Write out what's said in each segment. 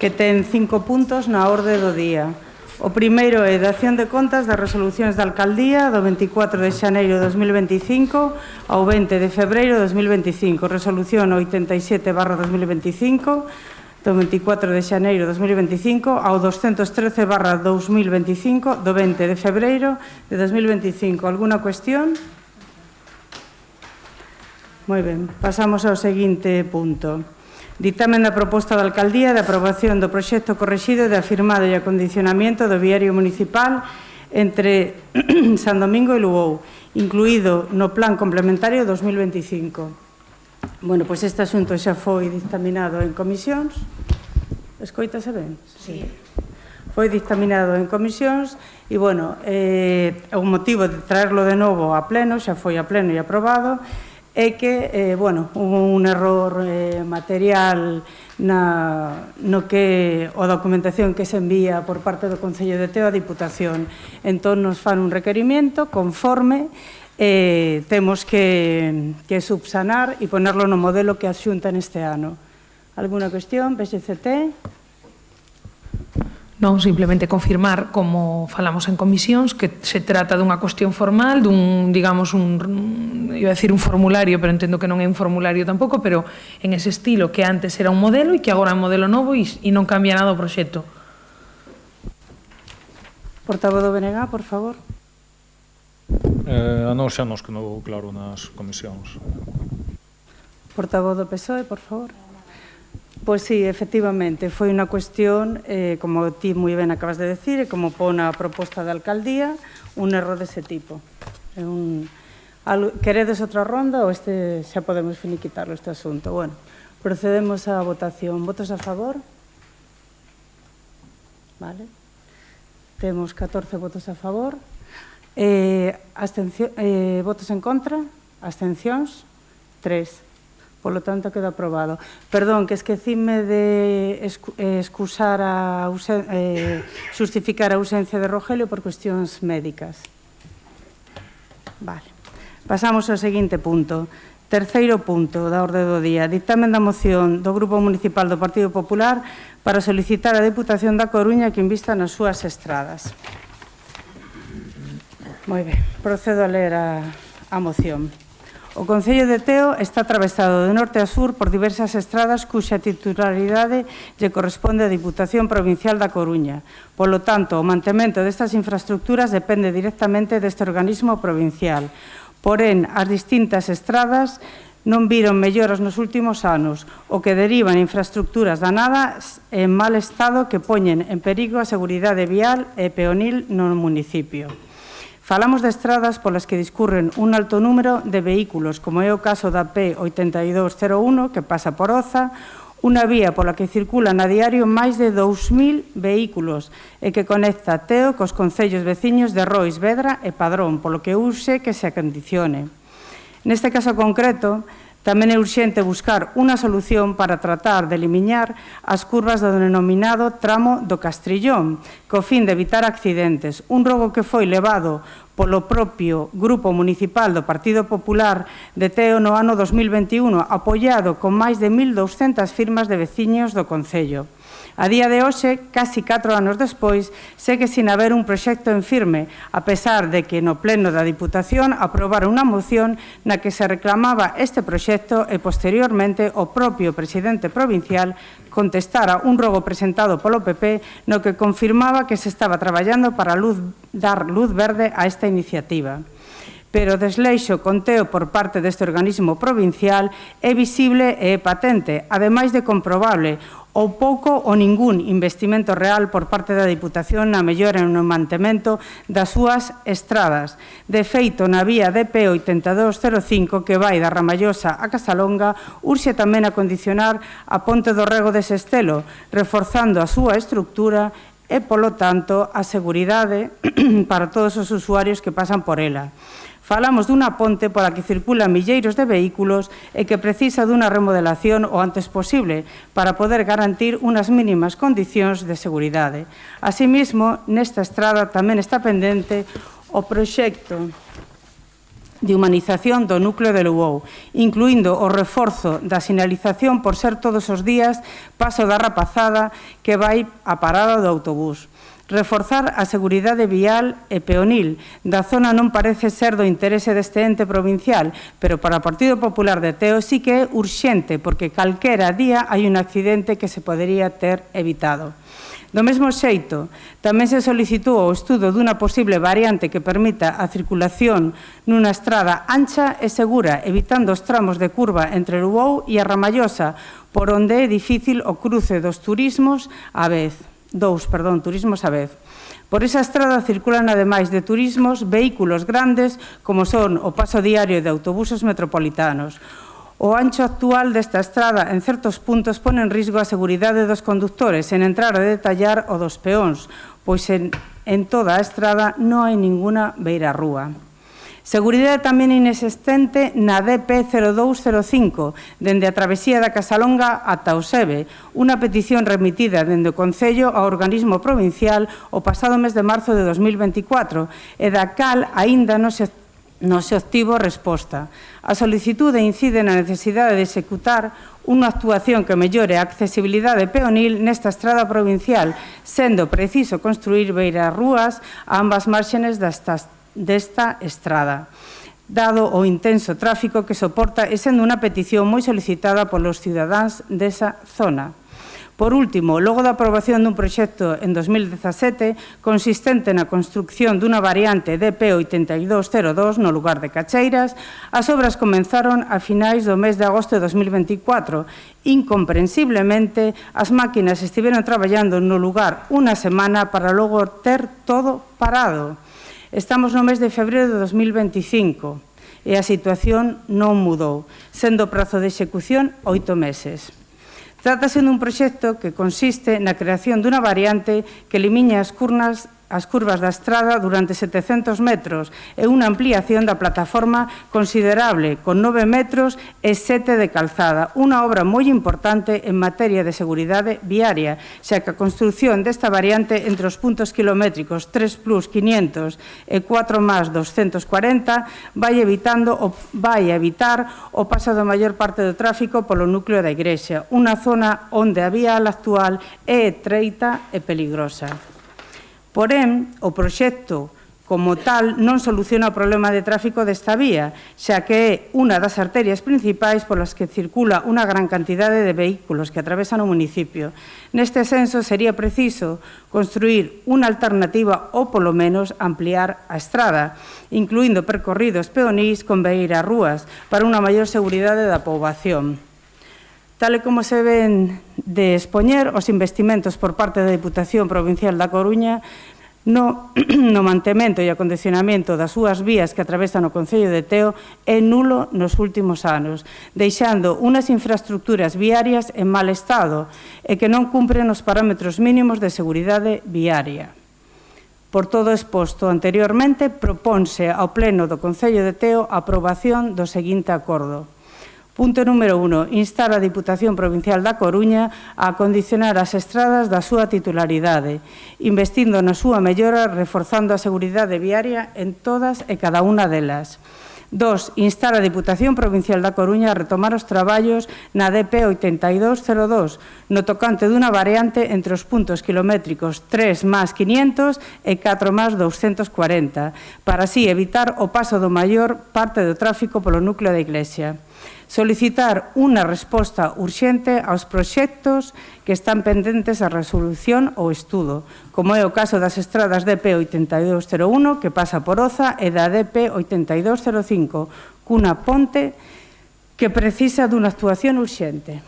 que ten 5 puntos na orde do día. O primeiro é dación de contas das resolucións da Alcaldía do 24 de xaneiro de 2025 ao 20 de febreiro de 2025. Resolución 87/2025 do 24 de xaneiro de 2025 ao 213/2025 do 20 de febreiro de 2025. Alguna cuestión? Moi ben, pasamos ao seguinte punto. Dictamen da proposta da Alcaldía de aprobación do proxecto correxido de afirmado e acondicionamento do viario municipal entre San Domingo e Luou, incluído no Plan Complementario 2025. Bueno, pois este asunto xa foi dictaminado en comisións. Escoítase ben? Sí. Foi dictaminado en comisións e, bueno, o motivo de traerlo de novo a pleno, xa foi a pleno e aprobado, é que, bueno, hubo un error material no que a documentación que se envía por parte do Concello de Teo a Diputación. Entón, nos fan un requerimento conforme temos que subsanar e ponerlo no modelo que a Xunta neste ano. Alguna cuestión, PSCT? Non, simplemente confirmar, como falamos en comisións, que se trata dunha cuestión formal, dun, digamos, iba a decir un formulario, pero entendo que non é un formulario tampouco, pero en ese estilo que antes era un modelo e que agora é un modelo novo e non cambia nada o proxecto. Portavoz do BNG, por favor. A nós xa nos quedou claro nas comisións. Portavoz do PSOE, por favor. Pois sí, efectivamente, foi unha cuestión, como ti moi ben acabas de decir, e como pon a proposta da Alcaldía, un erro dese tipo. Queredes outra ronda ou xa podemos finiquitarlo este asunto? Bueno, procedemos á votación. Votos a favor? Vale. Temos 14 votos a favor. Votos en contra? Abstencións? 3. Polo tanto, queda aprobado. Perdón, que esquecime de xustificar a ausencia de Rogelio por cuestións médicas. Vale. Pasamos ao seguinte punto. Terceiro punto da orde do día. Dictamen da moción do Grupo Municipal do Partido Popular para solicitar a Deputación da Coruña que invista nas súas estradas. Moi ben. Procedo a ler a moción. O Concello de Teo está atravesado de norte a sur por diversas estradas cuxa titularidade lle corresponde á Diputación Provincial da Coruña. Polo tanto, o mantemento destas infraestructuras depende directamente deste organismo provincial. Porén, as distintas estradas non viron melloras nos últimos anos, o que deriva en infraestructuras danadas en mal estado que poñen en perigo a seguridade vial e peonil no municipio. Falamos de estradas polas que discurren un alto número de vehículos, como é o caso da P8201, que pasa por Oza, unha vía pola que circulan a diario máis de 2.000 vehículos e que conecta Teo cos concellos veciños de Rois, Vedra e Padrón, polo que urxe que se acondicione. Neste caso concreto, tamén é urxente buscar unha solución para tratar de eliminar as curvas do denominado tramo do Castrillón, co fin de evitar accidentes. Un rogo que foi levado polo propio Grupo Municipal do Partido Popular de Teo no ano 2021, apoiado con máis de 1.200 firmas de veciños do Concello. A día de hoxe, casi 4 anos despois, segue sin haber un proxecto en firme, a pesar de que no Pleno da Diputación aprobara unha moción na que se reclamaba este proxecto e, posteriormente, o propio presidente provincial contestara un rogo presentado polo PP no que confirmaba que se estaba traballando para dar luz verde a esta iniciativa. Pero o desleixo con Teo por parte deste organismo provincial é visible e patente, ademais de comprobable, ou pouco ou ningún investimento real por parte da Diputación na mellora e no mantemento das súas estradas. De feito, na vía DP8205 que vai da Ramallosa a Casalonga, urxe tamén acondicionar a ponte do Rego de Sestelo, reforzando a súa estructura e, polo tanto, a seguridade para todos os usuarios que pasan por ela. Falamos dunha ponte pola que circulan milleiros de vehículos e que precisa dunha remodelación o antes posible para poder garantir unas mínimas condicións de seguridade. Asimismo, nesta estrada tamén está pendente o proxecto de humanización do núcleo de Luou, incluindo o reforzo da sinalización por ser todos os días paso da rapazada que vai á parada do autobús. Reforzar a seguridade vial e peonil da zona non parece ser do interese deste ente provincial, pero para o Partido Popular de Teo sí que é urxente, porque calquera día hai un accidente que se podería ter evitado. Do mesmo xeito, tamén se solicitou o estudo dunha posible variante que permita a circulación nunha estrada ancha e segura, evitando os tramos de curva entre Luou e a Ramallosa, por onde é difícil o cruce dos turismos á vez. Turismos a vez. Por esa estrada circulan, ademais de turismos, vehículos grandes como son o paso diario de autobuses metropolitanos. O ancho actual desta estrada en certos puntos pone en risco a seguridade dos condutores, sen entrar a detallar o dos peóns, pois en toda a estrada non hai ninguna beirarrúa. Seguridade tamén inexistente na DP 0205, dende a travesía da Casalonga ata o Sebe, unha petición remitida dende o Concello ao organismo provincial o pasado mes de marzo de 2024 e da cal aínda non se obtivo resposta. A solicitude incide na necesidade de executar unha actuación que mellore a accesibilidade peonil nesta estrada provincial, sendo preciso construir beirarrúas a ambas márxenes desta estrada, dado o intenso tráfico que soporta e sendo unha petición moi solicitada polos cidadáns desa zona. Por último, logo da aprobación dun proxecto en 2017 consistente na construcción dunha variante DP 8202 no lugar de Cacheiras, as obras comenzaron a finais do mes de agosto de 2024. Incomprensiblemente, as máquinas estiveron traballando no lugar unha semana para logo ter todo parado. Estamos no mes de febreiro de 2025 e a situación non mudou, sendo o prazo de execución 8 meses. Trátase dun proxecto que consiste na creación dunha variante que elimina as curvas da estrada durante 700 metros e unha ampliación da plataforma considerable, con 9 metros e 7 de calzada. Unha obra moi importante en materia de seguridade viaria, xa que a construción desta variante entre os puntos kilométricos 3 plus 500 e 4 más 240 vai evitar o paso da maior parte do tráfico polo núcleo da Igrexa, unha zona onde a vía actual é estreita e peligrosa. Porén, o proxecto como tal non soluciona o problema de tráfico desta vía, xa que é unha das arterias principais polas que circula unha gran cantidade de vehículos que atravesan o municipio. Neste senso, sería preciso construir unha alternativa ou, polo menos, ampliar a estrada, incluindo percorridos peonís con beirarrúas para unha maior seguridade da poboación. Tal e como se ven de expoñer, os investimentos por parte da Diputación Provincial da Coruña no mantemento e acondicionamento das súas vías que atravesan o Concello de Teo é nulo nos últimos anos, deixando unhas infraestructuras viarias en mal estado e que non cumpren os parámetros mínimos de seguridade viaria. Por todo exposto anteriormente, proponse ao Pleno do Concello de Teo a aprobación do seguinte acordo. Punto número 1. Instar a Diputación Provincial da Coruña a acondicionar as estradas da súa titularidade, investindo na súa mellora, reforzando a seguridade viaria en todas e cada unha delas. 2. Instar a Diputación Provincial da Coruña a retomar os traballos na DP 8202, no tocante dunha variante entre os puntos kilométricos 3 más 500 e 4 más 240, para así evitar o paso do maior parte do tráfico polo núcleo da Iglesia. Solicitar unha resposta urxente aos proxectos que están pendentes a resolución ou estudo, como é o caso das estradas DP 8201, que pasa por Oza, e da DP 8205, cunha ponte que precisa dunha actuación urxente.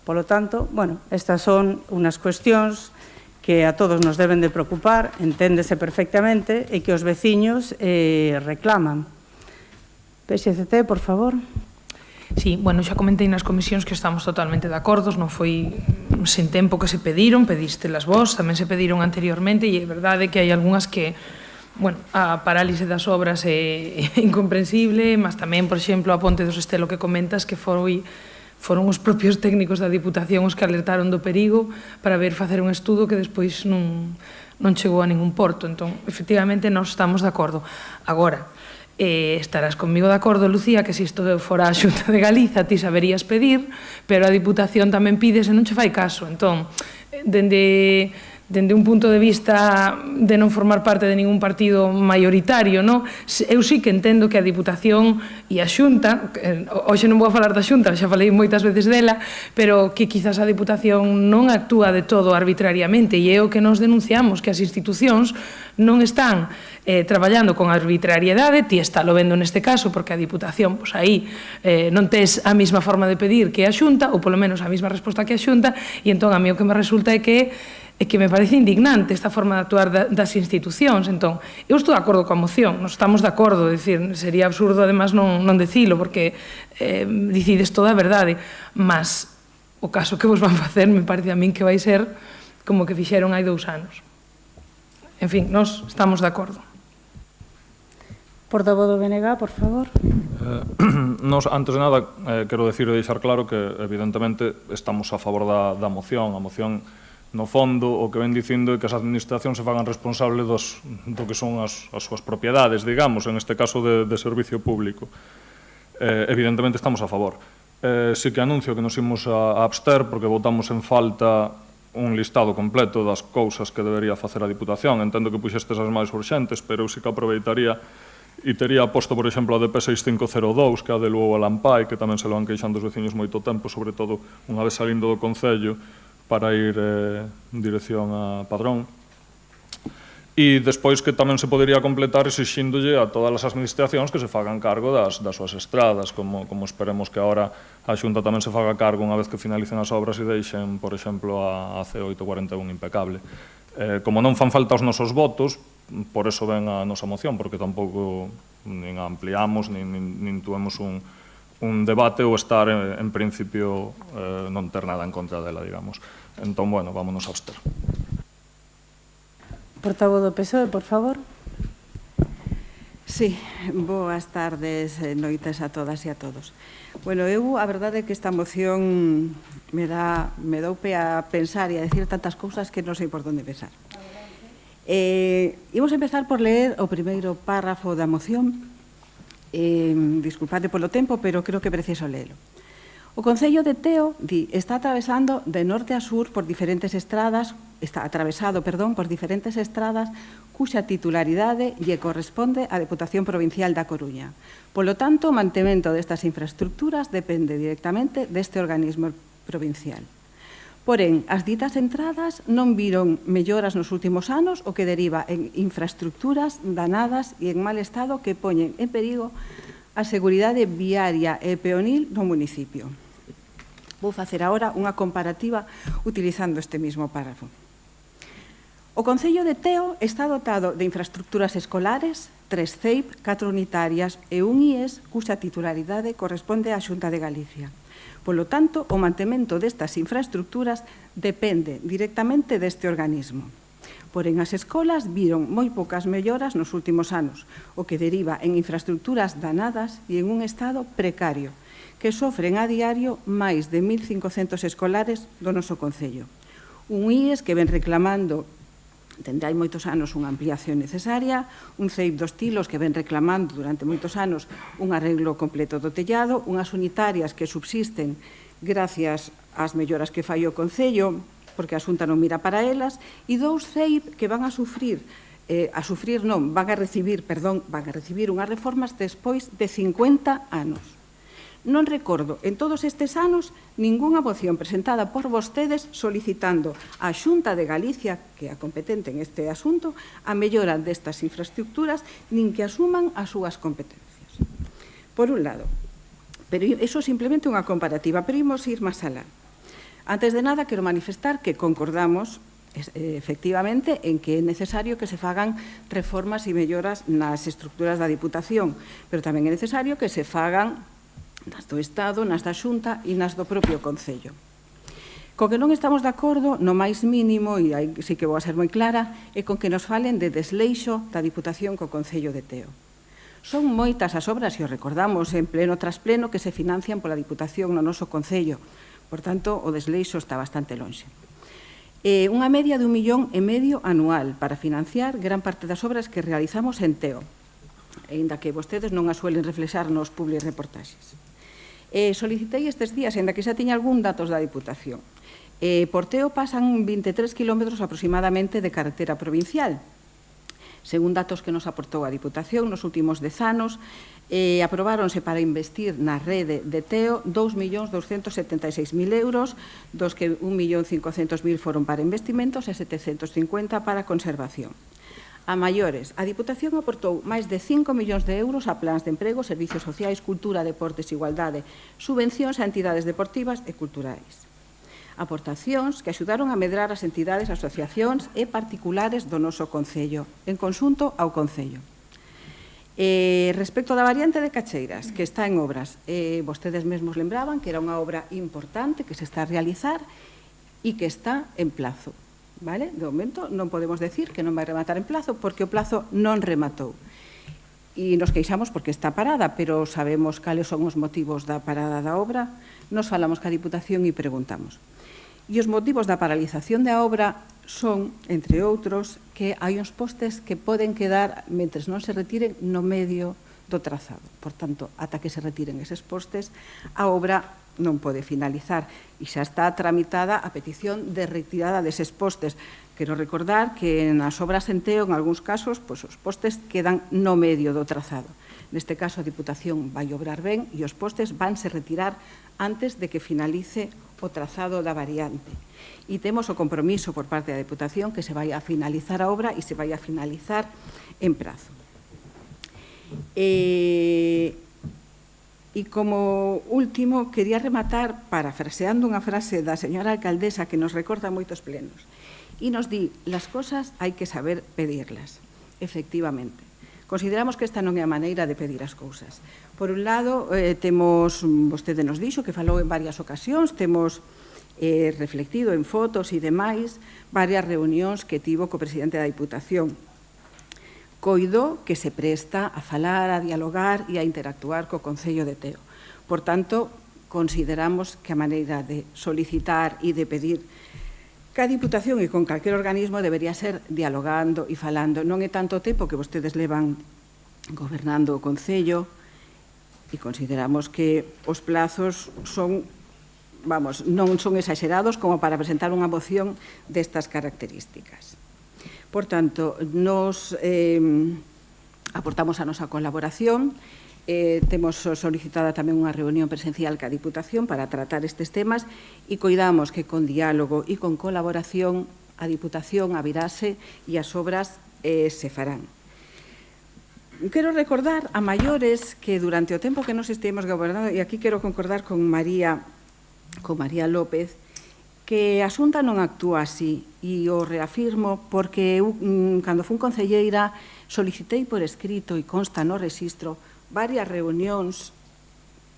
Polo tanto, estas son unhas cuestións que a todos nos deben de preocupar, enténdese perfectamente, e que os veciños reclaman. PSCT, por favor. Sí, xa comentei nas comisións que estamos totalmente de acordo, non foi sen tempo que se pediron, pedístelas vos, tamén se pediron anteriormente, e é verdade que hai algunhas que, a parálise das obras é incomprensible, mas tamén, por exemplo, a Ponte dos Estelo que comentas, que foron os propios técnicos da Diputación os que alertaron do perigo para ver facer un estudo que despois non chegou a ningún porto. Entón, efectivamente, nós estamos de acordo. Agora, Estarás conmigo de acordo, Lucía, que se isto fora a Xunta de Galiza ti saberías pedir, pero a Diputación tamén pide se non che fai caso. Entón, dende un punto de vista de non formar parte de ningún partido maioritario, no? Eu sí que entendo que a Diputación e a Xunta, hoxe non vou a falar da Xunta, xa falei moitas veces dela, pero que quizás a Diputación non actúa de todo arbitrariamente, e é o que nos denunciamos, que as institucións non están traballando con arbitrariedade. Ti está lo vendo neste caso, porque a Diputación, pois aí, non tes a mesma forma de pedir que a Xunta, ou polo menos a mesma resposta que a Xunta, e entón a mí o que me resulta é que me parece indignante esta forma de actuar das institucións. Entón, eu estou de acordo coa moción, nos estamos de acordo, dicir, sería absurdo además non dicilo, porque dicides toda a verdade, mas o caso que vos van facer me parece a min que vai ser como que fixeron hai 2 anos. En fin, nós estamos de acordo. Portavoz do BNG, por favor. Nos, antes de nada, quero decir e deixar claro que, evidentemente, estamos a favor da moción. A moción, no fondo, o que ven dicindo é que as administracións se fagan responsable do que son as súas propiedades, digamos, en este caso de servicio público. Evidentemente estamos a favor. Sí que anuncio que nos imos a abster porque votamos en falta un listado completo das cousas que debería facer a Diputación. Entendo que puxestes as máis urxentes, pero eu sí que aproveitaría e tería posto, por exemplo, a DP 6502, que a de Lugo a Lampai, que tamén se lo han queixando os veciños moito tempo, sobre todo unha vez salindo do Concello, para ir en dirección a Padrón. E despois que tamén se podería completar exixíndolle a todas as administracións que se fagan cargo das súas estradas, como esperemos que agora a Xunta tamén se faga cargo unha vez que finalicen as obras e deixen, por exemplo, a C841 impecable. Como non fan falta os nosos votos, por eso ven a nosa moción, porque tampouco nin ampliamos, nin tuvemos un debate ou estar, en principio, non ter nada en contra dela, digamos. Entón, bueno, vámonos a abster. Portavoz do PSOE, por favor. Sí, boas tardes, noites a todas e a todos. Bueno, eu, a verdade é que esta moción me dou pé a pensar e a decir tantas cousas que non sei por onde empezar. Imos empezar por ler o primeiro párrafo da moción. Disculpade polo tempo, pero creo que preciso lelo. O Concello de Teo está atravesado por diferentes estradas cuxa titularidade lle corresponde á Deputación Provincial da Coruña. Polo tanto, o mantemento destas infraestructuras depende directamente deste organismo provincial. Porén, as ditas entradas non viron melloras nos últimos anos, o que deriva en infraestructuras danadas e en mal estado que poñen en perigo a seguridade viaria e peonil no municipio. Vou facer agora unha comparativa utilizando este mesmo párrafo. O Concello de Teo está dotado de infraestructuras escolares, 3 CEIP, 4 unitarias e un IES cuxa titularidade corresponde á Xunta de Galicia. Polo tanto, o mantemento destas infraestructuras depende directamente deste organismo. Porén, as escolas viron moi poucas melloras nos últimos anos, o que deriva en infraestructuras danadas e en un estado precario, que sofren a diario máis de 1.500 escolares do noso Concello. Un IES que ven reclamando, tendrá moitos anos, unha ampliación necesaria, un CEIP dos Tilos que ven reclamando durante moitos anos un arreglo completo do tellado, unhas unitarias que subsisten gracias ás melloras que fai o Concello, porque a Xunta non mira para elas, e 2 CEIP que van a recibir unhas reformas despois de 50 anos. Non recordo en todos estes anos ningunha moción presentada por vostedes solicitando á Xunta de Galicia, que é a competente en este asunto, a mellora destas infraestructuras, nin que asuman as súas competencias. Por un lado, pero iso é simplemente unha comparativa, pero imos ir máis alá. Antes de nada, quero manifestar que concordamos efectivamente en que é necesario que se fagan reformas e melloras nas estructuras da Diputación, pero tamén é necesario que se fagan nas do Estado, nas da Xunta e nas do propio Concello. Co que non estamos de acordo, no máis mínimo, e aí sí que vou a ser moi clara, é con que nos falen de desleixo da Diputación co Concello de Teo. Son moitas as obras, e o recordamos en pleno tras pleno, que se financian pola Diputación no noso Concello. Por tanto, o desleixo está bastante lonxe. Unha media de 1,5 millón anual para financiar gran parte das obras que realizamos en Teo. aínda que vostedes non a suelen reflexar nos publireportaxes. Solicitei estes días, aínda que xa tiña algún datos da Diputación. Por Teo pasan 23 kilómetros aproximadamente de carretera provincial. Según datos que nos aportou a Diputación nos últimos 10 anos, aprobáronse para investir na rede de Teo 2.276.000 euros, dos que 1.500.000 foron para investimentos e 750 para conservación. A maiores, a Diputación aportou máis de 5 millóns de euros a plans de emprego, servicios sociais, cultura, deportes, igualdade, subvencións a entidades deportivas e culturais. Aportacións que axudaron a medrar as entidades, asociacións e particulares do noso Concello, en conxunto ao Concello. Respecto da variante de Cacheiras, que está en obras, vostedes mesmos lembraban que era unha obra importante que se está a realizar e que está en plazo. Vale? De momento non podemos decir que non vai rematar en plazo porque o plazo non rematou. E nos queixamos porque está parada, pero sabemos cales son os motivos da parada da obra. Nos falamos ca Diputación e preguntamos. E os motivos da paralización da obra son, entre outros, que hai uns postes que poden quedar, mentres non se retiren, no medio do trazado. Por tanto, ata que se retiren eses postes, a obra non pode finalizar e xa está tramitada a petición de retirada deses postes. Quero recordar que nas obras en Teo, en algúns casos, os postes quedan no medio do trazado. Neste caso, a Diputación vai obrar ben e os postes vanse retirar antes de que finalice o trazado da variante. E temos o compromiso por parte da Diputación que se vai a finalizar a obra e se vai a finalizar en prazo. E como último, quería rematar parafraseando unha frase da señora alcaldesa que nos recorda moitos plenos. E nos di, las cosas hai que saber pedirlas. Efectivamente. Consideramos que esta non é a maneira de pedir as cousas. Por un lado, temos, vostede nos dixo que falou en varias ocasións, temos reflectido en fotos e demais varias reunións que tivo co presidente da Diputación. Coido que se presta a falar, a dialogar e a interactuar co Concello de Teo. Por tanto, consideramos que a maneira de solicitar e de pedir que a Diputación e con calquer organismo debería ser dialogando e falando. Non é tanto tempo que vostedes levan gobernando o Concello e consideramos que os plazos son, non son exagerados como para presentar unha moción destas características. Por tanto, nos aportamos a nosa colaboración, temos solicitada tamén unha reunión presencial ca Diputación para tratar estes temas e coidamos que con diálogo e con colaboración a Diputación abrirase e as obras se farán. Quero recordar a maiores que durante o tempo que nos estivemos gobernando, e aquí quero concordar con María López, que a Xunta non actúa así e o reafirmo porque eu, cando fui concelleira, solicitei por escrito e consta no rexistro varias reunións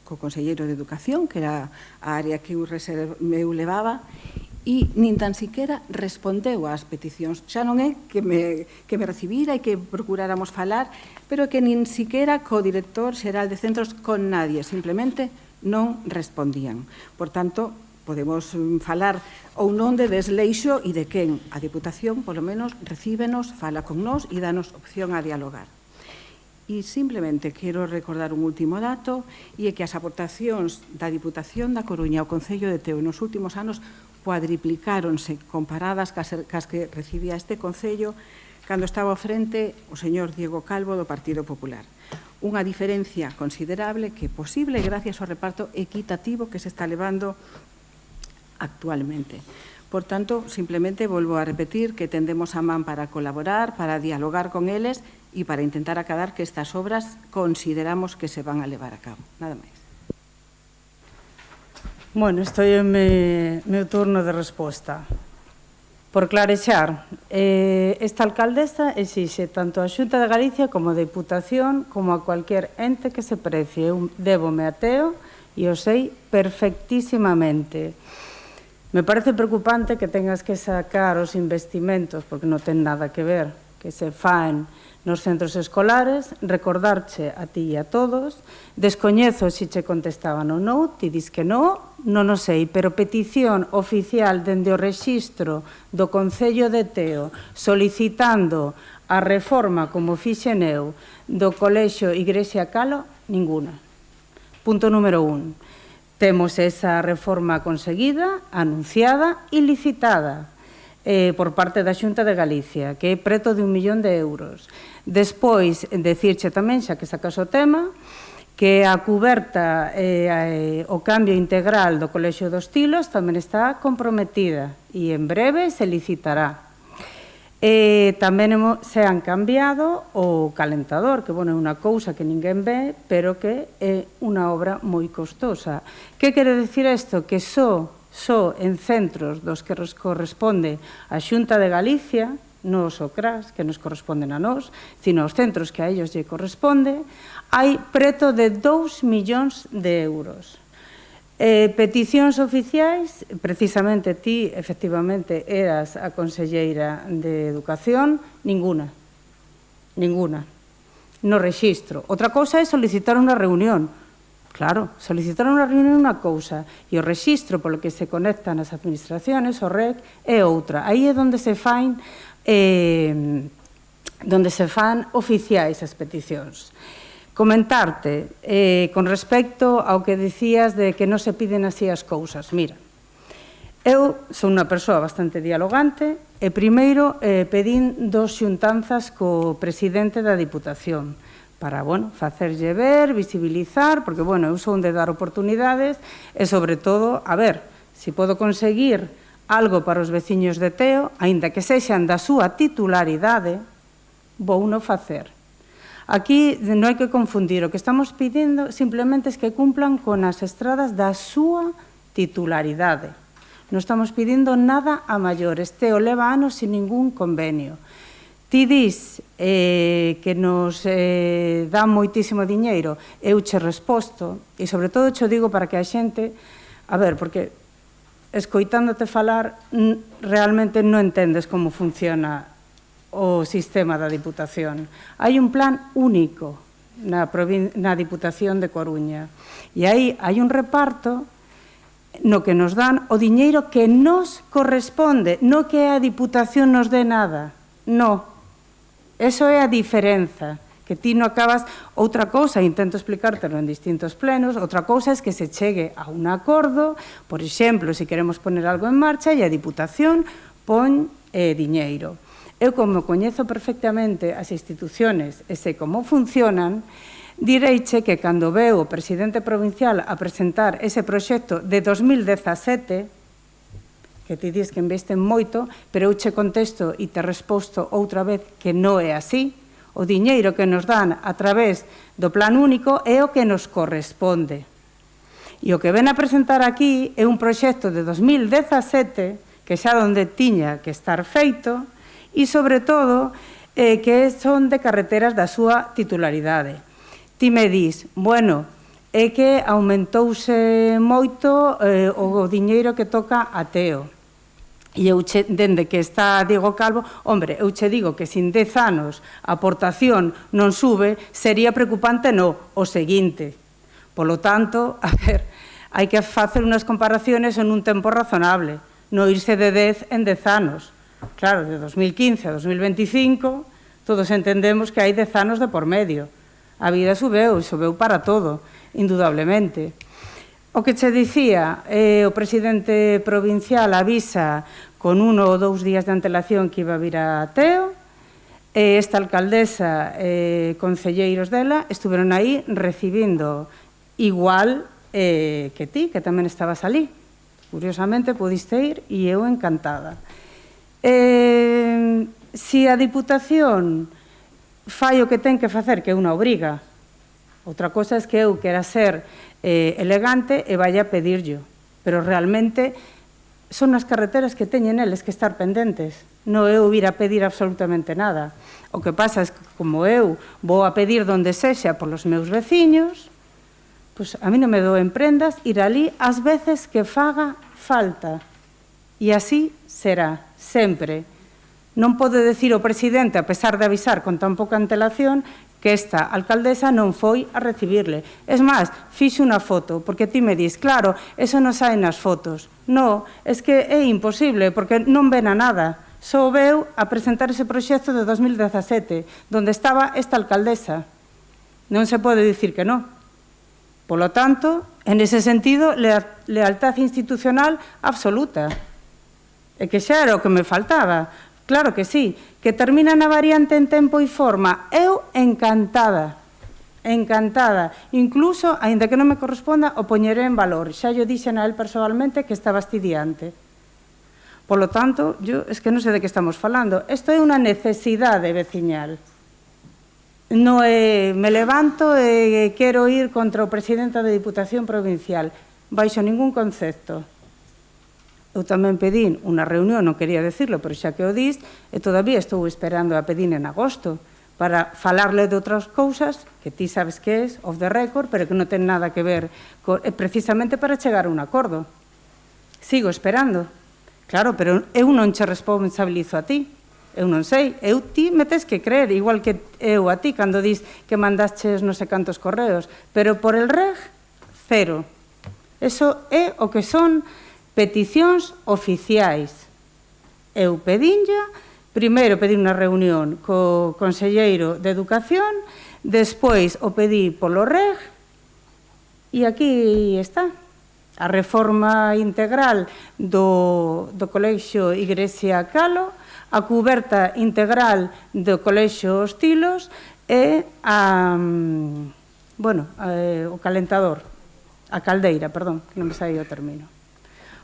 co conselleiro de Educación, que era a área que eu levaba, e nin tan siquiera respondeu ás peticións. Xa non é que me recibira e que procuráramos falar, pero que nin siquiera co director xeral de centros con nadie, simplemente non respondían. Por tanto, podemos falar ou non de desleixo e de quen. A Diputación, polo menos, recíbenos, fala con nós e danos opción a dialogar. E simplemente quero recordar un último dato e é que as aportacións da Diputación da Coruña ao Concello de Teo nos últimos anos cuadriplicáronse comparadas cas que recibía este Concello cando estaba ao frente o señor Diego Calvo do Partido Popular. Unha diferencia considerable que é posible gracias ao reparto equitativo que se está levando actualmente. Por tanto, simplemente volvo a repetir que tendemos a man para colaborar, para dialogar con eles e para intentar acadar que estas obras consideramos que se van a levar a cabo. Nada máis. Bueno, estoy en meu turno de resposta. Por clarexar, esta alcaldesa exixe tanto a Xunta de Galicia como a Diputación como a cualquier ente que se precie. Eu débome a Teo e o sei perfectísimamente. Me parece preocupante que tengas que sacar os investimentos, porque non ten nada que ver, que se faen nos centros escolares, recordarche a ti e a todos, descoñezo se che contestaban ou non, ti dis que non o sei, pero petición oficial dende o rexistro do Concello de Teo solicitando a reforma, como fixen eu, do Colexio Igrexa Calo, ninguna. Punto número 1. Temos esa reforma conseguida, anunciada e licitada por parte da Xunta de Galicia, que é preto de 1 millón de euros. Despois, decirche tamén, xa que sacas o tema, que a cuberta, o cambio integral do Colexio dos Tilos tamén está comprometida e en breve se licitará. Tamén se han cambiado o calentador, que é unha cousa que ninguén ve, pero que é unha obra moi costosa. Que quere dicir isto? Que só en centros dos que corresponde a Xunta de Galicia, non os OCRAS, que nos corresponden a nós, sino aos centros que a ellos lle corresponde, hai preto de 2 millóns de euros. Peticións oficiais, precisamente ti, efectivamente, eras a conselleira de Educación, ninguna. No rexistro. Outra cousa é solicitar unha reunión. Claro, solicitar unha reunión é unha cousa e o rexistro polo que se conectan as administraciones, o REC, é outra. Aí é onde se fan oficiais as peticións. Comentarte, con respecto ao que dicías de que non se piden así as cousas. Mira, eu son unha persoa bastante dialogante e primeiro pedín 2 xuntanzas co presidente da Diputación para, facerlle ver, visibilizar, porque, eu son de dar oportunidades e, sobre todo, a ver, se podo conseguir algo para os veciños de Teo, aínda que sexan da súa titularidade, vouno facer. Aquí non hai que confundir, o que estamos pedindo simplemente é que cumplan con as estradas da súa titularidade. Non estamos pedindo nada a maiores, Teo leva anos sin ningún convenio. Ti dis que nos dá moitísimo diñeiro, eu che resposto, e sobre todo che digo para que a xente, a ver, porque escoitándote falar realmente non entendes como funciona o sistema da Diputación. Hai un plan único na Diputación de Coruña e aí hai un reparto no que nos dan o diñeiro que nos corresponde, non que a Diputación nos dé nada, non. Eso é a diferenza, que ti non acabas. Outra cousa, intento explicártelo en distintos plenos, outra cousa é que se chegue a un acordo, por exemplo, se queremos poner algo en marcha e a Diputación pon diñeiro. Eu, como coñezo perfectamente as instituciones e sei como funcionan, direiche que cando veo o presidente provincial a presentar ese proxecto de 2017, que ti dis que investen moito, pero eu che contesto e te resposto outra vez que non é así. O diñeiro que nos dan a través do plan único é o que nos corresponde. E o que ven a presentar aquí é un proxecto de 2017, que xa onde tiña que estar feito, e, sobre todo, que son de carreteras da súa titularidade. Ti me dis, é que aumentouse moito o diñeiro que toca a Teo. E eu, dende que está Diego Calvo, eu che digo que sin 10 anos a aportación non sube, sería preocupante o seguinte. Polo tanto, a ver, hai que facer unhas comparaciones en un tempo razonable, non irse de 10 en 10 anos. Claro, de 2015 a 2025, todos entendemos que hai 10 anos de por medio. A vida subeu para todo, indudablemente. O que che dicía, o presidente provincial avisa con 1 ou 2 días de antelación que iba a vir a Teo, esta alcaldesa e concelleiros dela estuveron aí recibindo igual que ti, que tamén estabas ali. Curiosamente, pudiste ir e eu encantada. Se a Diputación fai o que ten que facer, que é unha obriga, outra cosa é que eu quera ser elegante e vaya a pedirllo, pero realmente son as carreteras que teñen eles que estar pendentes, non eu vir a pedir absolutamente nada. O que pasa é que, como eu vou a pedir donde sexa polos meus veciños, pois a mí non me doen prendas ir ali ás veces que faga falta. E así será, sempre. Non pode decir o presidente, a pesar de avisar con tan pouca antelación, que esta alcaldesa non foi a recibirle. Es máis, fixe unha foto, porque ti me dis, claro, eso non sai nas fotos. No, es que é imposible, porque non ven a nada. Só veu a presentar ese proxecto de 2017, donde estaba esta alcaldesa. Non se pode dicir que non. Polo tanto, en ese sentido, lealtad institucional absoluta. E que xa era o que me faltaba. Claro que sí. Que termina na variante en tempo e forma. Eu encantada. Encantada. Incluso, aínda que non me corresponda, o poñeré en valor. Xa yo dixen a él personalmente que estaba fastidiante. Polo tanto, es que non sei de que estamos falando. Isto é unha necesidade veciñal. Non me levanto e quero ir contra o presidente da Diputación Provincial. Baixo ningún concepto. Eu tamén pedín unha reunión, non quería decirlo, pero xa que o dis, e todavía estou esperando a pedir en agosto para falarle de outras cousas que ti sabes que é off the record, pero que non ten nada que ver precisamente para chegar a un acordo. Sigo esperando. Claro, pero eu non che responsabilizo a ti. Eu non sei. Ti me tes que creer, igual que eu a ti, cando dis que mandaches non sei cantos correos. Pero por el reg, cero. Eso é o que son peticións oficiais. Eu pedinlla, primeiro pedí unha reunión co conselleiro de Educación, despois o pedí polo REG, e aquí está. A reforma integral do Colexio Igrexa Calo, a cuberta integral do Colexio Hostilos e o calentador, a caldeira, perdón, que non me saía o término.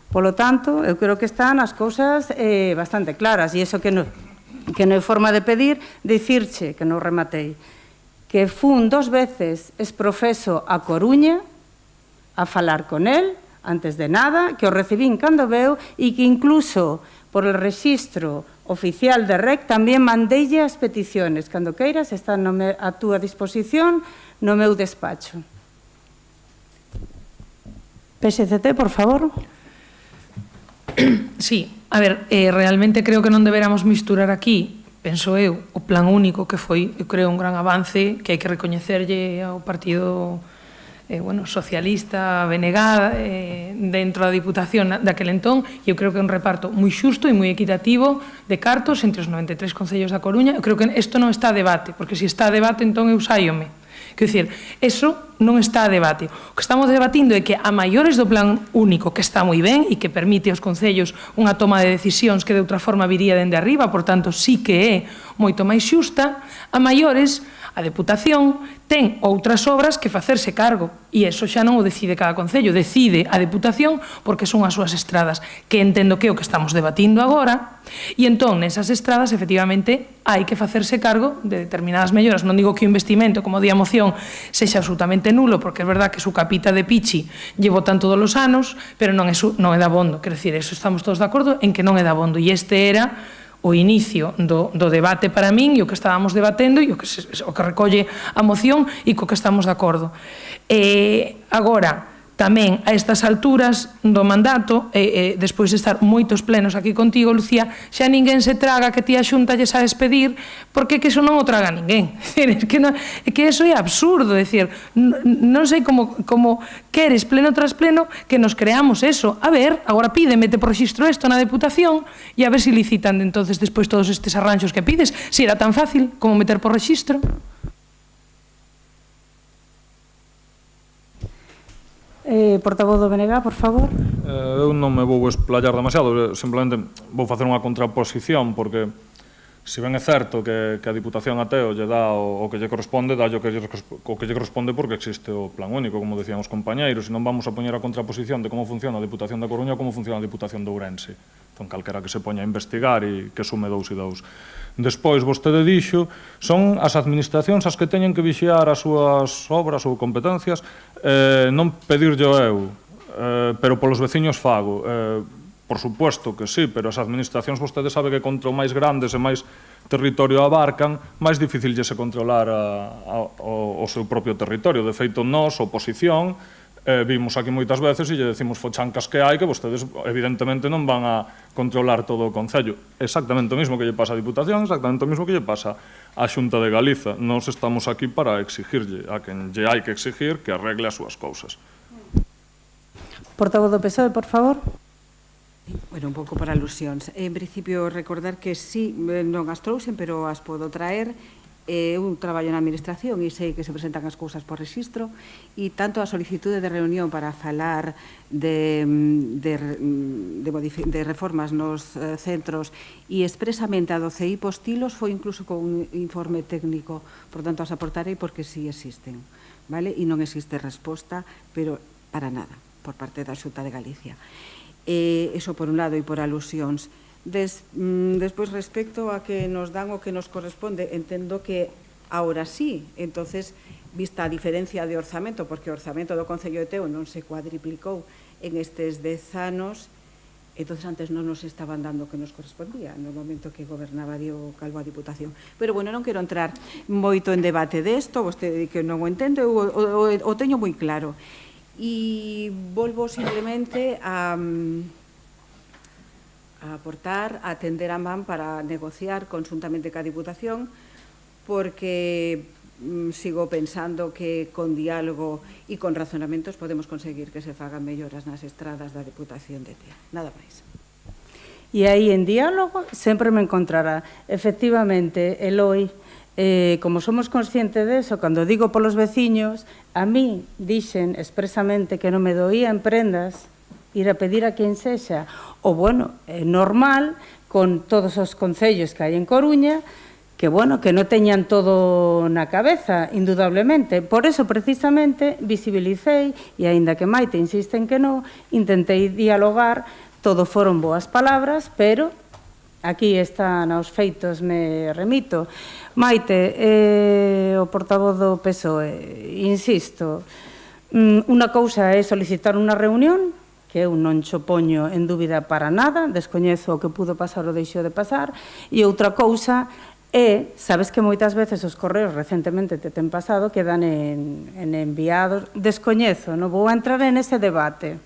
Polo tanto, eu creo que están as cousas bastante claras, e iso que non é forma de pedir, dicirche, que non rematei, que fun 2 veces exprofeso a Coruña a falar con el, antes de nada, que o recibín cando veu, e que incluso por el rexistro oficial de REC tamén mandeille as peticiones. Cando queiras, están a túa disposición no meu despacho. PSCT, por favor. Sí, a ver, realmente creo que non deberamos misturar aquí, penso eu, o plan único que foi, eu creo, un gran avance que hai que recoñecerlle ao partido socialista, BNG, dentro da Diputación daquel entón, e eu creo que é un reparto moi xusto e moi equitativo de cartos entre os 93 concellos da Coruña. Eu creo que isto non está a debate, porque se está a debate, entón eu sáiome. Quer dicir, eso non está a debate. O que estamos debatindo é que a maiores do plan único, que está moi ben e que permite aos concellos unha toma de decisións que de outra forma viría dende arriba, por tanto, sí que é moito máis xusta, a maiores, a Deputación ten outras obras que facerse cargo, e iso xa non o decide cada concello, decide a Deputación porque son as súas estradas, que entendo que é o que estamos debatindo agora, e entón, nesas estradas, efectivamente, hai que facerse cargo de determinadas melloras. Non digo que o investimento, como di a moción, sexa absolutamente nulo, porque é verdad que su capita de Pichi lle botan todos os anos, pero non é dabondo, quero dicir, eso estamos todos de acordo en que non é dabondo, e este era o inicio do debate para min e o que estábamos debatendo e o que recolle a moción e co que estamos de acordo. Agora, tamén a estas alturas do mandato, despois de estar moitos plenos aquí contigo, Lucía, xa ninguén se traga que ti a Xunta lle sabes pedir, porque que iso non o traga ninguén. É que iso é absurdo, decir, non sei como queres pleno tras pleno que nos creamos eso. A ver, agora pide, mete por rexistro isto na Deputación e a ver se licitan entonces despois todos estes arranxos que pides, se era tan fácil como meter por rexistro. Portavoz do BNG, por favor. Eu non me vou explayar demasiado, simplemente vou facer unha contraposición, porque se ben é certo que a Diputación a Teo lle dá o que lle corresponde, dá o que lle corresponde porque existe o plan único, como decían os compañeiros, e non vamos a poñer a contraposición de como funciona a Diputación da Coruña ou como funciona a Diputación de Ourense. Entón, calquera que se poña a investigar e que sume 2 e 2. Despois, vostede dixo, son as administracións as que teñen que vixiar as súas obras ou competencias, non pedirlle eu, pero polos veciños fago. Por suposto que sí, pero as administracións vostede sabe que contra o máis grandes e máis territorio abarcan, máis difícil lle se controlar o seu propio territorio. De feito, nós, oposición, vimos aquí moitas veces e lle decimos fochancas que hai que vostedes evidentemente non van a controlar todo o Concello. Exactamente o mismo que lle pasa a Diputación, exactamente o mismo que lle pasa á Xunta de Galiza. Nós estamos aquí para exigirlle a quen lle hai que exigir que arregle as súas cousas. Portavoz do PSOE, por favor. Bueno, un pouco por alusións. En principio, recordar que sí, non as trouxen, pero as podo traer. Un traballo na administración e sei que se presentan as cousas por rexistro e tanto a solicitude de reunión para falar de reformas nos centros e expresamente a do CI Postilos foi incluso con un informe técnico, por tanto as aportarei porque sí existen, vale? E non existe resposta, pero para nada, por parte da Xunta de Galicia. Eso por un lado e por alusións. Despois, respecto a que nos dan o que nos corresponde, entendo que ahora sí, entonces, vista a diferencia de orzamento, porque o orzamento do Concello de Teo non se cuadriplicou en estes 10 anos, entonces antes non nos estaban dando o que nos correspondía no momento que gobernaba Diego Calvo a Diputación. Pero, bueno, non quero entrar moito en debate desto, vostede que non o entendo, o teño moi claro. E volvo simplemente a aportar, a tender a man para negociar conjuntamente ca Diputación, porque sigo pensando que con diálogo e con razonamentos podemos conseguir que se fagan melloras nas estradas da Diputación de Teo. Nada máis. E aí, en diálogo, sempre me encontrará. Efectivamente, Eloi, como somos conscientes deso, cando digo polos veciños, a mí dixen expresamente que non me doía en prendas ir a pedir a quen sexa, o, bueno, é normal, con todos os concellos que hai en Coruña, que, bueno, que non teñan todo na cabeza, indudablemente. Por eso, precisamente, visibilicei, e aínda que Maite insiste en que non, intentei dialogar, todo foron boas palabras, pero aquí están aos feitos, me remito. Maite, o portavoz do PSOE, insisto, unha cousa é solicitar unha reunión, que eu non xo poño en dúbida para nada, descoñezo o que pudo pasar ou deixou de pasar, e outra cousa é, sabes que moitas veces os correos recentemente te ten pasado, quedan en enviados, descoñezo, non vou a entrar en ese debate.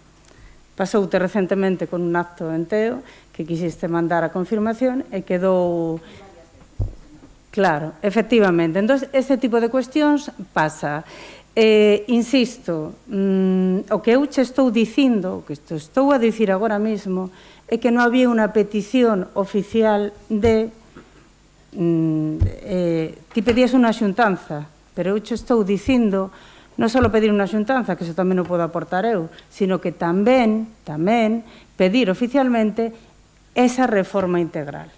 Pasoute recentemente con un acto en Teo, que quisiste mandar a confirmación e quedou... Claro, efectivamente. Entón, ese tipo de cuestións pasa. Insisto, o que eu che estou dicindo, o que estou a dicir agora mesmo, é que non había unha petición oficial de... ti pedías unha xuntanza, pero eu che estou dicindo non só pedir unha xuntanza, que iso tamén o podo aportar eu, sino que tamén pedir oficialmente esa reforma integral.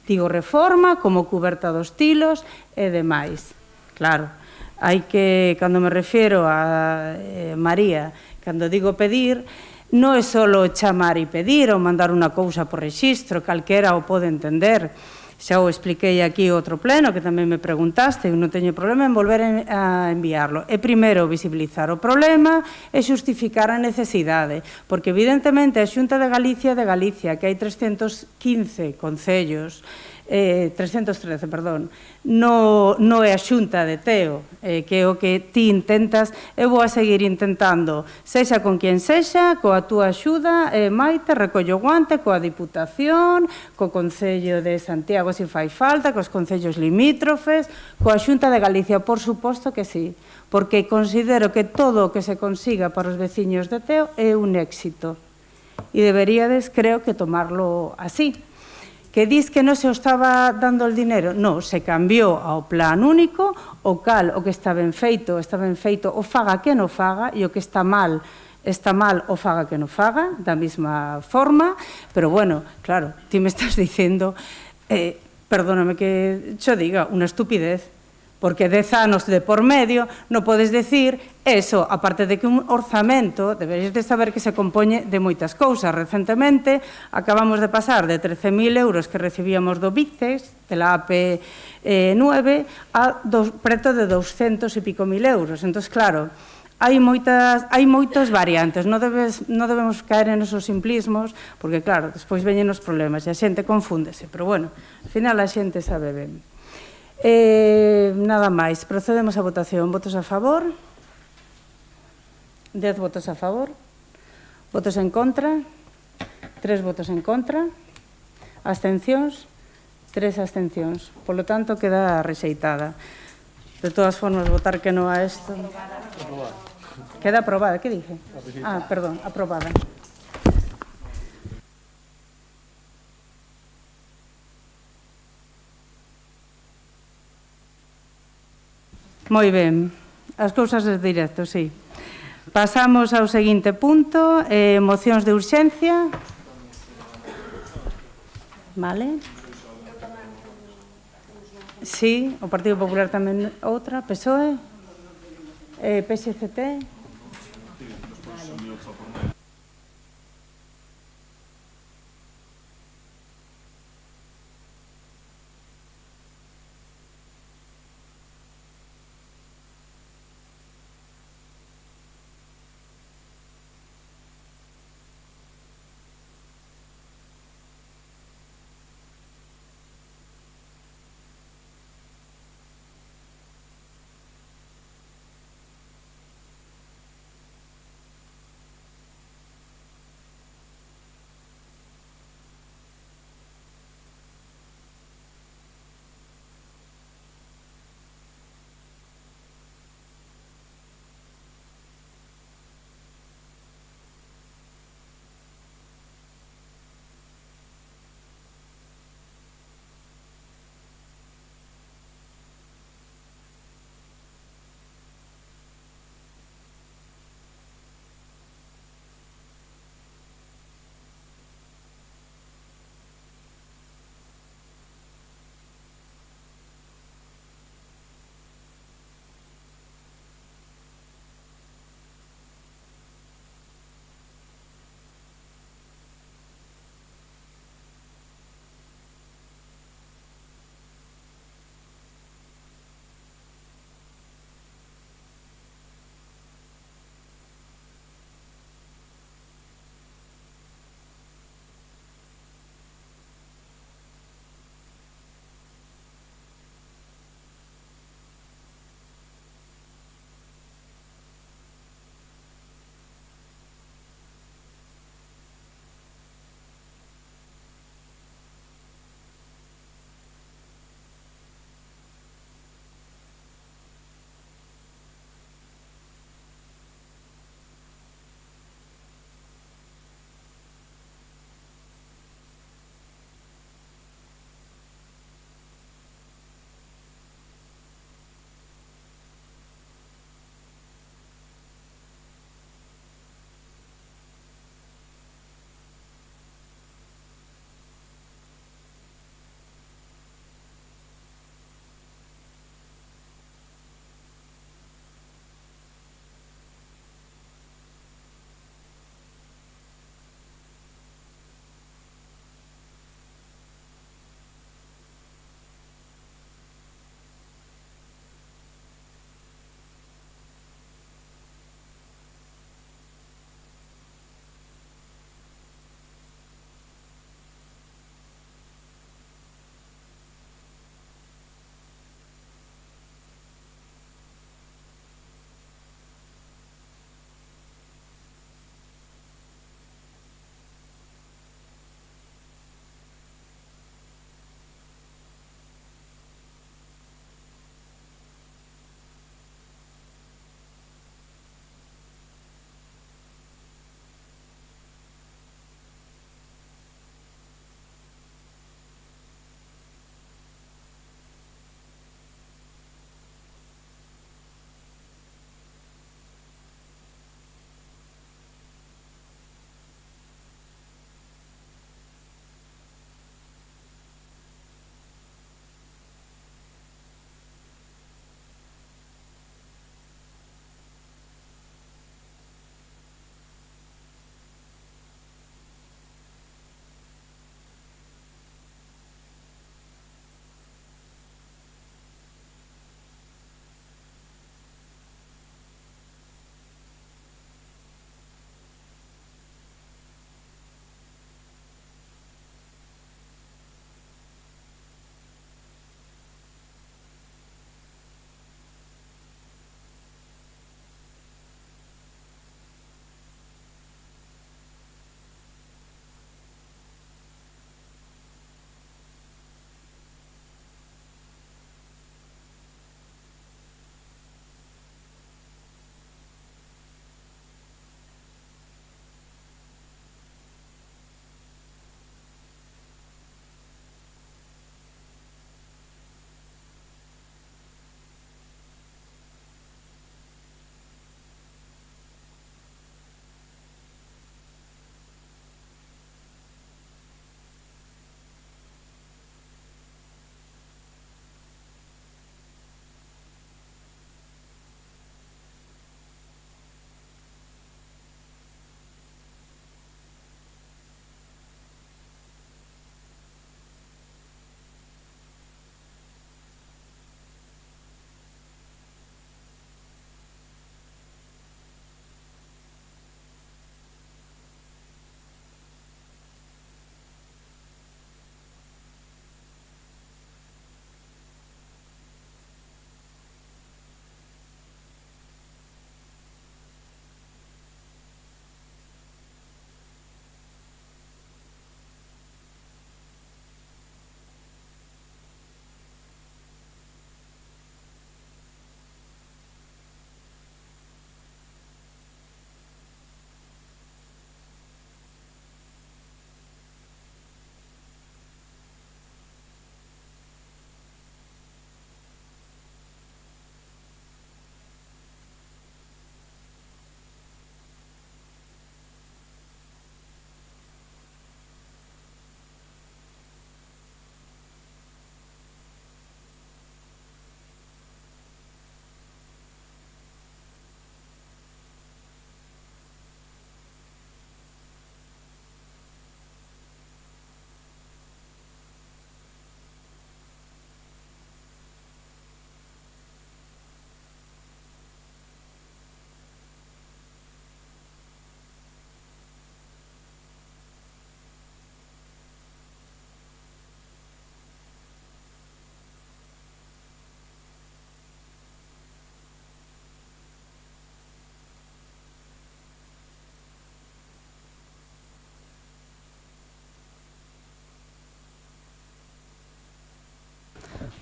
Digo reforma como cuberta dos tilos e demais. Claro, hai que, cando me refiero a María, cando digo pedir, non é só chamar e pedir ou mandar unha cousa por rexistro, calquera o pode entender. Xa o expliquei aquí outro pleno, que tamén me preguntaste, e non teño problema en volver a enviarlo. É primeiro visibilizar o problema e xustificar a necesidade, porque evidentemente a Xunta de Galicia, que hai 315 concellos, 313, perdón, non é a Xunta de Teo, que é o que ti intentas, eu vou a seguir intentando, sexa con quen sexa, coa túa axuda, Maite, recollo guante, coa Diputación, co Concello de Santiago, se fai falta, cos concellos limítrofes, coa Xunta de Galicia, por suposto que sí, porque considero que todo o que se consiga para os veciños de Teo é un éxito, e deberíades, creo, que tomarlo así. Que dis que non se estaba dando el dinero? Non, se cambiou ao plan único, o cal, o que está ben feito, o faga que non faga, e o que está mal, o faga que non faga, da mesma forma, pero, bueno, claro, ti me estás dicendo, perdóname que xo diga, unha estupidez, porque 10 anos de por medio non podes decir eso, aparte de que un orzamento deberías de saber que se compoñe de moitas cousas. Recentemente acabamos de pasar de 13.000 euros que recibíamos do BICES, de la AP9, a preto de 200 e pico mil euros. Entón, claro, hai moitas variantes, non debemos caer en esos simplismos, porque, claro, despois veñen os problemas e a xente confúndese, pero, bueno, ao final a xente sabe ben. Nada máis, procedemos a votación. Votos a favor? 10 votos a favor, votos en contra, 3 votos en contra, abstencións, 3 abstencións. Por lo tanto, queda rexeitada. De todas formas, votar que no a isto... Queda aprobada, que dije? Perdón, aprobada. Moi ben, as cousas de directo, sí. Pasamos ao seguinte punto, mocións de urxencia. Vale. Sí, o Partido Popular tamén outra, PSOE, PSCT.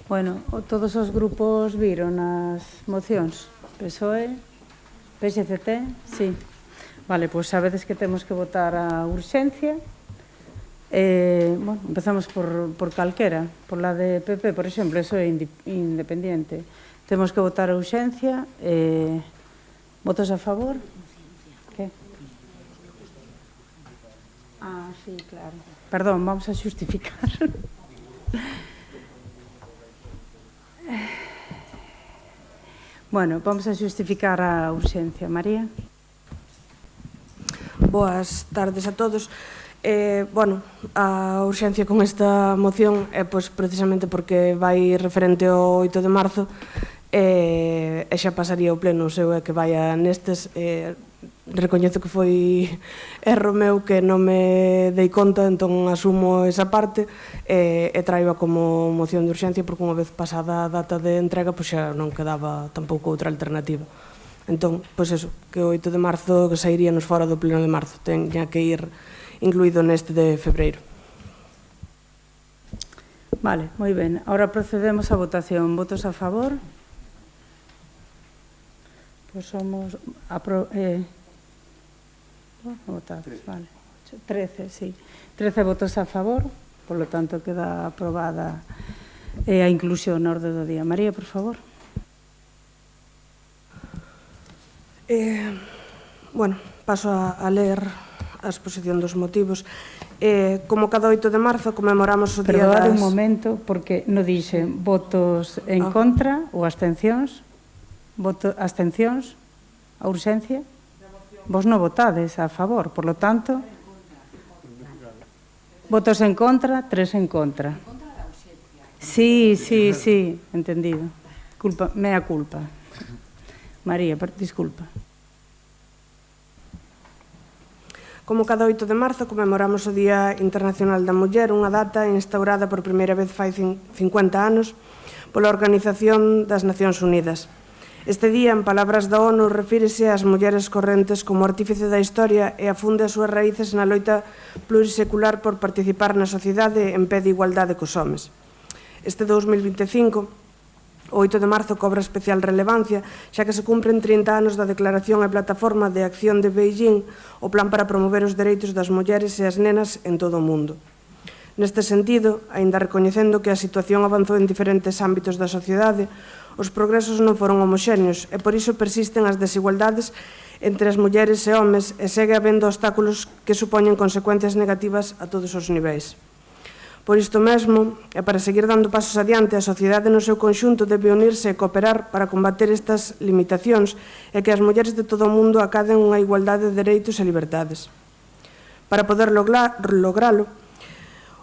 Bueno, todos os grupos viron as mocións? PSOE, PSCT, sí. Vale, pois sabedes que temos que votar a urxencia. Bueno, empezamos por calquera, por la de PP, por exemplo, eso é independiente. Temos que votar a urxencia. Votos a favor? Que? Ah, sí, claro. Perdón, vamos a xustificar. Bueno, vamos a xustificar a urxencia. María? Boas tardes a todos. Bueno, a urxencia con esta moción é precisamente porque vai referente ao 8 de marzo e xa pasaría o pleno, o seu é que vaya nestes. Recoñezo que foi erro meu que non me dei conta, entón asumo esa parte e traio como moción de urxencia porque unha vez pasada a data de entrega xa non quedaba tampouco outra alternativa. Entón, eso, que o 8 de marzo que sairíanos fora do pleno de marzo teña que ir incluído neste de febreiro. Vale, moi ben. Ahora procedemos á votación. Votos a favor? Pois somos... votados, vale. 13, sí. 13 votos a favor, por lo tanto queda aprobada a inclusión na orde do día. María, por favor. Bueno, paso a ler a exposición dos motivos. Como cada 8 de marzo conmemoramos o día das... Perdón un momento, porque non dixen votos en contra ou abstencións. Abstencións? A urxencia? Vos non votades a favor, por lo tanto... Votos en contra, 3 en contra. Sí, entendido. Mea culpa. María, disculpa. Como cada 8 de marzo conmemoramos o Día Internacional da Muller, unha data instaurada por primeira vez fai 50 anos pola Organización das Nacións Unidas. Este día, en palabras da ONU, refírese ás mulleres correntes como artífice da historia e afunde as súas raíces na loita plurisecular por participar na sociedade en pé de igualdade cos homes. Este 2025, o 8 de marzo cobra especial relevancia, xa que se cumpren 30 anos da Declaración e Plataforma de Acción de Beijing, o plan para promover os dereitos das mulleres e as nenas en todo o mundo. Neste sentido, aínda recoñecendo que a situación avanzou en diferentes ámbitos da sociedade, os progresos non foron homoxéneos e por iso persisten as desigualdades entre as mulleres e homes e segue habendo obstáculos que supoñen consecuencias negativas a todos os niveis. Por isto mesmo, e para seguir dando pasos adiante, a sociedade no seu conxunto debe unirse e cooperar para combater estas limitacións e que as mulleres de todo o mundo acaden unha igualdade de dereitos e liberdades. Para poder logralo,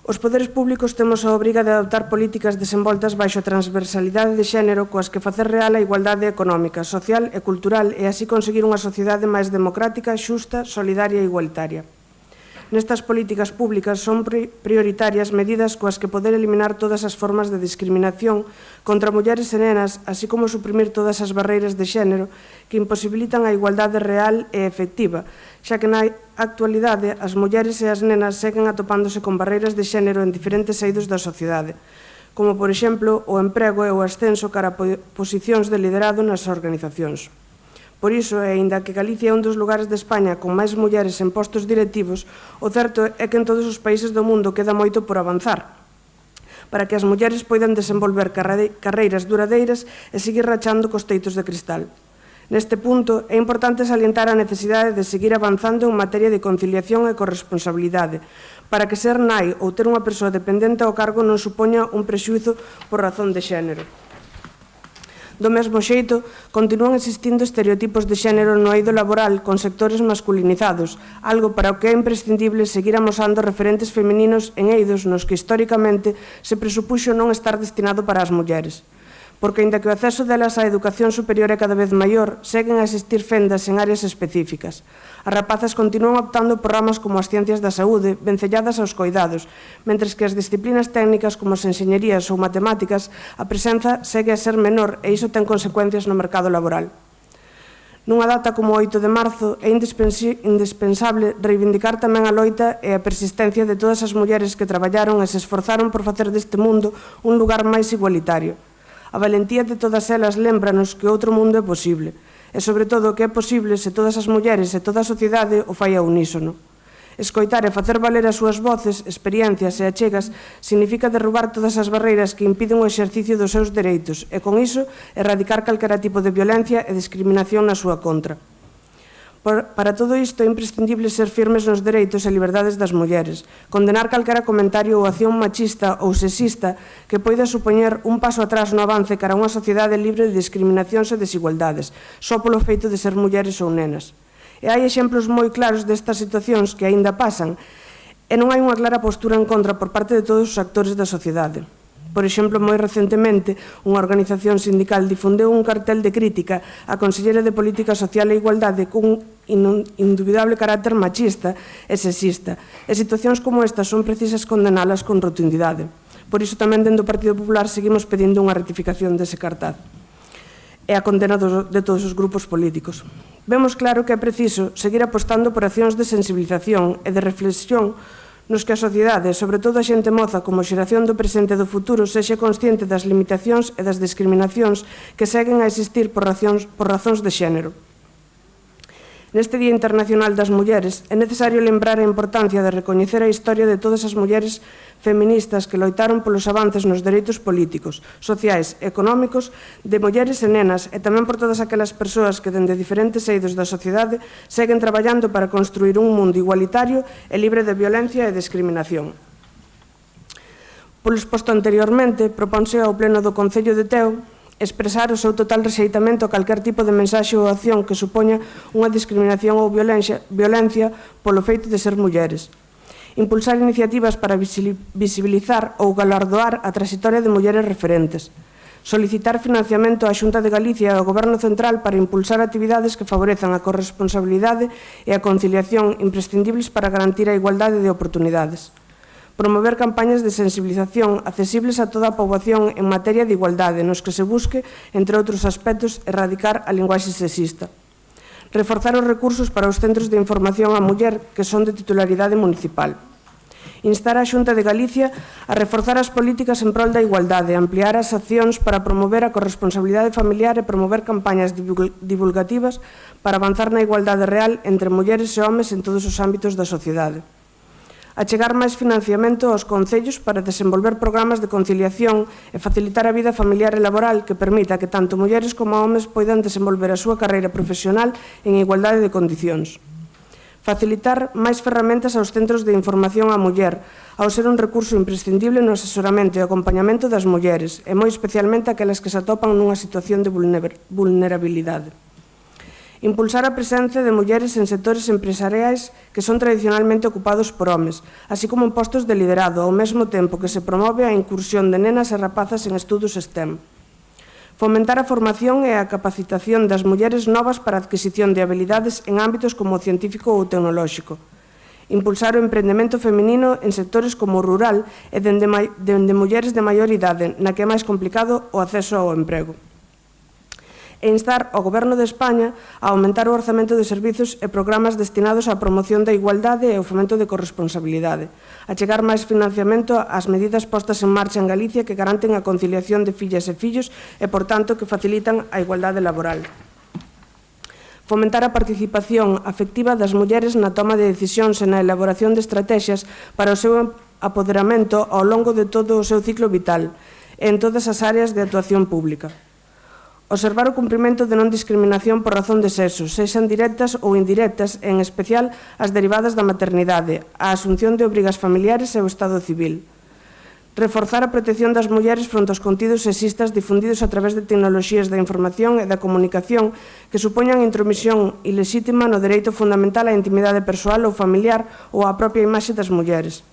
os poderes públicos temos a obriga de adoptar políticas desenvoltas baixo a transversalidade de xénero coas que facer real a igualdade económica, social e cultural e así conseguir unha sociedade máis democrática, xusta, solidaria e igualitaria. Nestas políticas públicas son prioritarias medidas coas que poder eliminar todas as formas de discriminación contra mulleres e nenas, así como suprimir todas as barreiras de xénero que imposibilitan a igualdade real e efectiva, xa que na actualidade as mulleres e as nenas seguen atopándose con barreiras de xénero en diferentes eidos da sociedade, como, por exemplo, o emprego e o ascenso cara a posicións de liderado nas organizacións. Por iso, e aínda que Galicia é un dos lugares de España con máis mulleres en postos directivos, o certo é que en todos os países do mundo queda moito por avanzar, para que as mulleres poidan desenvolver carreiras duradeiras e seguir rachando cos teitos de cristal. Neste punto, é importante salientar a necesidade de seguir avanzando en materia de conciliación e corresponsabilidade, para que ser nai ou ter unha persoa dependente ao cargo non supoña un prexuízo por razón de xénero. Do mesmo xeito, continúan existindo estereotipos de xénero no eido laboral con sectores masculinizados, algo para o que é imprescindible seguir amosando referentes femininos en eidos nos que históricamente se presupuxo non estar destinado para as mulleres. Porque, aínda que o acceso delas á educación superior é cada vez maior, seguen a existir fendas en áreas específicas. As rapazas continúan optando por ramas como as ciencias da saúde, vencelladas aos coidados, mentres que as disciplinas técnicas como as enxeñerías ou matemáticas, a presenza segue a ser menor e iso ten consecuencias no mercado laboral. Nunha data como o 8 de marzo é indispensable reivindicar tamén a loita e a persistencia de todas as mulleres que traballaron e se esforzaron por facer deste mundo un lugar máis igualitario. A valentía de todas elas lémbranos que outro mundo é posible, e sobre todo que é posible se todas as mulleres e toda a sociedade o fai a unísono. Escoitar e facer valer as súas voces, experiencias e achegas significa derrubar todas as barreiras que impiden o exercicio dos seus dereitos e, con iso, erradicar calquera tipo de violencia e discriminación na súa contra. Para todo isto é imprescindible ser firmes nos dereitos e liberdades das mulleres, condenar calquera comentario ou acción machista ou sexista que poida supoñer un paso atrás no avance cara a unha sociedade libre de discriminacións e desigualdades, só polo feito de ser mulleres ou nenas. E hai exemplos moi claros destas situacións que aínda pasan e non hai unha clara postura en contra por parte de todos os actores da sociedade. Por exemplo, moi recentemente, unha organización sindical difundeu un cartel de crítica á Conselleira de Política Social e Igualdade cun indubidable carácter machista e sexista. E situacións como estas son precisas condenalas con rotundidade. Por iso tamén dentro do Partido Popular seguimos pedindo unha rectificación dese cartaz e a condena de todos os grupos políticos. Vemos claro que é preciso seguir apostando por accións de sensibilización e de reflexión nos que a sociedade, sobre todo a xente moza como xeración do presente e do futuro, sexe consciente das limitacións e das discriminacións que seguen a existir por razóns de xénero. Neste Día Internacional das Mulleres é necesario lembrar a importancia de recoñecer a historia de todas as mulleres feministas que loitaron polos avances nos dereitos políticos, sociais e económicos de mulleres e nenas e tamén por todas aquelas persoas que dende diferentes eidos da sociedade seguen traballando para construir un mundo igualitario e libre de violencia e discriminación. Polo exposto anteriormente, proponse ao Pleno do Concello de Teo expresar o seu total rexeitamento a calquer tipo de mensaxe ou acción que supoña unha discriminación ou violencia polo feito de ser mulleres. Impulsar iniciativas para visibilizar ou galardoar a trayectoria de mulleres referentes. Solicitar financiamento á Xunta de Galicia e ao Goberno Central para impulsar actividades que favorezan a corresponsabilidade e a conciliación imprescindibles para garantir a igualdade de oportunidades. Promover campañas de sensibilización accesibles a toda a poboación en materia de igualdade, nos que se busque, entre outros aspectos, erradicar a linguaxe sexista. Reforzar os recursos para os centros de información á muller que son de titularidade municipal. Instar a Xunta de Galicia a reforzar as políticas en prol da igualdade, ampliar as accións para promover a corresponsabilidade familiar e promover campañas divulgativas para avanzar na igualdade real entre mulleres e homes en todos os ámbitos da sociedade. Achegar máis financiamento aos concellos para desenvolver programas de conciliación e facilitar a vida familiar e laboral que permita que tanto mulleres como homes poidan desenvolver a súa carreira profesional en igualdade de condicións. Facilitar máis ferramentas aos centros de información á muller, ao ser un recurso imprescindible no asesoramento e acompañamento das mulleres, e moi especialmente aquelas que se atopan nunha situación de vulnerabilidade. Impulsar a presenza de mulleres en sectores empresariais que son tradicionalmente ocupados por homes, así como en postos de liderado, ao mesmo tempo que se promove a incursión de nenas e rapazas en estudos STEM. Fomentar a formación e a capacitación das mulleres novas para a adquisición de habilidades en ámbitos como o científico ou tecnolóxico. Impulsar o emprendemento feminino en sectores como o rural e dende mulleres de maior idade, na que é máis complicado o acceso ao emprego. E instar ao Goberno de España a aumentar o orzamento de servizos e programas destinados á promoción da igualdade e ao fomento de corresponsabilidade, a chegar máis financiamento ás medidas postas en marcha en Galicia que garanten a conciliación de fillas e fillos e, por tanto, que facilitan a igualdade laboral. Fomentar a participación afectiva das mulleres na toma de decisións e na elaboración de estrategias para o seu apoderamento ao longo de todo o seu ciclo vital e en todas as áreas de actuación pública. Observar o cumprimento de non discriminación por razón de sexo, sexan directas ou indirectas, en especial as derivadas da maternidade, a asunción de obrigas familiares e o estado civil. Reforzar a protección das mulleres fronte aos contidos sexistas difundidos a través de tecnoloxías da información e da comunicación que supoñan intromisión ilexítima no dereito fundamental á intimidade persoal ou familiar ou á propia imaxe das mulleres.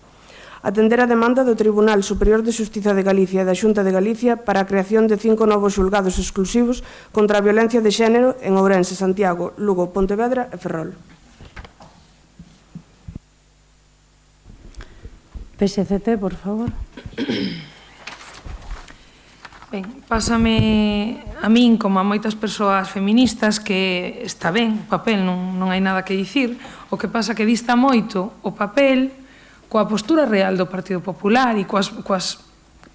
Atender a demanda do Tribunal Superior de Xustiza de Galicia e da Xunta de Galicia para a creación de 5 novos xulgados exclusivos contra a violencia de xénero en Ourense, Santiago, Lugo, Pontevedra e Ferrol. PSCT, por favor. Ben, pásame a min, como a moitas persoas feministas, que está ben o papel, non hai nada que dicir. O que pasa que dista moito o papel coa postura real do Partido Popular e coas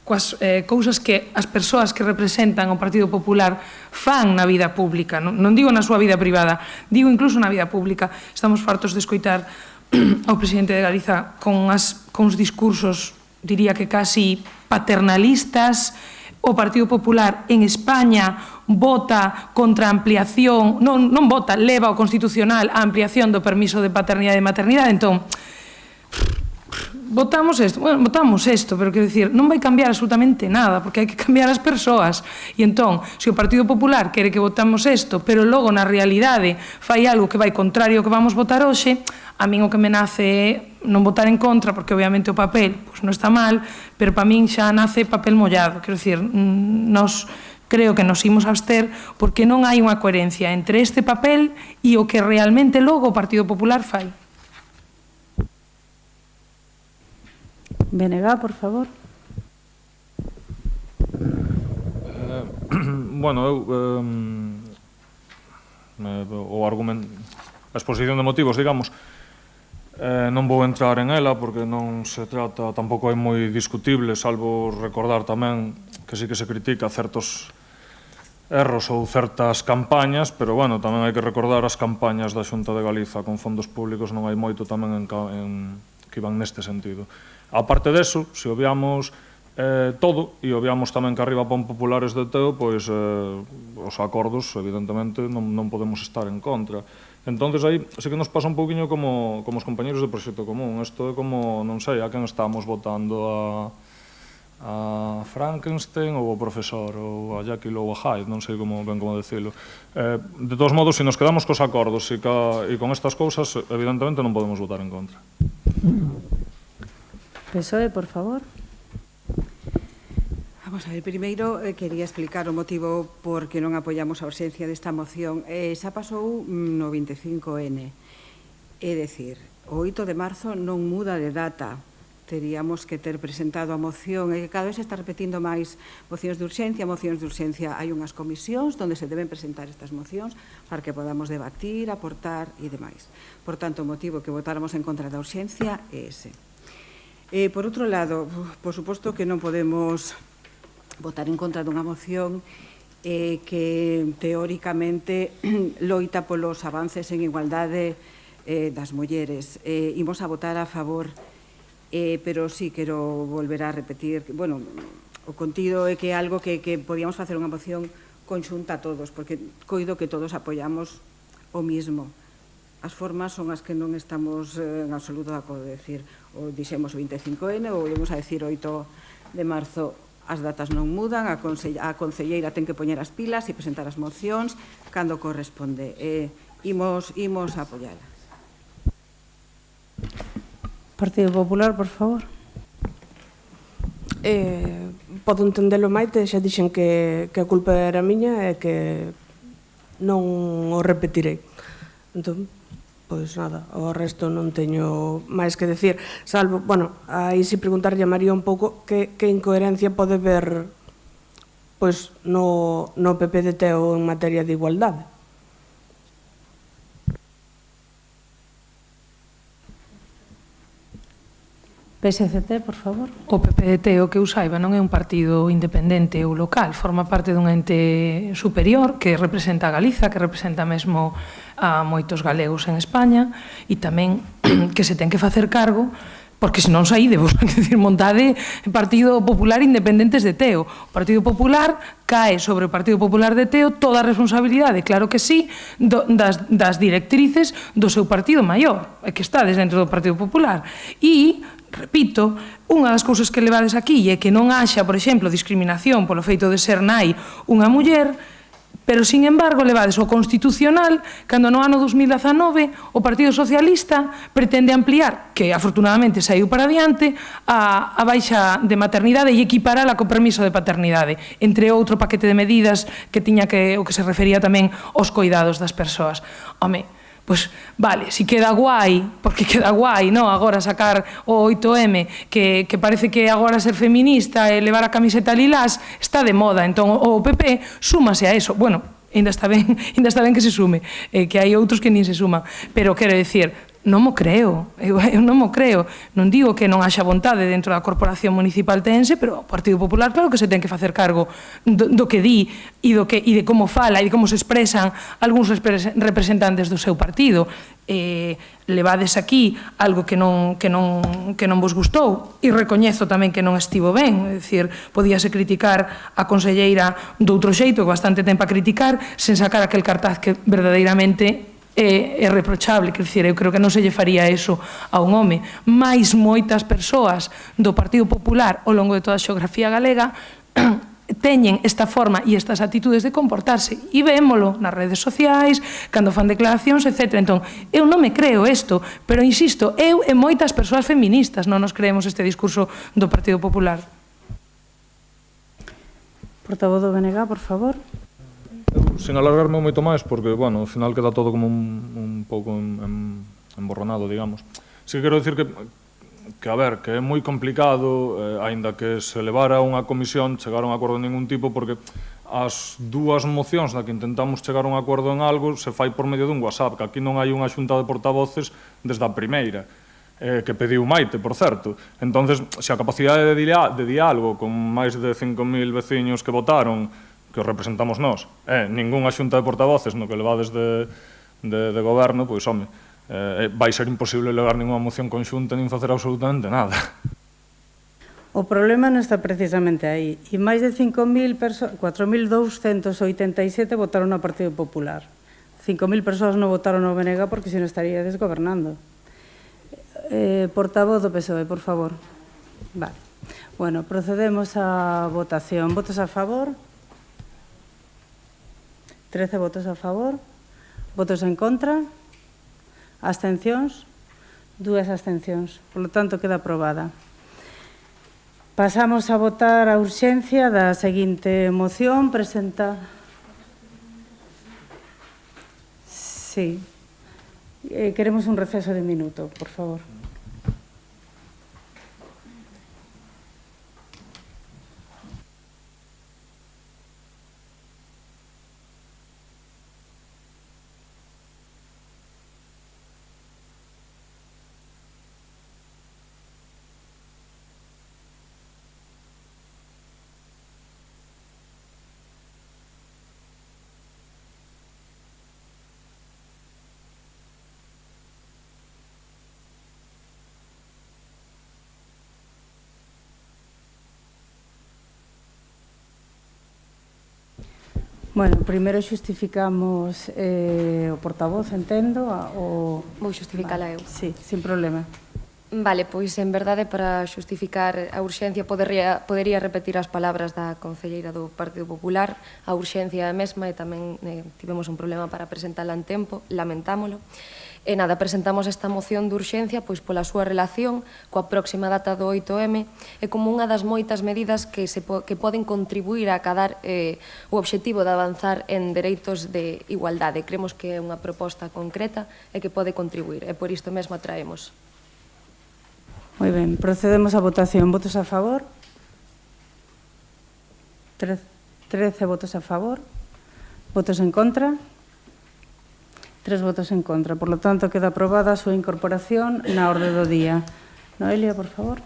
cousas que as persoas que representan o Partido Popular fan na vida pública. Non digo na súa vida privada, digo incluso na vida pública. Estamos fartos de escoitar ao presidente de Galiza con uns discursos, diría que casi paternalistas. O Partido Popular en España vota contra a ampliación, non vota, leva ao Constitucional a ampliación do permiso de paternidade e maternidade. Entón, votamos isto, pero quero dicir, non vai cambiar absolutamente nada, porque hai que cambiar as persoas. E entón, se o Partido Popular quere que votamos isto, pero logo na realidade fai algo que vai contrario ao que vamos votar hoxe, a min o que me nace é non votar en contra, porque obviamente o papel non está mal, pero para min xa nace papel mollado. Quero dicir, creo que nos imos abster porque non hai unha coherencia entre este papel e o que realmente logo o Partido Popular fai. Benega, por favor. Bueno, o argumento, a exposición de motivos, digamos, non vou entrar en ela porque non se trata, tampouco é moi discutible, salvo recordar tamén que sí que se critica certos erros ou certas campañas, pero bueno, tamén hai que recordar as campañas da Xunta de Galiza con fondos públicos, non hai moito tamén que iban neste sentido. A parte deso, se obviamos todo, e obviamos tamén que arriba pon populares de Teo, pois os acordos, evidentemente, non podemos estar en contra. Entonces aí sí que nos pasa un pouquiño como os compañeros de Proxecto Común. Isto é como, non sei, a quen estamos votando, a Frankenstein ou o profesor, ou a Jekyll ou a Hyde, non sei ben como decirlo. De todos modos, se nos quedamos cos acordos e con estas cousas, evidentemente non podemos votar en contra. PSOE, por favor. Vamos a ver, primeiro quería explicar o motivo por que non apoiamos a urxencia desta moción. Xa pasou no 25N. É dicir, o 8 de marzo non muda de data. Teríamos que ter presentado a moción, e cada vez se está repetindo máis mocións de urxencia. Hai unhas comisións onde se deben presentar estas mocións para que podamos debatir, aportar e demais. Por tanto, o motivo que votáramos en contra da urxencia é ese. Por outro lado, por suposto que non podemos votar en contra dunha moción que teóricamente loita polos avances en igualdade das mulleres. Imos a votar a favor, pero sí quero volver a repetir, bueno, o contido é que é algo que podíamos facer unha moción conxunta a todos, porque coido que todos apoiamos o mismo. As formas son as que non estamos en absoluto de acordo. Decir, ou dixemos o 25N ou volvemos a decir 8 de marzo. As datas non mudan, a concelleira ten que poñer as pilas e presentar as mocións cando corresponde. Imos a apoialas. Partido Popular, por favor. Podo entendelo, Maite, xa dixen que a culpa era miña e que non o repetirei. Entón, pois nada, o resto non teño máis que decir, salvo, bueno, aí si preguntarlle a María un pouco que incoherencia pode ver pois no PP de Teo en materia de igualdade. PSCT, por favor. O PPDT, o que eu saiba, non é un partido independente ou local, forma parte dun ente superior que representa a Galiza, que representa mesmo a moitos galegos en España e tamén que se ten que facer cargo porque senón saídevos, é dicir, montade Partido Popular independentes de Teo. O Partido Popular cae sobre o Partido Popular de Teo toda a responsabilidade, claro que sí, das directrices do seu partido maior, que está dentro do Partido Popular. E, repito, unha das cousas que levades aquí é que non haxa, por exemplo, discriminación polo feito de ser nai unha muller, pero, sin embargo, levades o Constitucional cando no ano 2019 o Partido Socialista pretende ampliar, que afortunadamente saiu para adiante, a baixa de maternidade e equiparala co permiso de paternidade, entre outro paquete de medidas que tiña o que se refería tamén aos coidados das persoas. Home, Pois, vale, si queda guai, porque queda guai, non? Agora sacar o 8M, que parece que agora ser feminista e levar a camiseta lilás está de moda, entón o PP súmase a eso. Bueno, ainda está ben que se sume, que hai outros que nin se suman, pero quero dicir, non mo creo, eu non mo creo. Non digo que non haxa vontade dentro da Corporación Municipal teense, pero o Partido Popular claro que se ten que facer cargo do que di e de como fala e de como se expresan algúns representantes do seu partido. Levades aquí algo que non vos gustou e recoñezo tamén que non estivo ben, é dicir, podíase criticar a conselleira doutro xeito, bastante tempo a criticar, sen sacar aquel cartaz que verdadeiramente é reprochable, quer dizer, eu creo que non se lle faría eso a un home. Mais moitas persoas do Partido Popular ao longo de toda a xeografía galega teñen esta forma e estas actitudes de comportarse e vémolo nas redes sociais, cando fan declaracións, etc. Entón, eu non me creo isto, pero insisto, eu e moitas persoas feministas non nos creemos este discurso do Partido Popular. Portavoz do BNG, por favor. Sin alargarme moito máis, porque, bueno, ao final queda todo como un pouco emborronado, digamos. Sí que quero dicir que a ver, que é moi complicado, aínda que se levara unha comisión, chegar a un acordo de ningún tipo, porque as dúas mocións na que intentamos chegar a un acordo en algo se fai por medio dun WhatsApp, que aquí non hai unha xunta de portavoces desde a primeira, que pediu Maite, por certo. Entonces, se a capacidade de diálogo con máis de 5.000 veciños que votaron, que os representamos nós, ningunha xunta de portavoces no que levades de goberno, pois, home, vai ser imposible levar ninguna moción conxunta nin facer absolutamente nada. O problema non está precisamente aí. E máis de 5.000 persoas, 4.287 votaron no Partido Popular. 5.000 persoas non votaron no BNG porque se non estaría desgobernando. Portavoz do PSOE, por favor. Vale. Bueno, procedemos á votación. Votos a favor? 13 votos a favor. Votos en contra? Abstencións? 2 abstencións. Por lo tanto, queda aprobada. Pasamos a votar a urxencia da seguinte moción presenta... Sí. Queremos un receso de un minuto, por favor. Bueno, primeiro xustificamos o portavoz, entendo, o... Vou xustificala eu. Sí, sin problema. Vale, pois en verdade para xustificar a urxencia podería repetir as palabras da concelleira do Partido Popular. A urxencia é mesma e tamén tivemos un problema para presentala en tempo, lamentámolo. E nada, presentamos esta moción de urxencia pois pola súa relación coa próxima data do 8M e como unha das moitas medidas que poden contribuir a acadar o obxectivo de avanzar en dereitos de igualdade. Creemos que é unha proposta concreta e que pode contribuir, e por isto mesmo a traemos. Moi ben, procedemos á votación. Votos a favor? 13 votos a favor. Votos en contra? 3 votos en contra. Por lo tanto, queda aprobada a súa incorporación na orde do día. Noelia, por favor.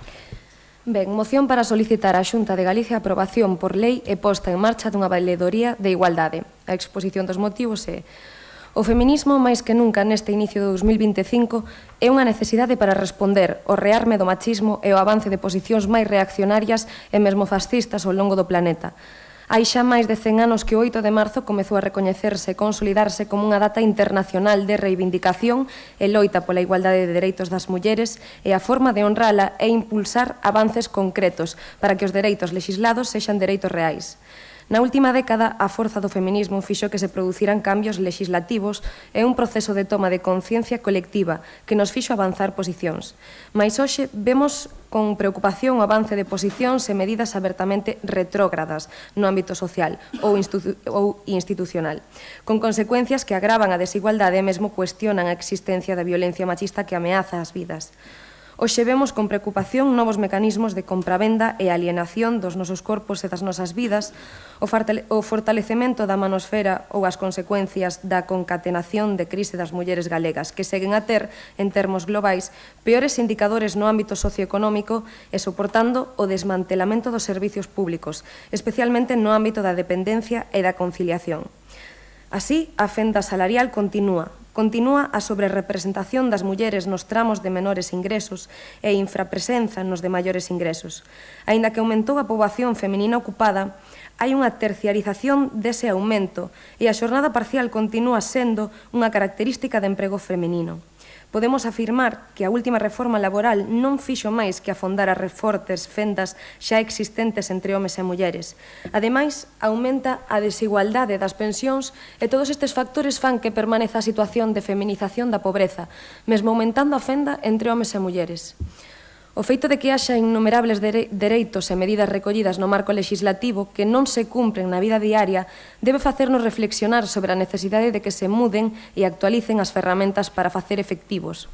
Ben, moción para solicitar á Xunta de Galicia a aprobación por lei e posta en marcha dunha valedoría de igualdade. A exposición dos motivos é: o feminismo, máis que nunca neste inicio de 2025, é unha necesidade para responder ao rearme do machismo e ao avance de posicións máis reaccionarias e mesmo fascistas ao longo do planeta. Hai xa máis de 100 anos que o 8 de marzo comezou a recoñecerse e consolidarse como unha data internacional de reivindicación e loita pola igualdade de dereitos das mulleres, e a forma de honrala é impulsar avances concretos para que os dereitos lexislados sexan dereitos reais. Na última década, a forza do feminismo fixo que se produciran cambios legislativos e un proceso de toma de conciencia colectiva que nos fixo avanzar posicións. Mais hoxe vemos con preocupación o avance de posicións e medidas abertamente retrógradas no ámbito social ou institucional, con consecuencias que agravan a desigualdade e mesmo cuestionan a existencia da violencia machista que ameaza as vidas. Hoxe vemos con preocupación novos mecanismos de compravenda e alienación dos nosos corpos e das nosas vidas, o fortalecemento da manosfera ou as consecuencias da concatenación de crise das mulleres galegas, que seguen a ter, en termos globais, peores indicadores no ámbito socioeconómico e soportando o desmantelamento dos servicios públicos, especialmente no ámbito da dependencia e da conciliación. Así, a fenda salarial continúa a sobrerepresentación das mulleres nos tramos de menores ingresos e infrapresenza nos de maiores ingresos. Aínda que aumentou a poboación feminina ocupada, hai unha terciarización dese aumento e a xornada parcial continúa sendo unha característica de emprego feminino. Podemos afirmar que a última reforma laboral non fixo máis que afondar as fortes fendas xa existentes entre homes e mulleres. Ademais, aumenta a desigualdade das pensións e todos estes factores fan que permaneza a situación de feminización da pobreza, mesmo aumentando a fenda entre homes e mulleres. O feito de que haxa innumerables dereitos e medidas recollidas no marco legislativo que non se cumpren na vida diaria debe facernos reflexionar sobre a necesidade de que se muden e actualicen as ferramentas para facer efectivos.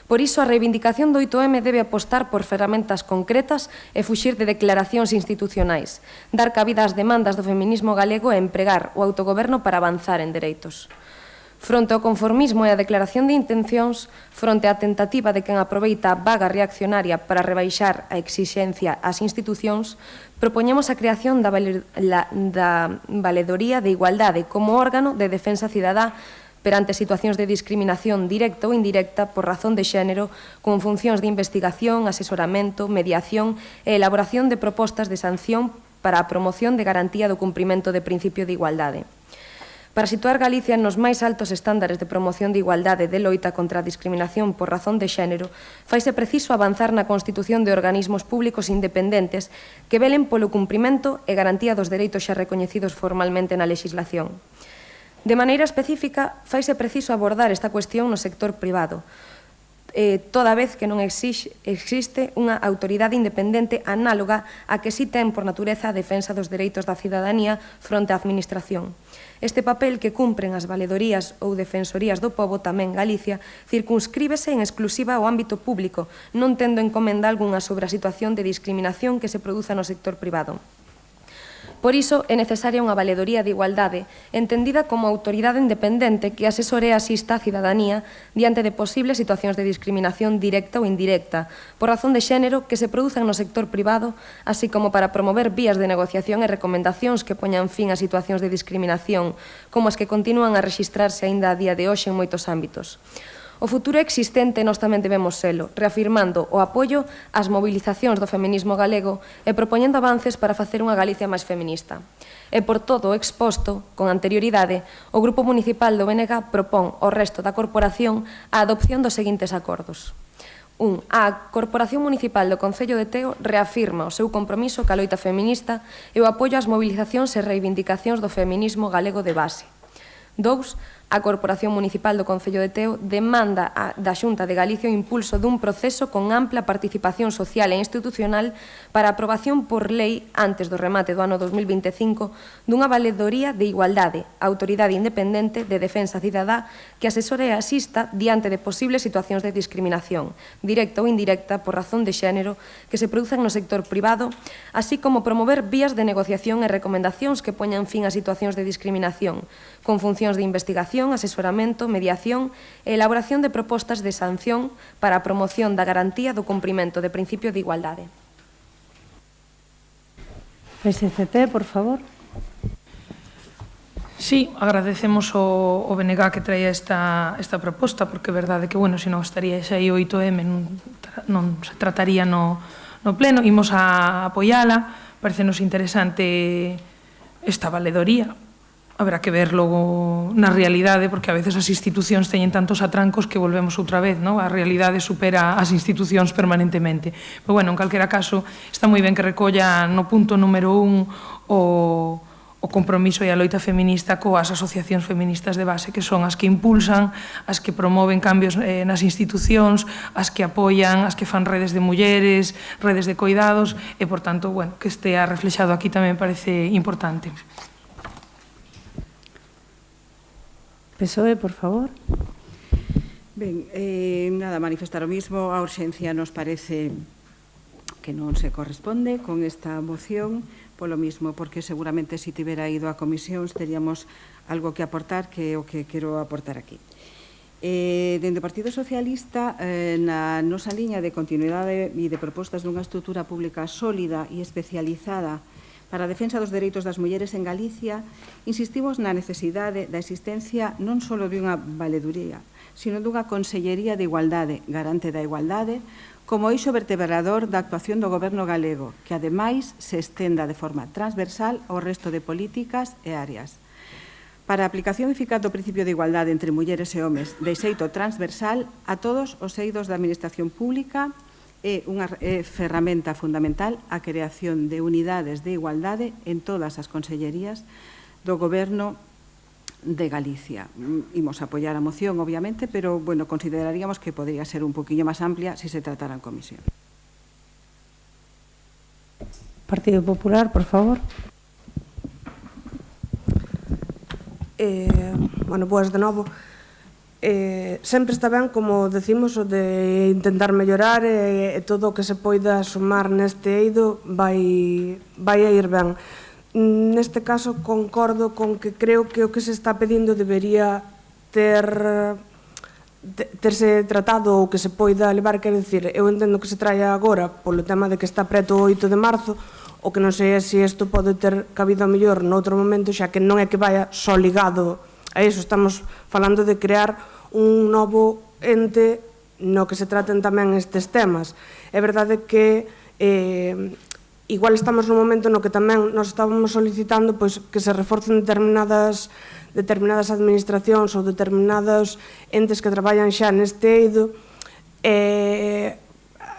Por iso, a reivindicación do 8M debe apostar por ferramentas concretas e fuxir de declaracións institucionais, dar cabida ás demandas do feminismo galego e empregar o autogoberno para avanzar en dereitos. Fronte ao conformismo e a declaración de intencións, fronte á tentativa de quen aproveita a vaga reaccionaria para rebaixar a exixencia ás institucións, propoñemos a creación da Valedoría de Igualdade como órgano de defensa cidadá perante situacións de discriminación directa ou indirecta por razón de xénero, con funcións de investigación, asesoramento, mediación e elaboración de propostas de sanción para a promoción de garantía do cumprimento de principio de igualdade. Para situar Galicia nos máis altos estándares de promoción de igualdade de loita contra a discriminación por razón de xénero, faise preciso avanzar na constitución de organismos públicos independentes que velen polo cumprimento e garantía dos dereitos xa recoñecidos formalmente na legislación. De maneira específica, faise preciso abordar esta cuestión no sector privado, toda vez que non existe unha autoridade independente análoga a que si ten por natureza a defensa dos dereitos da cidadanía fronte á administración. Este papel que cumpren as valedorías ou defensorías do pobo tamén Galicia circunscríbese en exclusiva ao ámbito público, non tendo encomenda algunha sobre a situación de discriminación que se produza no sector privado. Por iso, é necesaria unha valedoría de igualdade, entendida como autoridade independente que asesore e asista a cidadanía diante de posibles situacións de discriminación directa ou indirecta, por razón de xénero que se produzan no sector privado, así como para promover vías de negociación e recomendacións que poñan fin a situacións de discriminación, como as que continúan a rexistrarse aínda a día de hoxe en moitos ámbitos. O futuro existente nós tamén debemos selo, reafirmando o apoio ás mobilizacións do feminismo galego e propoñendo avances para facer unha Galicia máis feminista. E por todo o exposto, con anterioridade, o Grupo Municipal do BNG propón ao resto da corporación a adopción dos seguintes acordos. 1. A Corporación Municipal do Concello de Teo reafirma o seu compromiso ca loita feminista e o apoio ás mobilizacións e reivindicacións do feminismo galego de base. 2. A Corporación Municipal do Concello de Teo demanda da Xunta de Galicia o impulso dun proceso con ampla participación social e institucional para a aprobación por lei antes do remate do ano 2025 dunha valedoría de igualdade, autoridade independente de defensa cidadá que asesore e asista diante de posibles situacións de discriminación, directa ou indirecta por razón de xénero que se produzan no sector privado, así como promover vías de negociación e recomendacións que poñan fin a situacións de discriminación, con funcións de investigación, asesoramento, mediación e elaboración de propostas de sanción para a promoción da garantía do cumprimento de principio de igualdade. PSCT, por favor. Sí, agradecemos o BNG que traía esta proposta, porque é verdade que, bueno, se non estaría xa aí o 8M, non se trataría no pleno. Imos a apoiala, parecenos interesante esta valedoría. Habrá que ver logo na realidade, porque a veces as institucións teñen tantos atrancos que volvemos outra vez, non? A realidade supera as institucións permanentemente. Pero, bueno, en calquera caso, está moi ben que recolla no punto número 1 o o compromiso e a loita feminista coas asociacións feministas de base, que son as que impulsan, as que promoven cambios nas institucións, as que apoian, as que fan redes de mulleres, redes de coidados, e, por tanto, bueno, que estea reflexado aquí tamén parece importante. PSOE, por favor. Ben, nada, manifestar o mismo, a urxencia nos parece que non se corresponde con esta moción, polo mismo, porque seguramente se tivera ido a comisións teríamos algo que aportar, que é o que quero aportar aquí. Dende o Partido Socialista, na nosa liña de continuidade e de propostas dunha estrutura pública sólida e especializada para a defensa dos dereitos das mulleres en Galicia, insistimos na necesidade da existencia non só dunha valeduría, sino dunha Consellería de Igualdade, garante da igualdade, como eixo vertebrador da actuación do Goberno galego, que ademais se estenda de forma transversal ao resto de políticas e áreas. Para a aplicación eficaz do principio de igualdade entre mulleres e homes de xeito transversal a todos os eidos da Administración Pública, é unha ferramenta fundamental a creación de unidades de igualdade en todas as consellerías do Goberno de Galicia. Imos apoiar a moción, obviamente, pero, bueno, consideraríamos que podría ser un poquinho máis amplia se se tratara en comisión. Partido Popular, por favor. Bueno, pois, de novo, sempre está ben, como decimos, o de intentar mellorar e todo o que se poida sumar neste eido vai a ir ben. Neste caso, concordo con que creo que o que se está pedindo debería terse tratado ou que se poida levar, quero dicir, eu entendo que se traia agora polo tema de que está preto o 8 de marzo, o que non sei se isto pode ter cabido mellor noutro momento, xa que non é que vaya só ligado a iso, estamos falando de crear un novo ente no que se traten tamén estes temas. É verdade que igual estamos nun momento no que tamén nos estábamos solicitando pois, que se reforcen determinadas administracións ou determinados entes que traballan xa neste eido.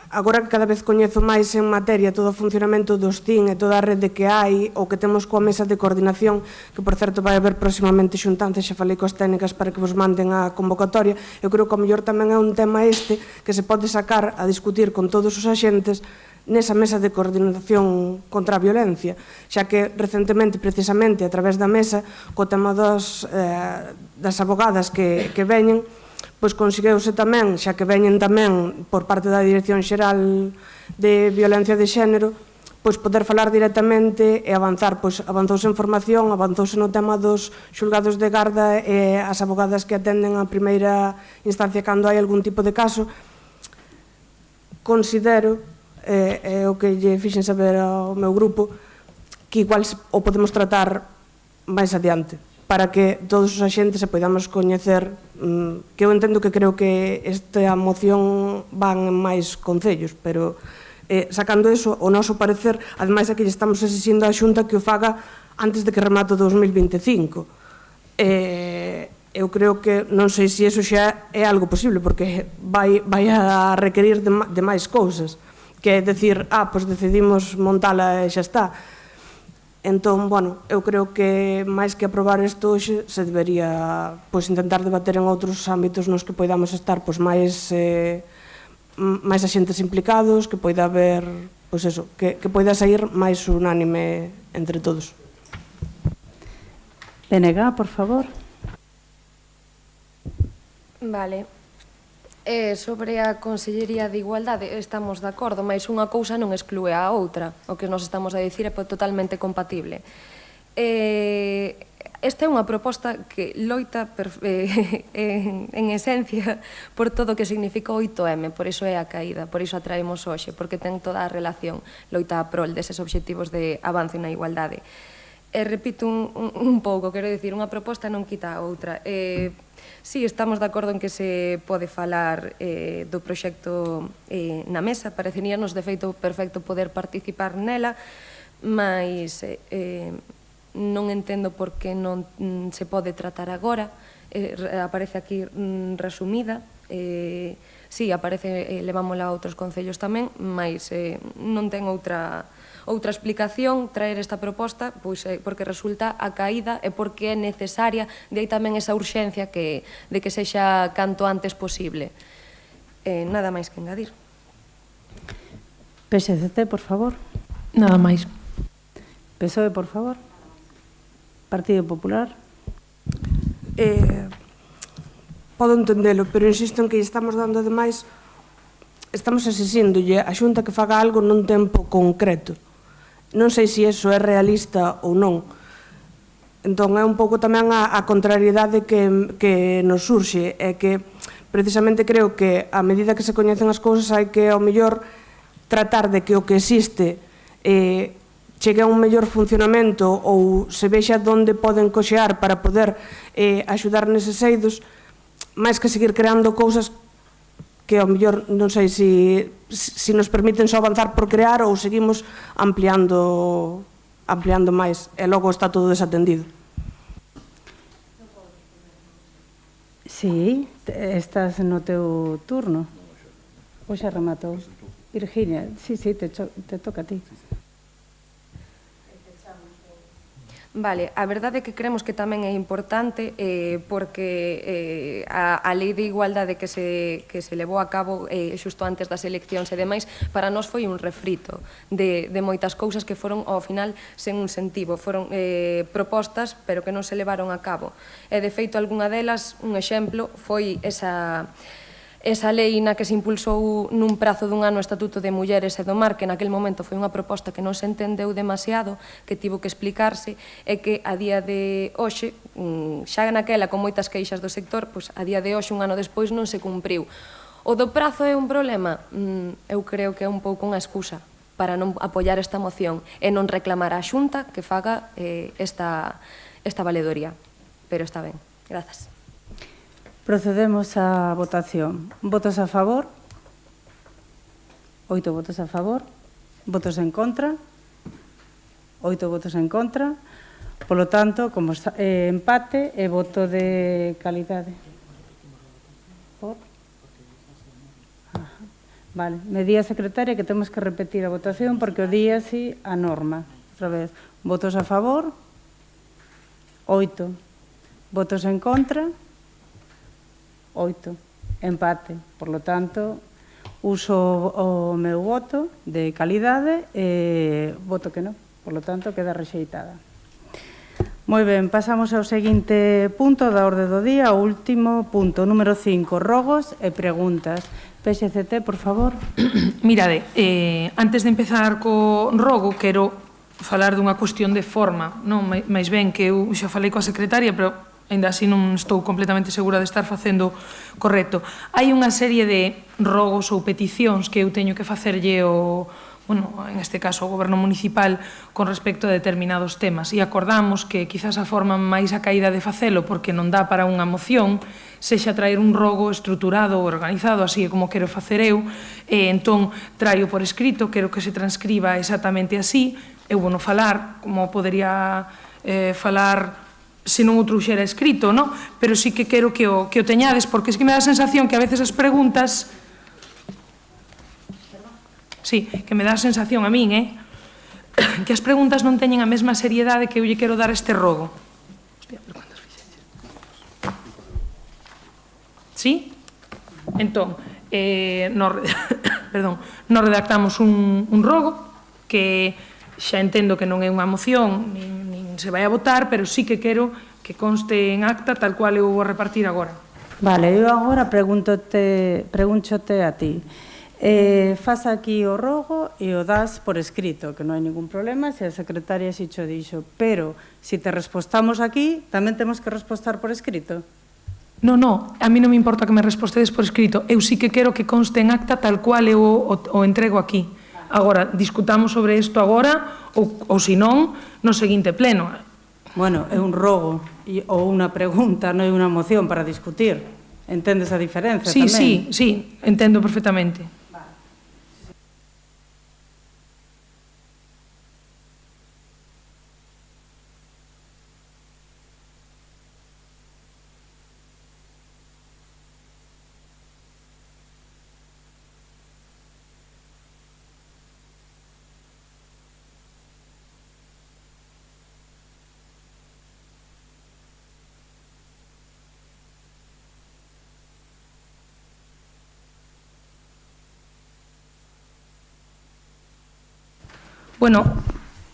Agora que cada vez coñezo máis en materia todo o funcionamento dos CIN e toda a rede que hai ou que temos coa mesa de coordinación, que por certo vai haber próximamente xuntantes, xa falei coas técnicas para que vos manden a convocatoria, eu creo que ao mellor tamén é un tema este que se pode sacar a discutir con todos os axentes nesa mesa de coordinación contra a violencia, xa que recentemente, precisamente, a través da mesa, co tema das abogadas que veñen, pois consegueuse tamén, xa que veñen tamén por parte da Dirección Xeral de Violencia de Xénero, pois poder falar directamente e avanzar, pois avanzouse en formación, avanzouse no tema dos xulgados de garda e as abogadas que atenden a primeira instancia cando hai algún tipo de caso. Considero, é o que lle fixen saber ao meu grupo, que igual o podemos tratar máis adiante, para que todos os axentes se podamos coñecer, que eu entendo que creo que esta moción van en máis concellos, pero sacando eso, o noso parecer, ademais é que lle estamos exixindo á Xunta que o faga antes de que remate o 2025. Eu creo que, non sei se iso xa é algo posible, porque vai a requerir de máis cousas, que é decir, pois decidimos montala e xa está. Entón, bueno, eu creo que máis que aprobar isto hoxe se debería pois intentar debater en outros ámbitos nos que poidamos estar pois máis axentes implicados, que poida haber, pois eso, que poida sair máis unánime entre todos. PNG, por favor. Vale. Sobre a Consellería de Igualdade estamos de acordo, mas unha cousa non exclúe a outra. O que nos estamos a dicir é totalmente compatible. Esta é unha proposta que loita en esencia por todo o que significa o 8M, por iso é a caída, por iso a traemos hoxe, porque ten toda a relación loita a prol deses obxectivos de avance na igualdade. Repito un pouco, quero dicir, unha proposta non quita a outra. Sí, estamos de acordo en que se pode falar do proxecto na mesa, pareceríanos de feito perfecto poder participar nela, mas non entendo por que non se pode tratar agora, aparece aquí resumida, sí, aparece, levámola a outros concellos tamén, mas non ten outra outra explicación traer esta proposta, pois porque resulta a caída e porque é necesaria, de aí tamén esa urxencia de que sexa canto antes posible. Nada máis que engadir. PSCT, por favor. Nada máis. PSOE, por favor. Partido Popular. Podo entendelo, pero insisto en que estamos dando demais, estamos exixíndolle a Xunta que faga algo nun tempo concreto. Non sei se iso é realista ou non. Entón, é un pouco tamén a contrariedade que nos surxe, é que precisamente creo que a medida que se coñecen as cousas hai que, ao mellor, tratar de que o que existe chegue a un mellor funcionamento ou se vexa onde poden coxear para poder axudar neses eidos, máis que seguir creando cousas que ao mellor non sei se nos permiten só avanzar por crear ou seguimos ampliando máis e logo está todo desatendido. Sí, estás no teu turno. Ou xa rematou? Virginia, sí, te toca a ti. Vale, a verdade é que creemos que tamén é importante porque a Lei de Igualdade que se levou a cabo xusto antes das eleccións e demais, para nós foi un refrito de moitas cousas que foron ao final sen un sentido, foron propostas pero que non se levaron a cabo. E de feito, algunha delas, un exemplo, foi esa lei na que se impulsou nun prazo dun ano o Estatuto de Mulleres e do Mar, que naquel momento foi unha proposta que non se entendeu demasiado, que tivo que explicarse, e que a día de hoxe, xa naquela con moitas queixas do sector, pois a día de hoxe, un ano despois, non se cumpriu. O do prazo é un problema? Eu creo que é un pouco unha excusa para non apoiar esta moción e non reclamar á Xunta que faga esta valedoría. Pero está ben. Grazas. Procedemos á votación. Votos a favor? 8 votos a favor. Votos en contra? 8 votos en contra. Polo tanto, como empate e voto de calidade. Por? Vale. Me di a secretaria que temos que repetir a votación porque o di así a norma. Outra vez. Votos a favor? 8. Votos en contra? 8. Empate. Por lo tanto, uso o meu voto de calidade e voto que non. Por lo tanto, queda rexeitada. Moi ben, pasamos ao seguinte punto da orde do día, o último punto, número 5, rogos e preguntas. PSCT, por favor. Mirade, antes de empezar co rogo, quero falar dunha cuestión de forma, non? Mais ben que eu xa falei coa secretaria, pero ainda así non estou completamente segura de estar facendo correcto. Hai unha serie de rogos ou peticións que eu teño que facerlle en este caso, ao Goberno Municipal con respecto a determinados temas e acordamos que quizás a forma máis acaída de facelo, porque non dá para unha moción, sexa traer un rogo estruturado ou organizado, así como quero facer eu, e entón traio por escrito, quero que se transcriba exactamente así, eu vou non falar, como podería falar se non o trouxera escrito, no? Pero sí que quero que o teñades, porque es que me dá a sensación que a veces as preguntas... Sí, que me dá a sensación a min, que as preguntas non teñen a mesma seriedade que eu lle quero dar a este rogo. Hostia, pero cantas fixeches? Sí? Entón, nos redactamos un rogo que xa entendo que non é unha moción, nin se vai a votar, pero sí que quero que conste en acta tal cual eu vou repartir agora. Vale, eu agora pregúnchote a ti. Faz aquí o rogo e o das por escrito, que non hai ningún problema, se a secretaria si cho dixo, pero se te respostamos aquí, tamén temos que respostar por escrito. No, a mí non me importa que me respostedes por escrito, eu sí que quero que conste en acta tal cual eu o entrego aquí. Agora, discutamos sobre isto agora ou se non, no seguinte pleno. Bueno, é un rogo ou unha pregunta, non é unha moción para discutir. Entendes a diferencia tamén? Sí, entendo perfectamente. Bueno,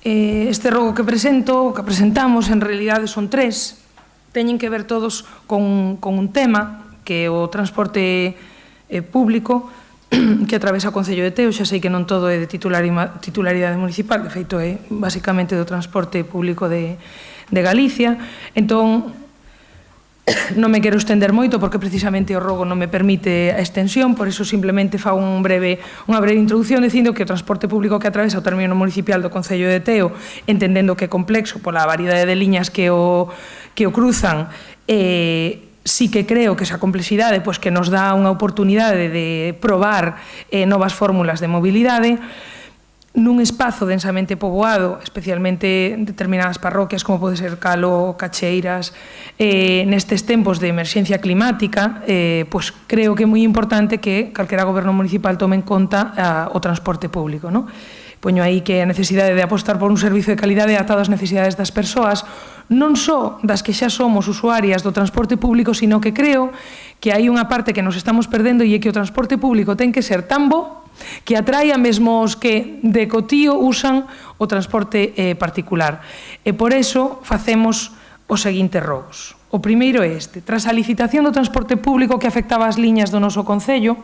este rogo que presento, que presentamos, en realidade son 3. Teñen que ver todos con un tema, que é o transporte público, que atravesa o Concello de Teo. Xa sei que non todo é de titularidade municipal, de feito é basicamente do transporte público de Galicia. Entón, non me quero estender moito porque precisamente o rogo non me permite a extensión, por iso simplemente fago unha breve introducción dicindo que o transporte público que atravesa o término municipal do Concello de Teo, entendendo que é complexo pola variedade de liñas que o cruzan, sí que creo que esa complexidade que nos dá unha oportunidade de probar novas fórmulas de mobilidade nun espazo densamente poboado, especialmente en determinadas parroquias como pode ser Calo, Cacheiras. Nestes tempos de emerxencia climática, creo que é moi importante que calquera goberno municipal tome en conta o transporte público. Poño aí que a necesidade de apostar por un servizo de calidade adaptado ás necesidades das persoas, non só das que xa somos usuarias do transporte público, sino que creo que hai unha parte que nos estamos perdendo e é que o transporte público ten que ser tan bo que atraia mesmo os que de cotío usan o transporte particular. E por eso facemos os seguintes rogos. O primeiro é este. Tras a licitación do transporte público que afectaba as liñas do noso Concello,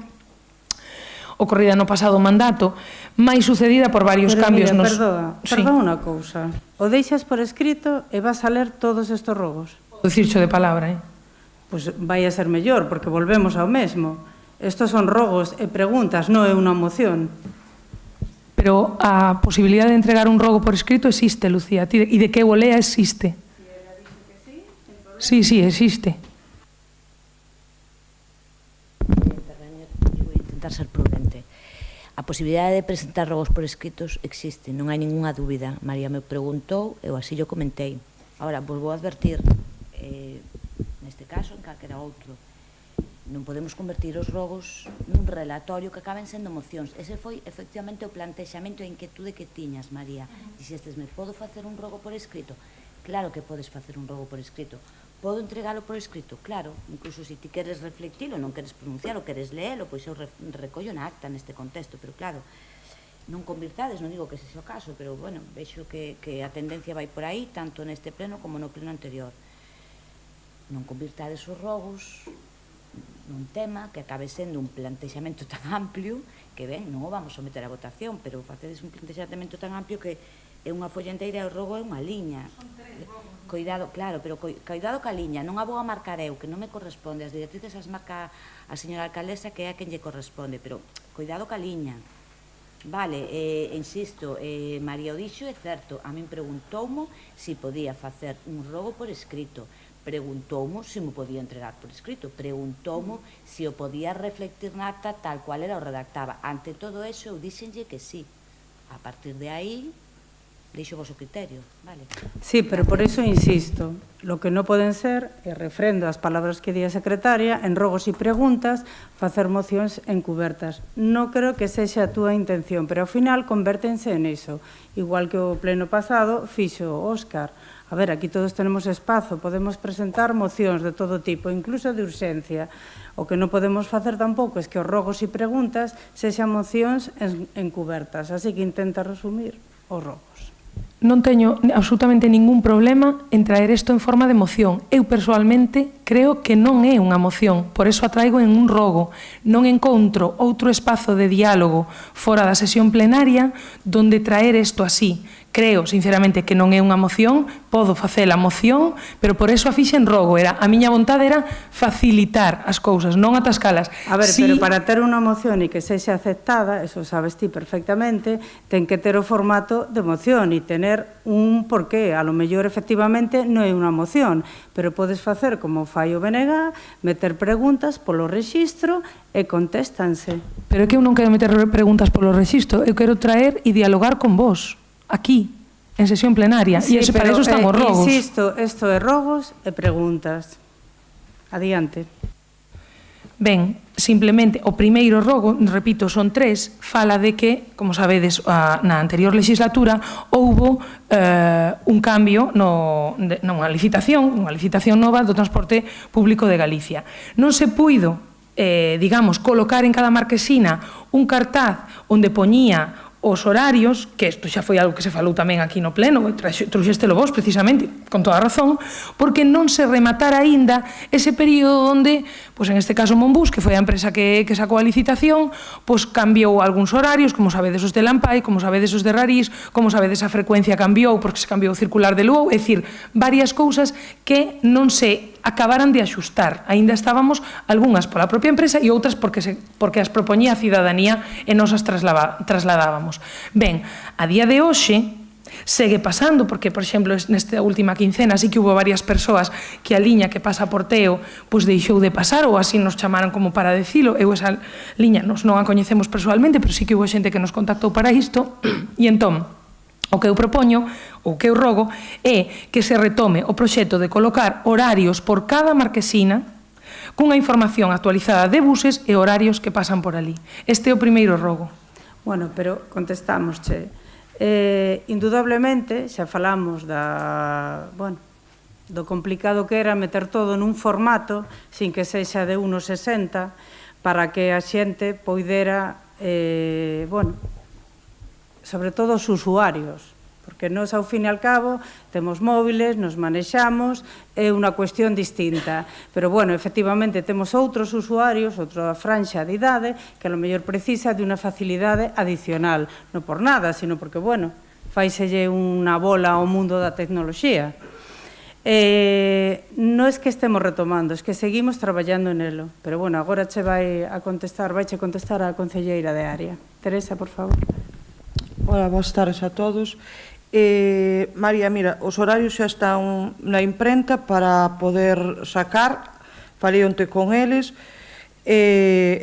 ocorrida no pasado mandato, máis sucedida por varios cambios nos... Perdoa unha cousa. O deixas por escrito e vas a ler todos estes rogos? Podo dicircho de palabra, Pois vai a ser mellor, porque volvemos ao mesmo. Estos son rogos e preguntas, non é unha moción. Pero a posibilidade de entregar un rogo por escrito existe, Lucía. E de que o lea existe. Sí, existe. Vou intentar ser prudente. A posibilidade de presentar rogos por escritos existe, non hai ninguna dúbida. María me preguntou, eu así yo comentei. Ahora, vos vou advertir, neste caso, en calquera outro, non podemos convertir os rogos nun relatorio que acaben sendo mocións. Ese foi, efectivamente, o plantexamento e a inquietude que tiñas, María. Dixestes, me podo facer un rogo por escrito? Claro que podes facer un rogo por escrito. Podo entregalo por escrito? Claro. Incluso se ti queres reflectilo, non queres pronuncialo, queres leelo, pois eu recollo na acta neste contexto. Pero claro, non convirtades, non digo que ese é o caso, pero, bueno, vexo que a tendencia vai por aí, tanto neste pleno como no pleno anterior. Non convirtades os rogos nun tema que acabe sendo un plantexamento tan amplio que, ben, non o vamos someter a votación, pero facedes un plantexamento tan amplio que é unha folla enteira e o rogo é unha liña. Coidado, claro, pero coidado ca liña, non a vou a marcar eu, que non me corresponde, as directrices as marca a señora alcaldesa, que é a quen lle corresponde, pero coidado ca liña. Vale, insisto, María o dixo, é certo, a min preguntoumo se podía facer un rogo por escrito, preguntoumo se me podía entregar por escrito, preguntoumo se o podía reflectir na acta tal cual era o redactaba. Ante todo eso, eu dixenlle que sí. A partir de aí, deixo vos o criterio, vale? Sí, pero por eso insisto, lo que non poden ser, e refrendo as palabras que di a secretaria, en rogos e preguntas, facer mocións encubertas. Non creo que sexa a túa intención, pero ao final convértense en iso. Igual que o pleno pasado fixo Óscar. A ver, aquí todos tenemos espazo, podemos presentar mocións de todo tipo, incluso de urxencia. O que non podemos facer tampouco é que os rogos e preguntas sexan mocións encubertas, así que intenta resumir os rogos. Non teño absolutamente ningún problema en traer isto en forma de moción. Eu, persoalmente, creo que non é unha moción, por eso a traigo en un rogo. Non encontro outro espazo de diálogo fora da sesión plenaria donde traer isto así. Creo, sinceramente, que non é unha moción, podo facer a moción, pero por eso a fixen rogo. A miña vontade era facilitar as cousas, non atascalas. A ver, pero para ter unha moción e que sexa aceptada, eso sabes ti perfectamente, ten que ter o formato de moción e tener un porqué. A lo mellor, efectivamente, non é unha moción, pero podes facer como fai o BNG, meter preguntas polo rexistro e contéstanse. Pero é que eu non quero meter preguntas polo rexistro, eu quero traer e dialogar con vos. Aquí, en sesión plenaria, e para iso están os rogos. Insisto, isto é rogos e preguntas. Adiante. Ben, simplemente, o primeiro rogo, repito, son 3, fala de que, como sabedes, na anterior legislatura, houbo un cambio nunha licitación nova do transporte público de Galicia. Non se puido, digamos, colocar en cada marquesina un cartaz onde poñía os horarios, que isto xa foi algo que se falou tamén aquí no pleno, trouxéstelo vos precisamente, con toda a razón, porque non se rematara aínda ese período onde, pois en este caso Monbús, que foi a empresa que sacou a licitación, pois cambiou algúns horarios, como sabedes os de Lampai, como sabedes os de Rarís, como sabedes a frecuencia cambiou, porque se cambiou o circular de Luou, é dicir, varias cousas que non se acabaran de axustar. Aínda estábamos algunhas pola propia empresa e outras porque as propoñía a cidadanía e nos as trasladábamos. Ben, a día de hoxe segue pasando, porque, por exemplo, nesta última quincena sí que hubo varias persoas que a liña que pasa por Teo pois deixou de pasar, ou así nos chamaron como para decilo. Eu esa liña non a coñecemos persoalmente, pero sí que hubo xente que nos contactou para isto, e entón, o que eu propoño, ou que eu rogo, é que se retome o proxecto de colocar horarios por cada marquesina cunha información actualizada de buses e horarios que pasan por ali. Este é o primeiro rogo. Bueno, pero contestámosche. Indudablemente, xa falamos do complicado que era meter todo nun formato sin que sexa de 1,60 para que a xente poidera, sobre todo os usuarios, porque nós, ao fin e al cabo, temos móviles, nos manexamos, é unha cuestión distinta. Pero, bueno, efectivamente, temos outros usuarios, outra franxa de idade, que a lo mellor precisa de unha facilidade adicional. Non por nada, sino porque, bueno, faiselle unha bola ao mundo da tecnoloxía. Non é que estemos retomando, é que seguimos traballando nelo. Pero, bueno, agora vai contestar a concelleira de área. Teresa, por favor. Hola, boas tardes a todos. María, mira, os horarios xa están na imprenta para poder sacar, falei onte con eles,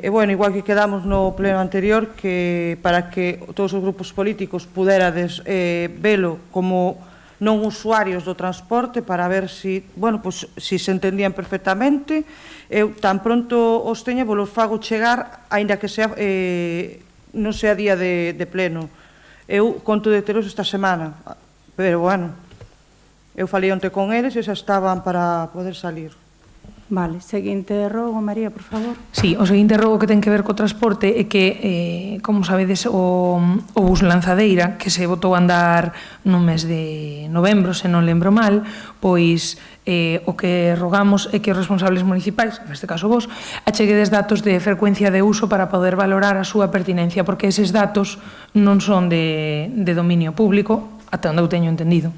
bueno, igual que quedamos no pleno anterior, que para que todos os grupos políticos puderades velo como non usuarios do transporte, para ver si, bueno, pues, si se entendían perfectamente. Eu tan pronto os teña, vos fago chegar, aínda que sea, non sea día de pleno. Eu conto de teros esta semana, pero, bueno, eu falei onte con eles e xa estaban para poder salir. Vale, seguinte rogo, María, por favor. Sí, o seguinte rogo que ten que ver co transporte é que, como sabedes, o bus Lanzadeira, que se botou a andar no mes de novembro, se non lembro mal, pois o que rogamos é que os responsables municipais, neste caso vos, acheguedes datos de frecuencia de uso para poder valorar a súa pertinencia, porque eses datos non son de dominio público, ata onde eu teño entendido.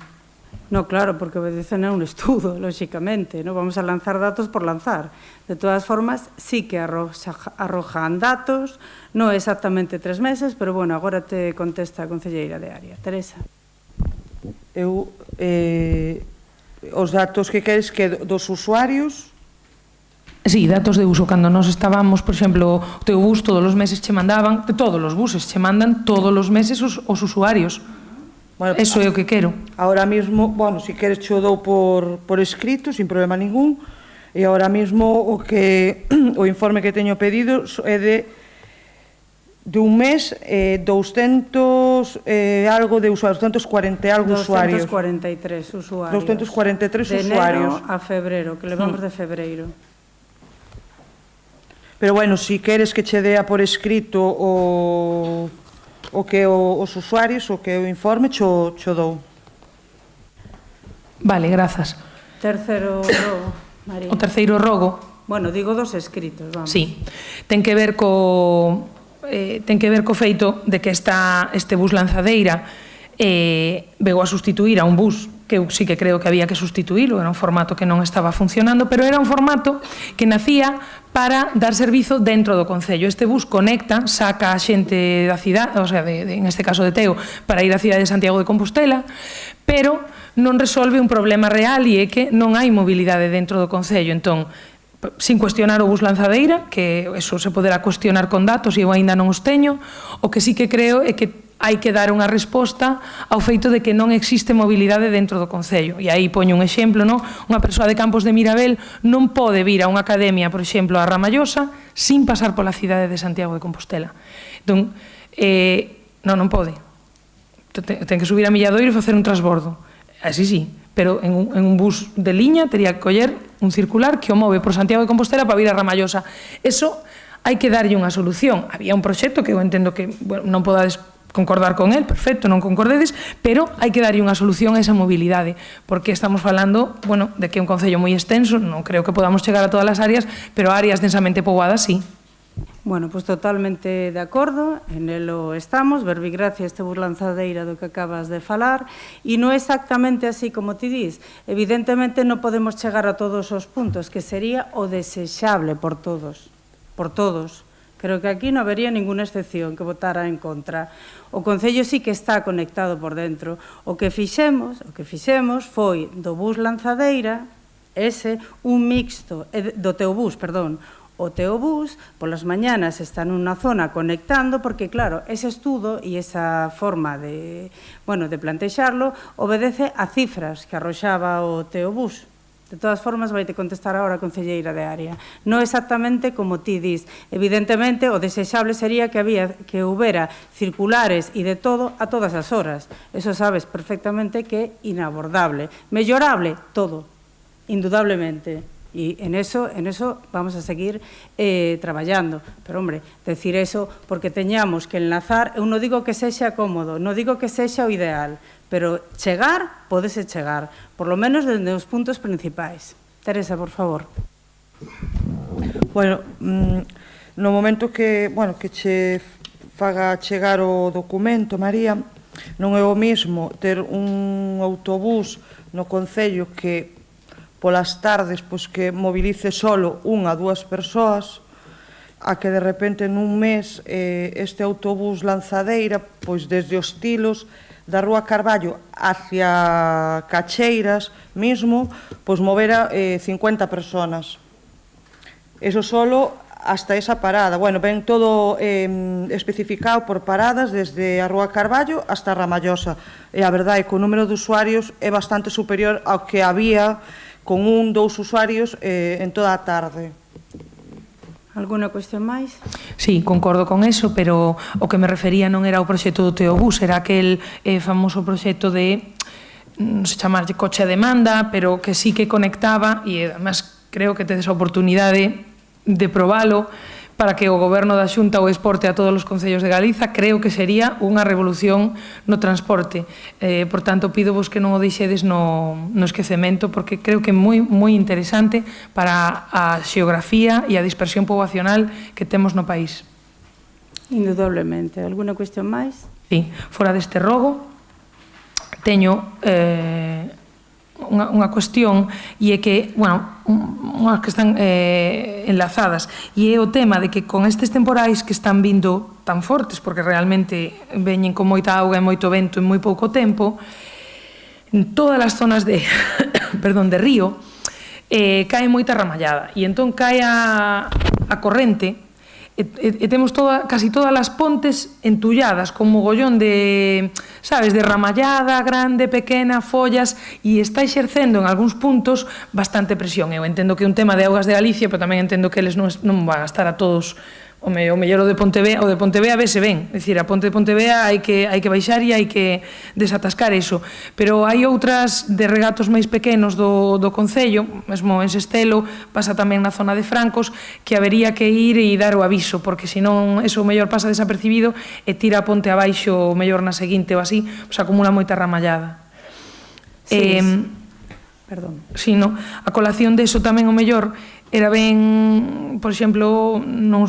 No, claro, porque obedecen a un estudo, lóxicamente, non vamos a lanzar datos por lanzar. De todas formas, sí que arrojan datos, non exactamente 3 meses, pero, bueno, agora te contesta a concelleira de área. Teresa. Eu, os datos que queres que dos usuarios? Sí, datos de uso. Cando nos estábamos, por exemplo, o teu bus todos os meses che mandaban, todos os buses che mandan todos os meses os usuarios. Bueno, eso é o que quero. Ahora mismo, bueno, si queres cho dou por escrito, sin problema ningún, e ahora mismo o informe que teño pedido é de un mes 200 algo de usuarios, 240 algo usuarios. 243 usuarios. 243 usuarios. De enero a febrero, que levamos de febreiro. Pero, bueno, si queres que che dea por escrito o que os usuarios, o que o informe, cho dou. Vale, grazas. Terceiro rogo, María. O terceiro rogo. Bueno, digo dos escritos, vamos. Sí, ten que ver co feito de que este bus Lanzadeira veu a sustituir a un bus que eu sí que creo que había que sustituílo, era un formato que non estaba funcionando, pero era un formato que nacía para dar servizo dentro do Concello. Este bus conecta, saca a xente da cidade, o sea, en este caso de Teo, para ir á cidade de Santiago de Compostela, pero non resolve un problema real e é que non hai mobilidade dentro do Concello. Entón, sin cuestionar o bus Lanzadeira, que eso se poderá cuestionar con datos e eu aínda non os teño, o que sí que creo é que hai que dar unha resposta ao feito de que non existe mobilidade dentro do Concello. E aí poño un exemplo, non? Unha persoa de Campos de Mirabel non pode vir a unha academia, por exemplo, a Ramallosa, sin pasar pola cidade de Santiago de Compostela. Entón, non pode. Ten que subir a Milladoiro e facer un transbordo. Así sí, pero en un bus de liña tería que coller un circular que o move por Santiago de Compostela para vir a Ramallosa. Eso hai que darlle unha solución. Había un proxecto que eu entendo que non podades concordar con el, perfecto, non concordedes, pero hai que darlle unha solución a esa mobilidade, porque estamos falando, bueno, de que é un concello moi extenso, non creo que podamos chegar a todas as áreas, pero áreas densamente poboadas, sí. Bueno, pois totalmente de acordo, en elo estamos, verbigracia este bus lanzadeira do que acabas de falar, e non é exactamente así como ti dis. Evidentemente non podemos chegar a todos os puntos, que sería o desexable por todos, Creo que aquí non habería ninguna excepción que votara en contra. O Concello sí que está conectado por dentro. O que fixemos foi do bus lanzadeira, un mixto, do teu bus, perdón, o teu bus, polas mañanas está nunha zona conectando, porque, claro, ese estudo e esa forma de plantexarlo obedece a cifras que arroxaba o teu bus. De todas formas, vai te contestar agora a concelleira de área. Non exactamente como ti dis. Evidentemente, o desexable sería que houbera circulares e de todo a todas as horas. Eso sabes perfectamente que é inabordable. Mellorable, todo, indudablemente. E en eso vamos a seguir traballando. Pero, hombre, decir eso porque teñamos que enlazar, eu non digo que sexa cómodo, non digo que sexa o ideal, pero chegar, podese chegar, por lo menos desde os puntos principais. Teresa, por favor. Bueno, no momento que che faga chegar o documento, María, non é o mismo ter un autobús no Concello que polas tardes que movilice solo unha ou dúas persoas, a que de repente nun mes este autobús lanzadeira, desde os Tilos da Rúa Carballo hacia Cacheiras mismo, movera 50 personas. Eso solo hasta esa parada. Bueno, ven todo especificado por paradas desde a Rúa Carballo hasta Ramallosa. E a verdade é que o número de usuarios é bastante superior ao que había con 1, 2 usuarios en toda a tarde. Alguna cuestión máis? Sí, concordo con eso, pero o que me refería non era o proxecto do teu bus, era aquel famoso proxecto de, non sei chamarlle coche a demanda, pero que sí que conectaba, e además creo que tedes a oportunidade de probalo, para que o Goberno da Xunta o exporte a todos os concellos de Galiza, creo que sería unha revolución no transporte. Por tanto, pídovos que non o deixedes no esquecemento, porque creo que é moi interesante para a xeografía e a dispersión poboacional que temos no país. Indudablemente. Alguna cuestión máis? Sí, fora deste rogo, teño unha cuestión, e é que, unhas que están enlazadas, e é o tema de que con estes temporais que están vindo tan fortes, porque realmente veñen con moita auga e moito vento en moi pouco tempo, en todas as zonas de río cae moita ramallada, e entón cae a corrente, e temos casi todas as pontes entulladas con mogollón de, sabes, de ramallada grande, pequena, follas, e está exercendo en algúns puntos bastante presión. Eu entendo que é un tema de Augas de Galicia, pero tamén entendo que eles non van a estar a todos. O mellor o de Pontevea vese ben, é dicir, a ponte de Pontevea hai que baixar e hai que desatascar eso, pero hai outras de regatos máis pequenos do Concello, mesmo en Sestelo, pasa tamén na zona de Francos, que habería que ir e dar o aviso, porque senón eso o mellor pasa desapercibido e tira a ponte abaixo o mellor na seguinte ou así, acumula moita ramallada. Perdón. Si, no, a colación de eso tamén o mellor era ben, por exemplo, non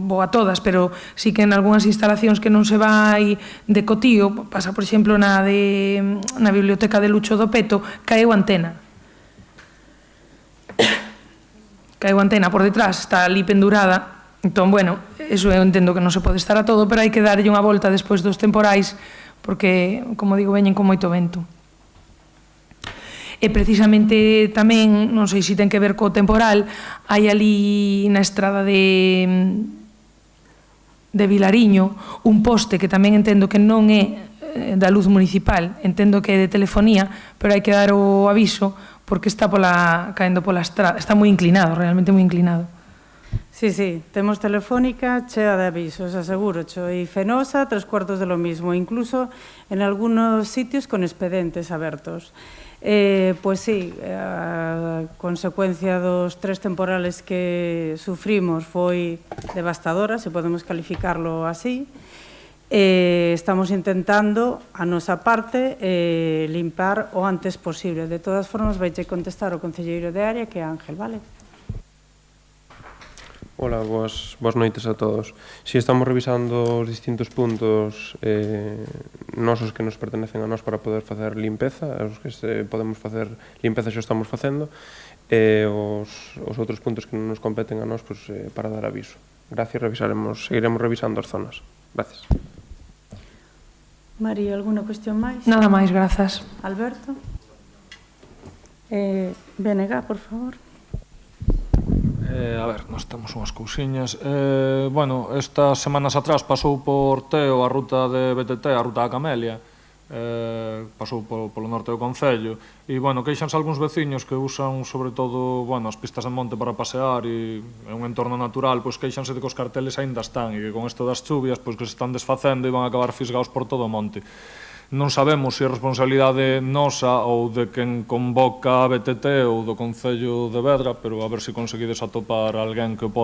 vou a todas, pero sí que en algunhas instalacións que non se vai de cotío, pasa, por exemplo, na biblioteca de Lucho do Peto, caeu antena. Caeu antena por detrás, está ali pendurada. Entón, bueno, eso eu entendo que non se pode estar a todo, pero hai que darlle unha volta despois dos temporais, porque, como digo, veñen con moito vento. E precisamente tamén, non sei se ten que ver co temporal, hai ali na estrada de Vilariño un poste que tamén entendo que non é da luz municipal, entendo que é de telefonía, pero hai que dar o aviso porque está caendo pola estrada, está moi inclinado, realmente moi inclinado. Sí, temos telefónica chea de avisos, aseguro, e Fenosa, 3/4 de lo mismo, incluso en algunos sitios con expedientes abertos. Pois sí, a consecuencia dos 3 temporales que sufrimos foi devastadora, se podemos calificarlo así, Estamos intentando, a nosa parte, limpar o antes posible. De todas formas, vaiche contestar o concelleiro de área, que é Ángel, vale? Hola, boas noites a todos. Si estamos revisando os distintos puntos nosos que nos pertenecen a nós para poder facer limpeza, os que podemos facer limpeza xa estamos facendo, e os outros puntos que non nos competen a nós para dar aviso. Gracias, seguiremos revisando as zonas. Gracias. María, alguna cuestión máis? Nada máis, grazas. Alberto? BNG, por favor. A ver, nós temos unhas cousiñas. Bueno, estas semanas atrás pasou por Teo a ruta de BTT, a ruta da Camelia, pasou polo norte do Concello, e, bueno, queixanse algúns veciños que usan, sobre todo, bueno, as pistas de monte para pasear e é un entorno natural, pois queixanse de que os carteles aínda están e que con isto das chuvias, pois que se están desfacendo e van a acabar fisgados por todo o monte. Non sabemos se é responsabilidade nosa ou de quen convoca a BTT ou do Concello de Vedra, pero a ver se conseguides atopar alguén que os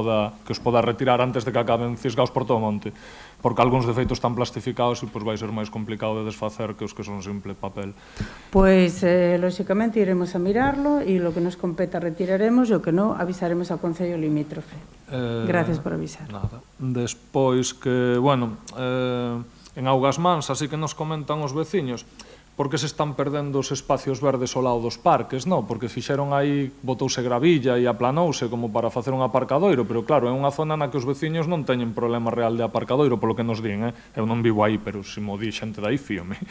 poda retirar antes de que acaben cisgados por todo o monte, porque algúns defeitos están plastificados e vai ser máis complicado de desfacer que os que son simple papel. Pois, lóxicamente, iremos a mirarlo e lo que nos competa retiraremos e o que non avisaremos ao Concello limítrofe. Gracias por avisar. Nada. Despois que, bueno, en Augas Mansas, así que nos comentan os veciños, porque se están perdendo os espacios verdes ao lado dos parques, non? Porque fixeron aí, botouse gravilla e aplanouse como para facer un aparcadoiro, pero claro, é unha zona na que os veciños non teñen problema real de aparcadoiro, polo que nos din, eu non vivo aí, pero se mo di xente dai fíome.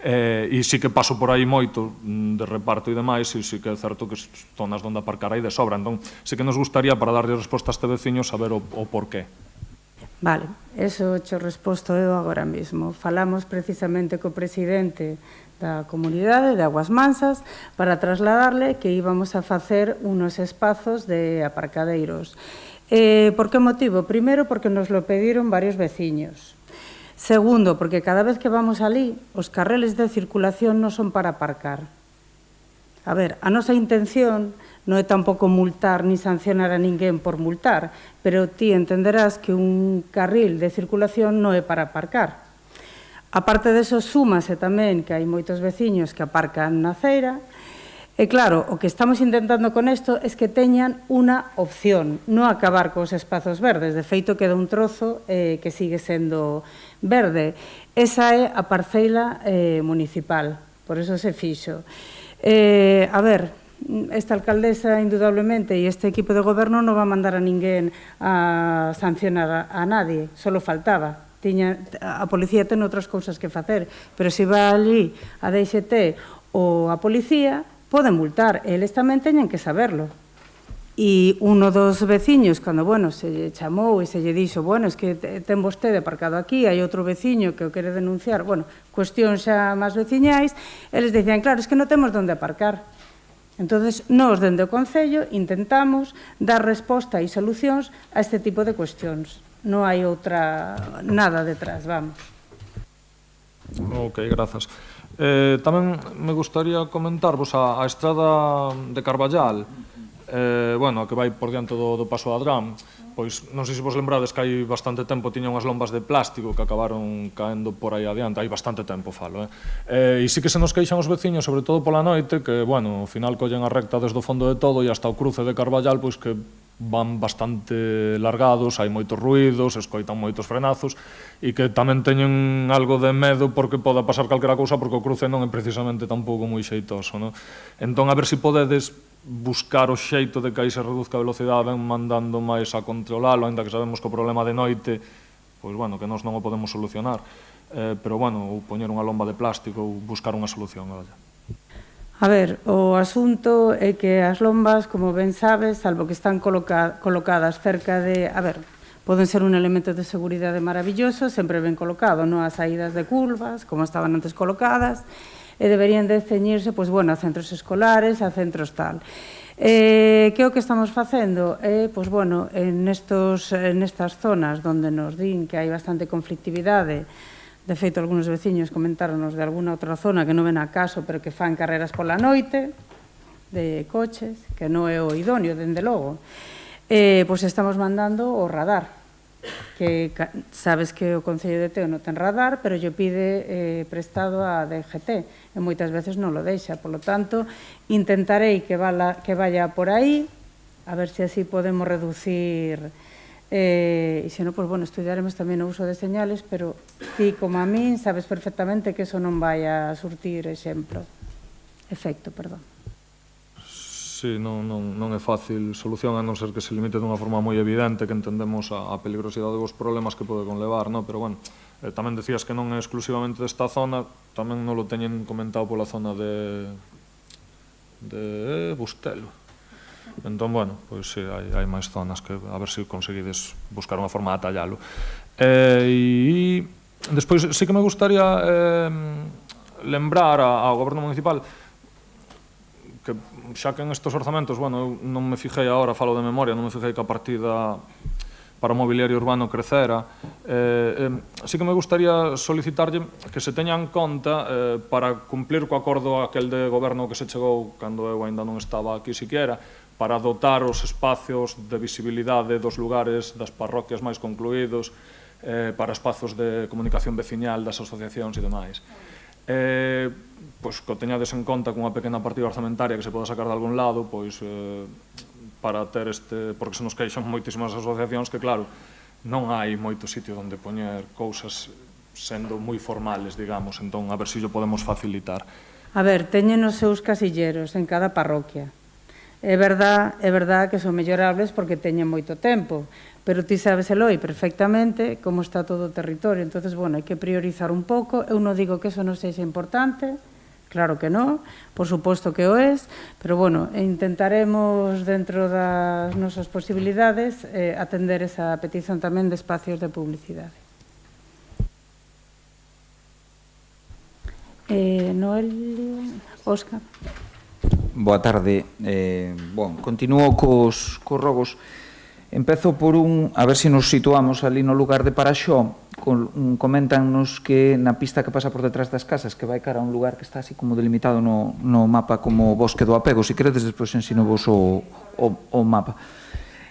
E sí que paso por aí moito de reparto e demais, e sí que é certo que zonas onde aparcar aí de sobra, entón sí que nos gustaría, para darlle resposta a este veciño, saber o porqué. Vale, eso cho resposto eu agora mesmo. Falamos precisamente co presidente da comunidade de Augas Mansas para trasladarle que íbamos a facer unos espazos de aparcadeiros. Por que motivo? Primeiro, porque nos lo pediron varios veciños. Segundo, porque cada vez que vamos alí, os carriles de circulación non son para aparcar. A ver, a nosa intención non é tampouco multar ni sancionar a ninguén por multar, pero ti entenderás que un carril de circulación non é para aparcar. A parte deso, súmase tamén que hai moitos veciños que aparcan na feira, e claro, o que estamos intentando con isto é que teñan unha opción, non acabar cos espazos verdes, de feito queda un trozo que sigue sendo verde. Esa é a parcela municipal, por eso se fixo. A ver, esta alcaldesa, indudablemente, e este equipo de goberno non va a mandar a ninguén a sancionar a nadie, solo faltaba. A policía ten outras cousas que facer, pero se va allí a DXT ou a policía, poden multar, eles tamén teñen que saberlo. E uno dos veciños, cando, bueno, se lle chamou e se lle dixo, bueno, es que ten vostede aparcado aquí, hai outro veciño que o quere denunciar, bueno, cuestións xa máis veciñais, eles dicían, claro, es que non temos onde aparcar. Entonces, nós, dende o Concello, intentamos dar resposta e solucións a este tipo de cuestións. Non hai outra nada detrás, vamos. Ok, grazas. Tamén me gustaría comentarvos a estrada de Carballal, bueno, a que vai por diante do Paso Adrán. Pois non sei se vos lembrades que hai bastante tempo tiña unhas lombas de plástico que acabaron caendo por aí adiante, hai bastante tempo falo, e sí que se nos queixan os veciños, sobre todo pola noite, que, bueno, ao final collen a recta desde o fondo de todo e hasta o cruce de Carballal, pois que van bastante largados, hai moitos ruídos, escoitan moitos frenazos, e que tamén teñen algo de medo porque poda pasar calquera cousa, porque o cruce non é precisamente tampouco moi xeitoso, non? Entón, a ver se podedes buscar o xeito de que aí se reduzca a velocidade, ben mandando máis a controlalo, ainda que sabemos que o problema de noite, pois, bueno, que nós non o podemos solucionar, pero, bueno, ou poñer unha lomba de plástico ou buscar unha solución, olha. A ver, o asunto é que as lombas, como ben sabes, salvo que están colocadas cerca de... A ver, poden ser un elemento de seguridade maravilloso, sempre ben colocado, non as saídas de curvas, como estaban antes colocadas, e deberían de ceñirse, pois, bueno, a centros escolares, a centros tal. Que é o que estamos facendo? Pois, bueno, nestas zonas onde nos din que hai bastante conflictividade, de feito, algúns veciños comentáronos de alguna outra zona que non ven a caso, pero que fan carreras pola noite, de coches, que non é o idóneo, dende logo, pois estamos mandando o radar. que sabes que o Concello de Teo non ten radar, pero lle pide prestado a DGT, e moitas veces non lo deixa. Por lo tanto, intentarei que vaya por aí, a ver se así podemos reducir, e se non, pois, bueno, estudiaremos tamén o uso de señales, pero ti, como a min, sabes perfectamente que eso non vai a surtir efecto, perdón. Sí, non é fácil solución, a non ser que se limite dunha forma moi evidente, que entendemos a peligrosidade dos problemas que pode conlevar, non? Pero, bueno, tamén decías que non é exclusivamente desta zona, tamén non lo teñen comentado pola zona de Bustelo. Entón, bueno, pois sí, hai máis zonas que a ver se conseguides buscar unha forma de atallalo. E despois sí que me gustaría lembrar ao Goberno Municipal que xa que en estes orzamentos, bueno, eu non me fijei agora, falo de memoria, non me fijei que a partida para o mobiliario urbano crecera. Sí que me gustaría solicitarlle que se teña en conta para cumplir co acordo aquel de goberno que se chegou cando eu ainda non estaba aquí siquiera, para dotar os espacios de visibilidade dos lugares das parroquias máis concluídos, para espazos de comunicación veciñal das asociacións e demais. Pois que o teñades en conta cunha pequena partida orzamentaria que se poda sacar de algún lado, pois para ter porque se nos queixan moitísimas asociacións que, claro, non hai moito sitio onde poñer cousas sendo moi formales, digamos, entón a ver se o podemos facilitar. A ver, teñen os seus casilleros en cada parroquia. É verdad que son mellorables porque teñen moito tempo, pero ti sabes, Eloi, perfectamente como está todo o territorio. Entonces, bueno, hai que priorizar un pouco. Eu non digo que eso non sexa importante, claro que non, por suposto que o es, pero, bueno, intentaremos, dentro das nosas posibilidades, atender esa petición tamén de espacios de publicidade. Noelia, Óscar. Boa tarde. Continúo cos rogos. Empezo por a ver se nos situamos ali no lugar de Paraxó. Coméntanos que na pista que pasa por detrás das casas, que vai cara a un lugar que está así como delimitado no mapa como Bosque do Apego, se queredes despois ensino vos o mapa,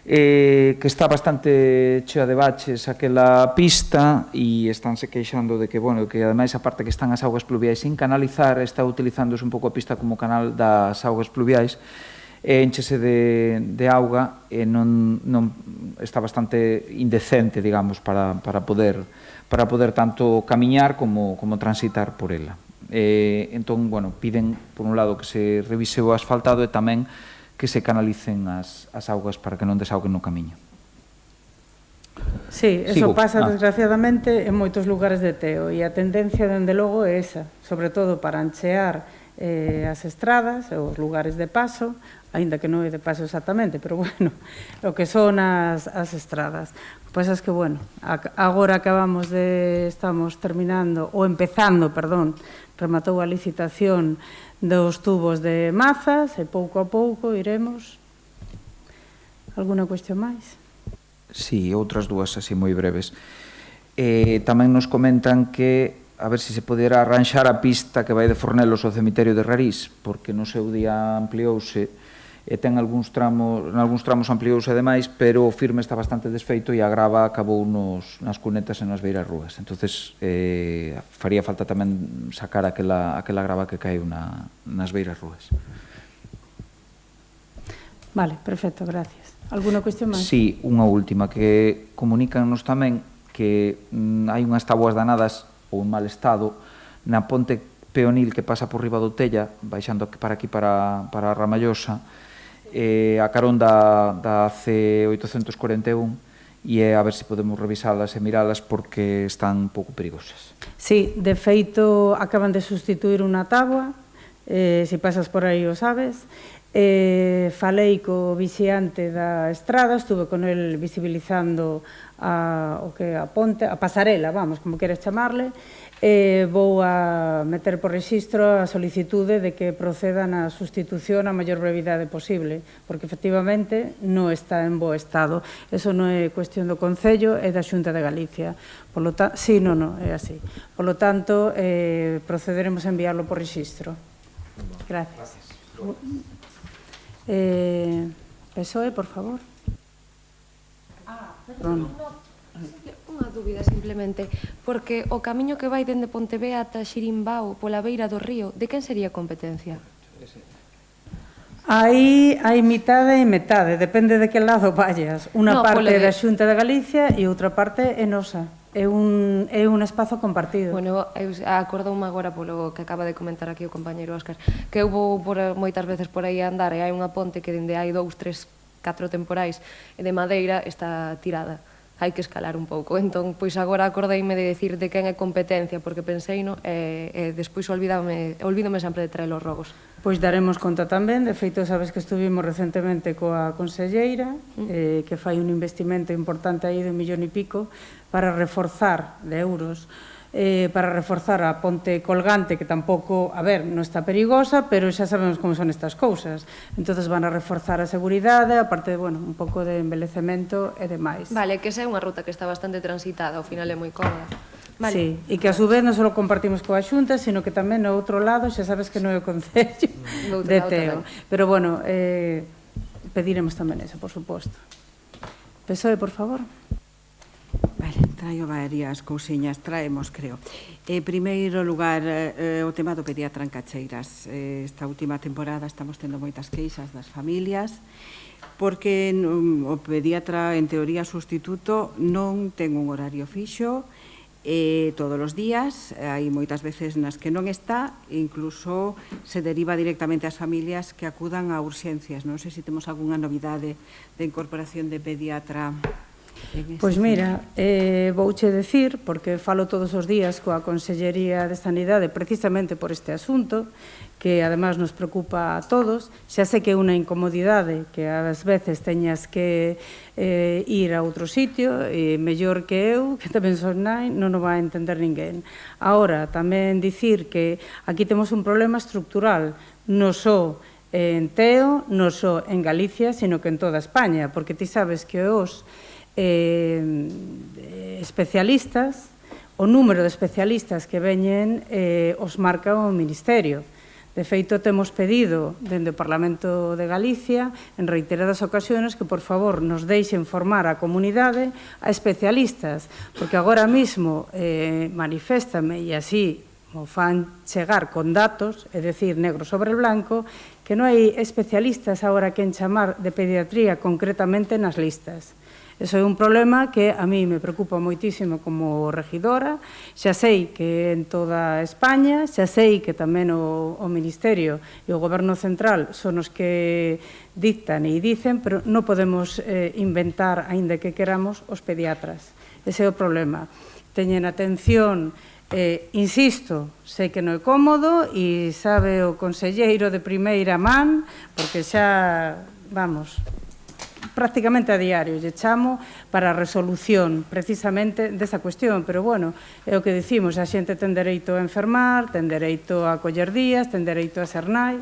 que está bastante chea de baches aquela pista, e estánse queixando de que, bueno, que ademais a parte que están as augas pluviais sin canalizar, está utilizándose un pouco a pista como canal das augas pluviais, enchese de auga e non está bastante indecente, digamos, para poder tanto camiñar como transitar por ela. Entón, bueno, piden, por un lado, que se revise o asfaltado e tamén que se canalicen as augas para que non desauguen no camiño. Sí, eso pasa, desgraciadamente, en moitos lugares de Teo, e a tendencia, dende logo, é esa, sobre todo para anchear as estradas, os lugares de paso, aínda que non é de paso exactamente, pero, bueno, o que son as estradas. Pois é que, bueno, agora estamos terminando, ou empezando, perdón, rematou a licitación dos tubos de Mazas, e pouco a pouco iremos. Alguna cuestión máis? Sí, outras dúas así moi breves. Tamén nos comentan que a ver se se podera arranxar a pista que vai de Fornelos ao cemiterio de Rarís, porque no seu día ampliouse e ten algúns tramos ampliouse ademais, pero o firme está bastante desfeito e a grava acabou nas cunetas e nas beiras rúas. Entonces, faría falta tamén sacar aquela grava que caeu nas beiras rúas. Vale, perfecto, gracias. Alguna cuestión máis? Sí, unha última, que comunícanos tamén que hai unhas tabuas danadas ou en mal estado na ponte peonil que pasa por riba do Tella, baixando para aquí para Ramallosa, a carón da C841, e a ver se podemos revisalas e miralas porque están un pouco perigosas. Sí, de feito, acaban de sustituir unha táboa, se pasas por aí o sabes. Falei co vixiante da estrada, estuve con el visibilizando a ponte, a pasarela, vamos, como queres chamarle, vou a meter por rexistro a solicitude de que procedan a sustitución a maior brevidade posible, porque efectivamente non está en bo estado. Eso non é cuestión do Concello, é da Xunta de Galicia. Sí, non, é así. Por lo tanto, procederemos a enviarlo por rexistro. Gracias. PSOE, por favor. Perdón. Unha dúbida simplemente, porque o camiño que vai dende Pontevea ata Xirimbao pola beira do río, de quen sería competencia? Aí hai mitade e metade, depende de que lado vayas. Unha parte é da Xunta de Galicia e outra parte é nosa. É un espazo compartido. Bueno, acordoume agora polo que acaba de comentar aquí o compañeiro Óscar, que eu vou moitas veces por aí a andar e hai unha ponte que dende hai 2, 3, 4 temporais de madeira está tirada. Hai que escalar un pouco. Entón, pois agora acordeime de decir de quen é competencia, porque pensei, no, e despois olvídome sempre de traer os rogos. Pois daremos conta tamén, de feito, sabes que estuvimos recentemente coa conselleira, que fai un investimento importante aí de 1,5 millón para reforzar de euros, para reforzar a ponte colgante, que tampouco, a ver, non está perigosa, pero xa sabemos como son estas cousas. Entonces van a reforzar a seguridade, aparte de, bueno, un pouco de embelecemento e demais. Vale, que esa é unha ruta que está bastante transitada, ao final é moi cómoda. Vale. Sí, e que a su vez non só compartimos coa Xunta, sino que tamén no outro lado, xa sabes que non é o Concello de Teo. Pero, bueno, pediremos tamén eso, por suposto. PSOE, por favor. Vale, traio varias cousiñas, traemos, creo. Primeiro lugar, o tema do pediatra en Cacheiras. Esta última temporada estamos tendo moitas queixas das familias, porque o pediatra, en teoría sustituto, non ten un horario fixo todos os días. Hai moitas veces nas que non está, incluso se deriva directamente ás familias que acudan a urxencias. Non sei se temos algunha novidade de incorporación de pediatra. Pois mira, vouche decir, porque falo todos os días coa Consellería de Sanidade precisamente por este asunto, que además nos preocupa a todos. Xa sei que é unha incomodidade que ás veces teñas que ir a outro sitio, e mellor que eu, que tamén son nai, non o vai entender ninguén. Ahora, tamén dicir que aquí temos un problema estructural, non só en Teo, non só en Galicia, sino que en toda España, porque ti sabes que os especialistas, o número de especialistas que veñen os marca o Ministerio. De feito, temos pedido dende o Parlamento de Galicia en reiteradas ocasións que, por favor, nos deixen formar a comunidade a especialistas, porque agora mesmo maniféstame, e así o fan chegar con datos, é dicir, negro sobre blanco, que non hai especialistas agora que en chamar de pediatría concretamente nas listas. Eso é un problema que a mí me preocupa moitísimo como regidora. Xa sei que en toda España, xa sei que tamén o Ministerio e o Goberno Central son os que dictan e dicen, pero non podemos inventar, aínda que queramos, os pediatras. Ese é o problema. Teñen atención, insisto, sei que non é cómodo e sabe o conselleiro de primeira man, porque xa, vamos, prácticamente a diario lle chamo para a resolución precisamente desa cuestión, pero bueno, é o que dicimos, a xente ten dereito a enfermar, ten dereito a coller días, ten dereito a ser nai,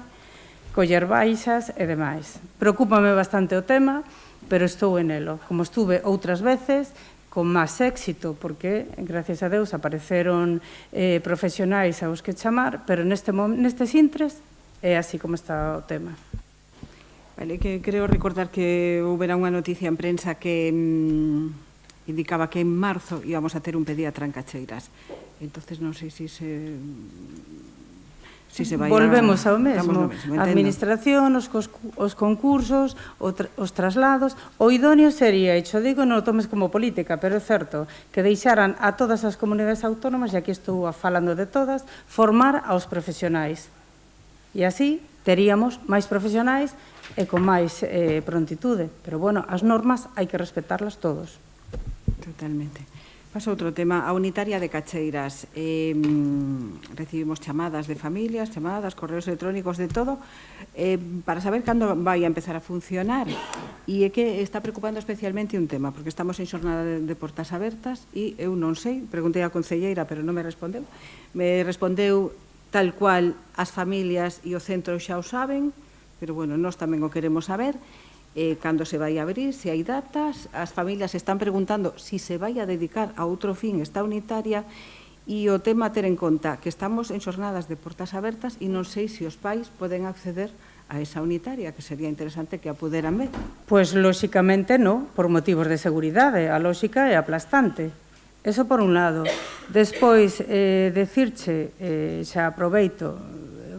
coller baixas e demais. Preocúpame bastante o tema, pero estou en elo, como estuve outras veces, con máis éxito, porque, gracias a Deus, apareceron profesionais aos que chamar, pero nestes intres é así como está o tema. Vale, que creo recordar que houbera unha noticia en prensa que indicaba que en marzo íbamos a ter un pediatra en Cacheiras. Entonces non sei se vai Volvemos ao mesmo. A administración, os concursos, os traslados. O idóneo sería, e xo digo, non o tomes como política, pero é certo, que deixaran a todas as comunidades autónomas, e aquí estou falando de todas, formar aos profesionais. E así teríamos máis profesionais e con máis prontitude. Pero, bueno, as normas hai que respetarlas todos. Totalmente. Paso outro tema, a unitaria de Cacheiras. Recibimos chamadas de familias, chamadas, correos electrónicos, de todo, para saber cando vai a empezar a funcionar. E é que está preocupando especialmente un tema, porque estamos en xornada de portas abertas e eu non sei, preguntei á concelleira, pero non me respondeu. Me respondeu tal cual as familias e o centro xa o saben, pero, bueno, nós tamén o queremos saber, cando se vai a abrir, se hai datas. As familias están preguntando si se vai a dedicar a outro fin esta unitaria, e o tema a ter en conta que estamos en xornadas de portas abertas e non sei se os pais poden acceder a esa unitaria, que sería interesante que a puderan ver. Pois, lóxicamente, non, por motivos de seguridade. A lóxica é aplastante. Eso por un lado. Despois, decirche, xa aproveito,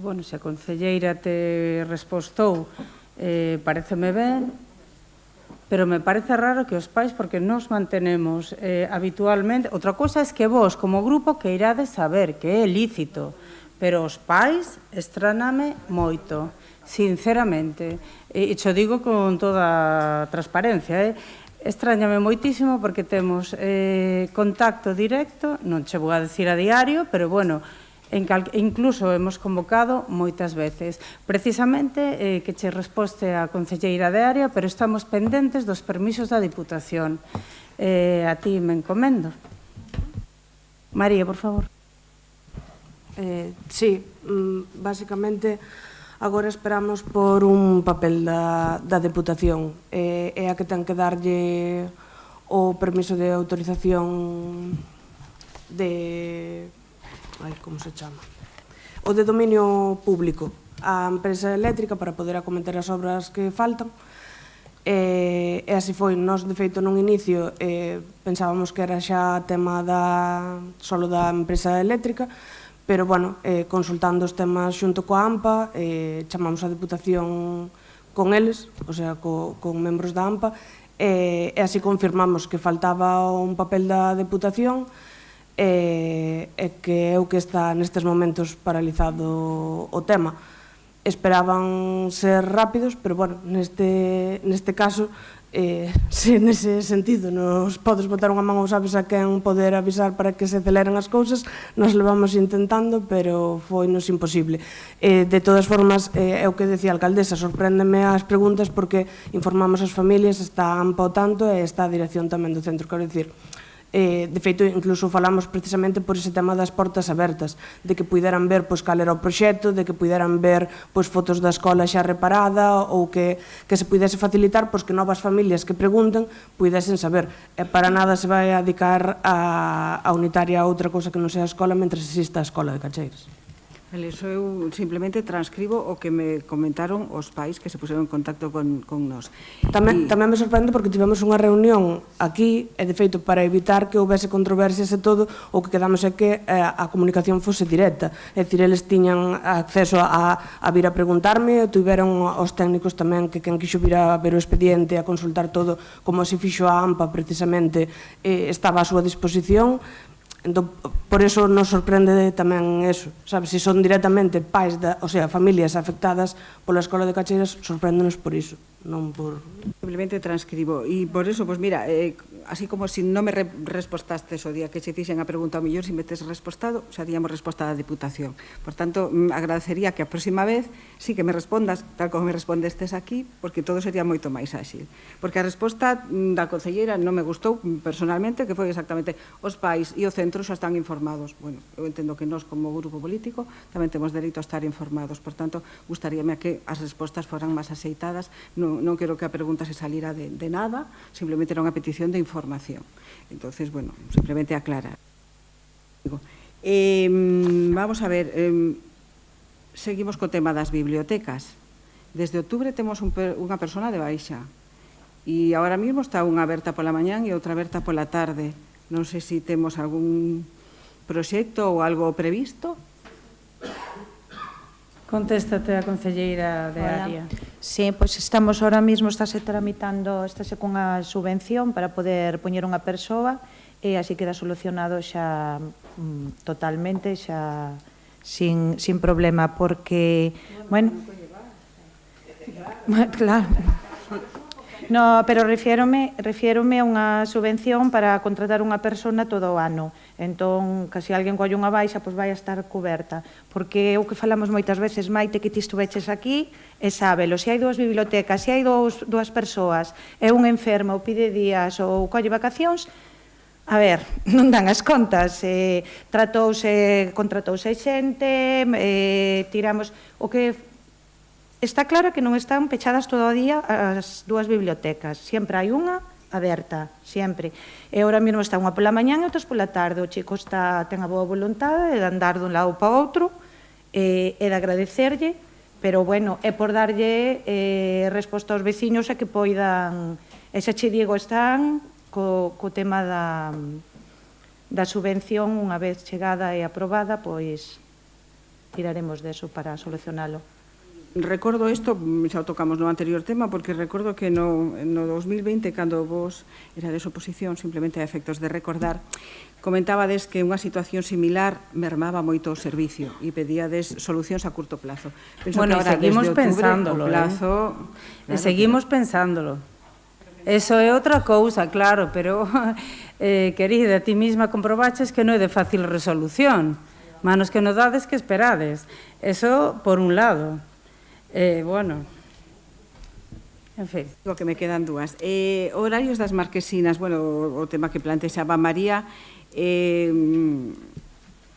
bueno, se a concelleira te respostou, pareceme ben, pero me parece raro que os pais, porque nos mantenemos habitualmente. Outra cousa é que vos, como grupo, que irades saber que é lícito, pero os pais estráname moito, sinceramente. E xo digo con toda transparencia, Extrañame moitísimo porque temos contacto directo, non che vou a decir a diario, pero bueno, incluso hemos convocado moitas veces. Precisamente que che resposte a concelleira de área, pero estamos pendentes dos permisos da Diputación. A ti me encomendo. María, por favor. Sí, básicamente agora esperamos por un papel da Deputación. É a que ten que darlle o permiso de autorización de... como se chama? O de dominio público á empresa eléctrica para poder acometer as obras que faltan. E así foi. Nós, de feito, nun inicio pensábamos que era xa tema solo da empresa eléctrica, pero, bueno, consultando os temas xunto coa AMPA, chamamos a Deputación con eles, o sea, con membros da AMPA, e así confirmamos que faltaba un papel da Deputación e que é o que está nestes momentos paralizado o tema. Esperaban ser rápidos, pero, bueno, neste caso, se nese sentido nos podes botar unha man ou sabes a quen poder avisar para que se aceleren as cousas, nos levamos intentando, pero foi nos imposible. De todas formas, é o que decía a alcaldesa, sorpréndeme as preguntas porque informamos as familias, está AMPA ao tanto e está a dirección tamén do centro, quero dicir. De feito, incluso falamos precisamente por ese tema das portas abertas, de que puideran ver cal era o proxecto, de que puideran ver fotos da escola xa reparada ou que se puidese facilitar que novas familias que pregunten puidesen saber. Para nada se vai a dedicar a unitaria a outra cosa que non sea a escola mentre exista a escola de Cacheiras. Iso eu simplemente transcribo o que me comentaron os pais que se puseron en contacto con nós. Tamén me sorprende porque tivemos unha reunión aquí e, de feito, para evitar que houvese controversias e todo, o que quedamos é que a comunicación fose directa. É dicir, eles tiñan acceso a vir a preguntarme, tiveron os técnicos tamén que quen quixo vir a ver o expediente, a consultar todo, como se fixo a AMPA precisamente, estaba a súa disposición. Entón, por eso nos sorprende tamén eso, sabes, se son directamente pais, o sea, familias afectadas pola escola de Cacheiras, sorpréndenos por iso, non por... Simplemente transcribo, e por eso, pois mira, así como se non me respostastes o día que che fixen a pregunta ao millón, se me tes respostado, xa díamos resposta da Diputación. Por tanto, agradecería que a próxima vez sí que me respondas, tal como me respondestes aquí, porque todo sería moito máis áxil. Porque a resposta da concelleira non me gustou personalmente, que foi exactamente os pais e o centro xa están informados. Bueno, eu entendo que nós como grupo político tamén temos dereito a estar informados. Por tanto, gustaríame que as respostas foran máis axeitadas. Non quero que a pregunta se salira de nada, simplemente era unha petición de información. Entonces, bueno, simplemente aclarar. Vamos a ver, seguimos co tema das bibliotecas. Desde outubro temos unha persona de baixa e agora mesmo está unha aberta pola mañán e outra aberta pola tarde. Non sei se temos algún proxecto ou algo previsto. Contéstate a concelleira de área. Sí, pois estamos ahora mesmo, estáse cunha subvención para poder poñer unha persoa e así queda solucionado xa totalmente, xa sin problema, porque, bueno, claro. No, pero refiérome a unha subvención para contratar unha persona todo o ano. Entón, que se alguén colle unha baixa, pois vai a estar coberta. Porque é o que falamos moitas veces, Maite, que ti estuveches aquí, e sábelo, se hai dúas bibliotecas, se hai dúas persoas, é un enfermo, ou pide días, ou colle vacacións, a ver, non dan as contas. Contratouse xente, tiramos... O que... Está claro que non están pechadas todo o día as dúas bibliotecas. Sempre hai unha aberta, sempre. E agora mesmo está unha pola mañán e outras pola tarde. O chico ten a boa voluntade de andar dun lado para outro e de agradecerlle, Pero, bueno, é por darlle resposta aos veciños e que poidan... E xa che digo, están co tema da subvención, unha vez chegada e aprobada, pois tiraremos deso para solucionalo. Recordo isto, xa o tocamos no anterior tema, porque recordo que no 2020, cando vos erades oposición, simplemente a efectos de recordar, comentabades que unha situación similar mermaba moito o servicio e pedíades solucións a curto plazo. Penso bueno, que ahora, seguimos pensándolo, plazo, claro, seguimos pensándolo. Eso é outra cousa, claro, pero, querida, ti mesma comprobaches que non é de fácil resolución. Manos que non dades que esperades. Eso, por un lado. Bueno, en fin. Digo que me quedan dúas. Horarios das marquesinas, bueno, o tema que plantexaba María,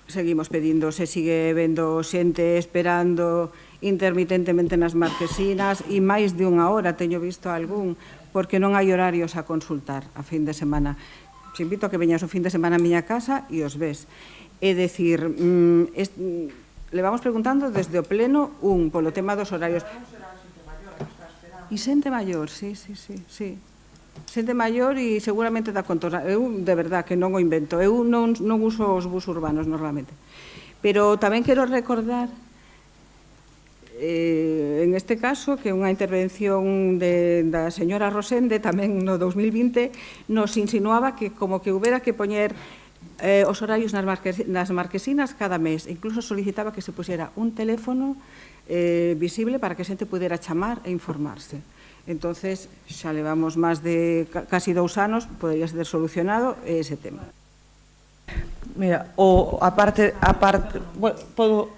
seguimos pedindo, se sigue vendo xente esperando intermitentemente nas marquesinas e máis de unha hora, teño visto algún, porque non hai horarios a consultar a fin de semana. Te invito a que veñas o fin de semana a miña casa e os ves. É dicir, le vamos preguntando desde o pleno polo tema dos horarios. E xente maior, sí. Xente maior e seguramente dá conta. Eu, de verdad, que non o invento. Eu non uso os bus urbanos normalmente. Pero tamén quero recordar, en este caso, que unha intervención da señora Rosende, tamén no 2020, nos insinuaba que como que houbera que poñer os horarios nas marquesinas cada mes. Incluso solicitaba que se pusiera un teléfono visible para que a xente pudera chamar e informarse. Entonces, xa levamos máis de casi 2 anos, podería ser solucionado ese tema. Mira, aparte, bueno,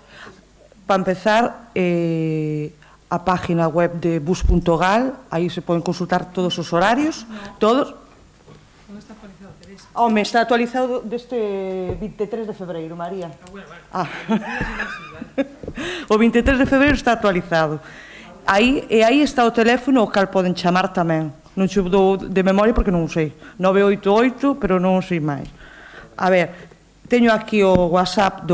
para empezar, a página web de bus.gal, aí se poden consultar todos os horarios, todos. Home, está actualizado deste 23 de febreiro, María. O 23 de febreiro está actualizado. Aí está o teléfono ao cal poden chamar tamén. Non xe dou de memoria porque non o sei. 988, pero non o sei máis. A ver, teño aquí o WhatsApp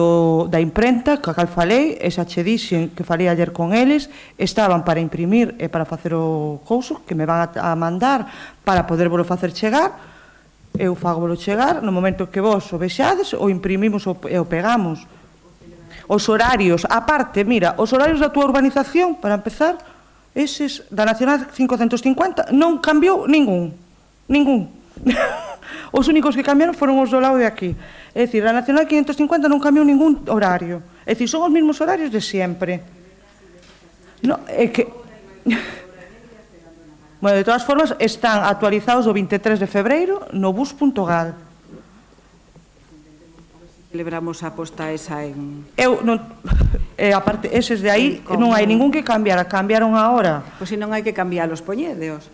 da imprenta, que a cal falei, e xa che dixen que falei ayer con eles, estaban para imprimir e para facer o couso, que me van a mandar para poder volo facer chegar. Eu fagolo chegar, no momento que vos o vexades, o imprimimos e o pegamos. Os horarios, aparte, mira, os horarios da tua urbanización, para empezar, eses da Nacional 550, non cambiou ningún. Os únicos que cambiaron foron os do lado de aquí. É dicir, a Nacional 550 non cambiou ningún horario. É dicir, son os mesmos horarios de sempre. No, é que... Bueno, de todas formas, están actualizados o 23 de febreiro no bus.gal. Celebramos a posta esa en... Eu non... aparte, eses de aí, non hai ningún que cambiara, cambiaron agora. Pois se non hai que cambialos, poñedeos.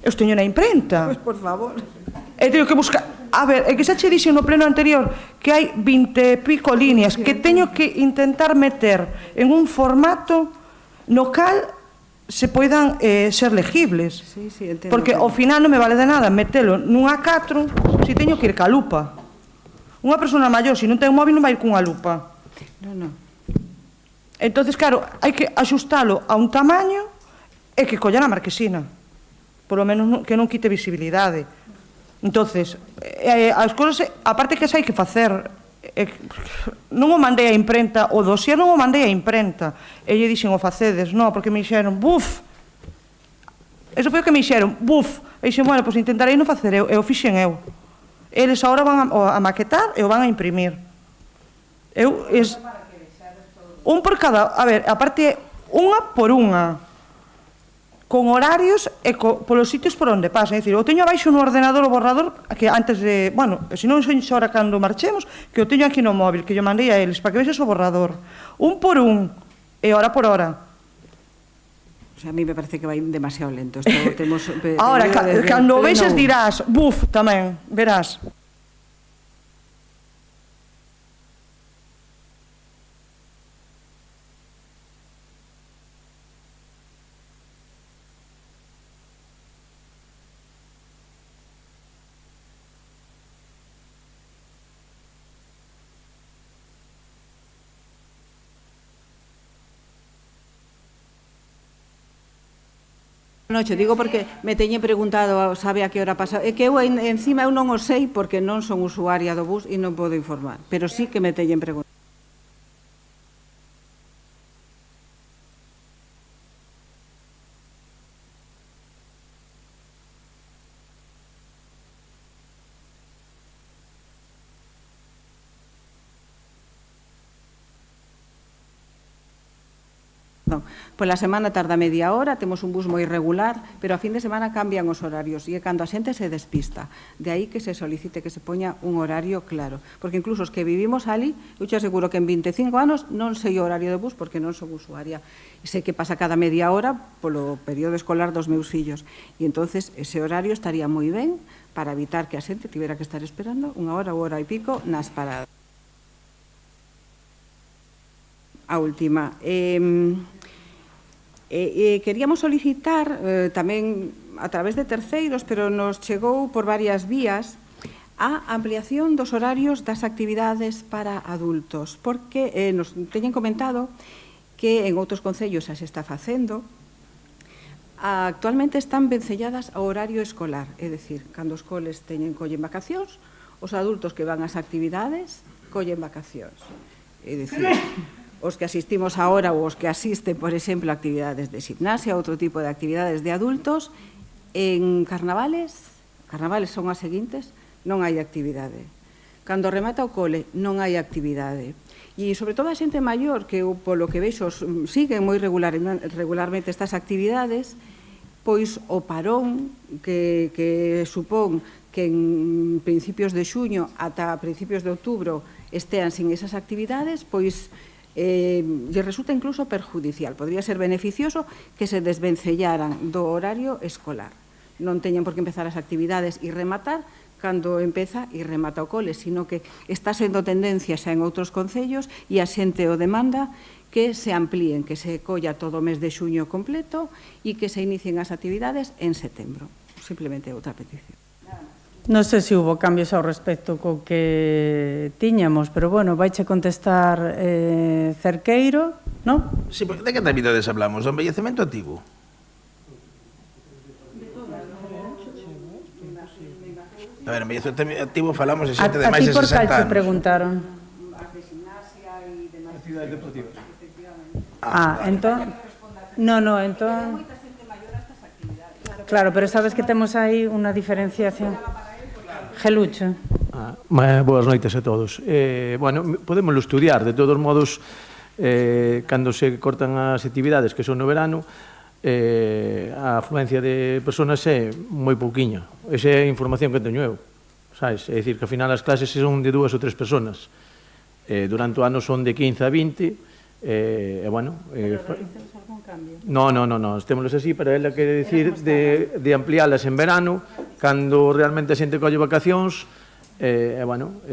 Eu teño na imprenta. Pois, por favor. E teño que buscar... A ver, é que xa che dixen no pleno anterior que hai 20 e pico líneas que teño que intentar meter en un formato no cal se poidan ser legibles. Sí, entendo. Porque ao final non me vale de nada metelo nun A4 se teño que ir ca lupa. Unha persona maior, se non ten móvil, non vai ir cunha lupa. Non. Entonces, claro, hai que axustalo a un tamaño e que colla na marquesina. Por lo menos que non quite visibilidade. Entonces, as cousas, aparte que hai que facer, non o mandei a imprenta, o dossier non o mandei a imprenta, e lle dixen o facedes, non, porque me dixeron, buf, eso foi o que me dixeron, buf, e dixen, bueno, pois intentarei non facer eu, e o fixen eu. Eles agora van a maquetar e o van a imprimir. Un por cada, a ver, aparte, unha por unha, con horarios e polos sitios por onde pasan. É dicir, eu teño abaixo no ordenador o borrador que antes de, bueno, se non sois ahora cando marchemos, que eu teño aquí no móvil, que yo mandei a eles, para que vexes o borrador. Un por un, e hora por hora. O sea, a mí me parece que vai demasiado lento. Ahora, cando vexes dirás, buf, tamén, verás. Non, xo digo porque me teñen preguntado, sabe a que hora pasa. É que eu, encima, eu non o sei porque non son usuaria do bus e non podo informar. Pero sí que me teñen preguntado. Pola semana tarda media hora, temos un bus moi regular, pero a fin de semana cambian os horarios e é cando a xente se despista. De aí que se solicite que se poña un horario claro. Porque incluso os que vivimos ali, eu te aseguro que en 25 anos non sei o horario do bus porque non son usuaria. E sei que pasa cada media hora polo período escolar dos meus fillos. E entonces ese horario estaría moi ben para evitar que a xente tivera que estar esperando unha hora ou hora e pico nas paradas. A última. Queríamos solicitar tamén a través de terceiros, pero nos chegou por varias vías a ampliación dos horarios das actividades para adultos, porque nos teñen comentado que en outros concellos se está facendo. Actualmente están vencelladas ao horario escolar, é dicir, cando os coles collen vacacións, os adultos que van ás actividades collen vacacións. É dicir, os que asistimos agora ou os que asisten, por exemplo, a actividades de gimnasia, outro tipo de actividades de adultos, en carnavales son as seguintes, non hai actividade. Cando remata o cole, non hai actividade. E, sobre todo, a xente maior, que polo que veixo siguen moi regularmente estas actividades, pois o parón que supón que en principios de xuño ata principios de outubro estean sin esas actividades, pois lle resulta incluso perjudicial. Podría ser beneficioso que se desvencellaran do horario escolar. Non teñen por que empezar as actividades e rematar cando empeza e remata o cole, sino que está sendo tendencia xa en outros concellos e a xente o demanda que se amplíen, que se colla todo o mes de xuño completo e que se inicien as actividades en setembro. Simplemente outra petición. Non sei se hubo cambios ao respecto co que tiñamos, pero, bueno, vaiche contestar Cerqueiro, non? Sí, porque de que actividades hablamos? O embellecemento activo? A ver, embellecemento activo falamos de xente de máis de 60 anos. A ti por cal te preguntaron? As de gimnasia e demais. Actividades deportivas. Entón... Non, entón... Claro, pero sabes que temos aí unha diferenciación. Gelucho. Boas noites a todos. Bueno, podemos estudiar, de todos modos, cando se cortan as actividades que son no verano, a afluencia de personas é moi pouquiña. Esa é a información que teño eu, sabes? É dicir, que ao final as clases son de 2 ou 3 personas. Durante o ano son de 15 a 20, e, bueno... Pero realizamos algún cambio? Non, estémolos así, pero ela quere dicir de ampliálas en verano, cando realmente a xente colle vacacións, bueno,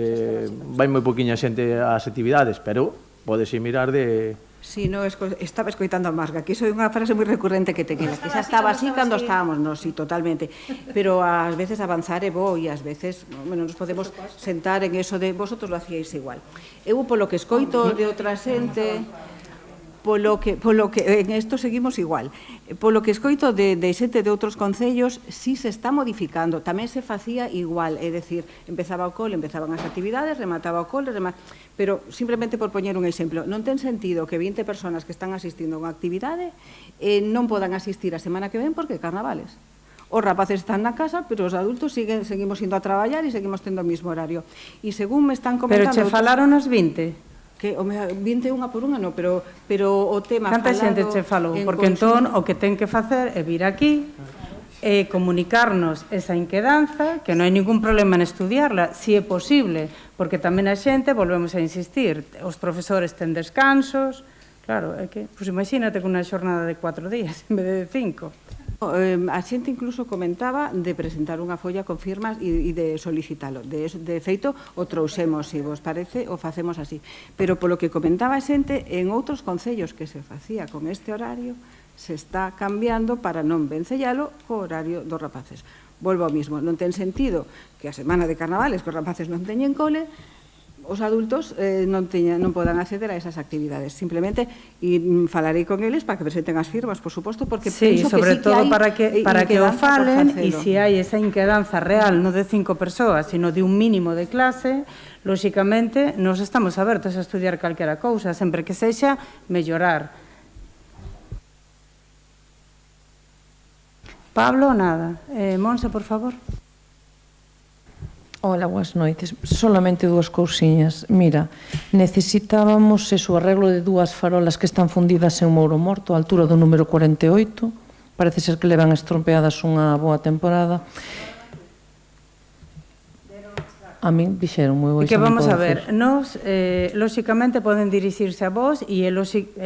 vai moi poquinha xente ás actividades, pero podese mirar de... Si, no, estaba escoitando a Marga, que iso é unha frase moi recurrente que te queda, que xa estaba así cando estábamos, no, sí, totalmente, pero ás veces avanzar é bo e ás veces, bueno, nos podemos sentar en eso de vosotros lo hacíais igual. Eu, polo que escoito de outra xente, polo que en isto seguimos igual. Polo que escoito de xente de outros concellos, si se está modificando, tamén se facía igual, é dicir, empezaba o cole, empezaban as actividades, remataba o cole, pero simplemente por poñer un exemplo, non ten sentido que 20 personas que están asistindo a unha actividade non podan asistir a semana que ven porque carnavales. Os rapaces están na casa, pero os adultos seguimos indo a traballar e seguimos tendo o mismo horario. E según me están comentando... Pero che falaron as 20? Que 20 unha por unha non, pero o tema canta falado... xente che falou? Porque entón o que ten que facer é vir aquí e comunicarnos esa inquedanza, que non hai ningún problema en estudiarla, si é posible, porque tamén a xente, volvemos a insistir, os profesores ten descansos, claro, é que, pois imagínate con unha xornada de 4 días en vez de 5. A xente incluso comentaba de presentar unha folla con firmas e de solicitalo. De feito, o trouxemos, se vos parece, o facemos así. Pero polo que comentaba a xente, en outros concellos que se facía con este horario, se está cambiando para non vencellalo co horario dos rapaces. Volvo ao mismo, non ten sentido que a semana de carnavales que os rapaces non teñen cole, os adultos non podan acceder a esas actividades. Simplemente falarei con eles para que presenten as firmas, por suposto, porque penso que sobre sí que todo hai para que o falen, e facelo. se hai esa inquedanza real non de 5 persoas, sino de un mínimo de clase, lóxicamente, nos estamos abertos a estudiar calquera cousa, sempre que sexa mellorar. Pablo, nada. Monse, por favor. Hola, boas noites. Solamente dúas cousiñas. Mira, necesitábamos o arreglo de dúas farolas que están fundidas en Mouro Morto, a altura do número 48. Parece ser que levan estropeadas unha boa temporada. A min dixeron moi boa. Que vamos a ver, nos, lóxicamente, poden dirixirse a vos e é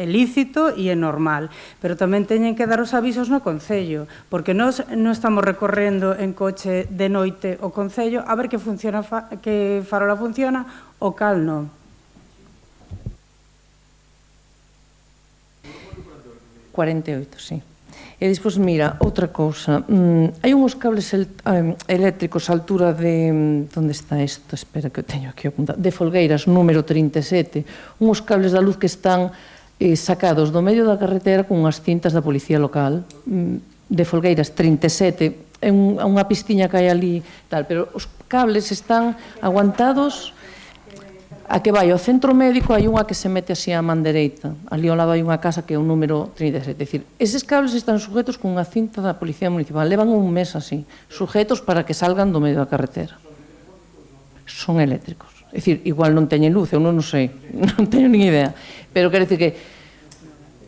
lícito e é normal, pero tamén teñen que dar os avisos no Concello, porque nos non estamos recorrendo en coche de noite o Concello a ver que farola funciona o cal non. Sí. E despois, mira, outra cousa. Hai uns cables eléctricos á altura de... Onde está isto? Espera que eu teño aquí apuntado. De Folgueiras, número 37. Uns cables da luz que están sacados do medio da carretera con unhas cintas da policía local. De Folgueiras, 37. É unha pistiña que hai ali, tal, pero os cables están aguantados... A que vai ao centro médico hai unha que se mete así a man dereita. Ali ao lado hai unha casa que é o número 37. É dicir, eses cables están sujetos con unha cinta da Policía Municipal. Levan un mes así, sujetos para que salgan do medio da carretera. Son eléctricos. É dicir, igual non teñen luz, eu non sei, non teño nin idea. Pero quero dicir que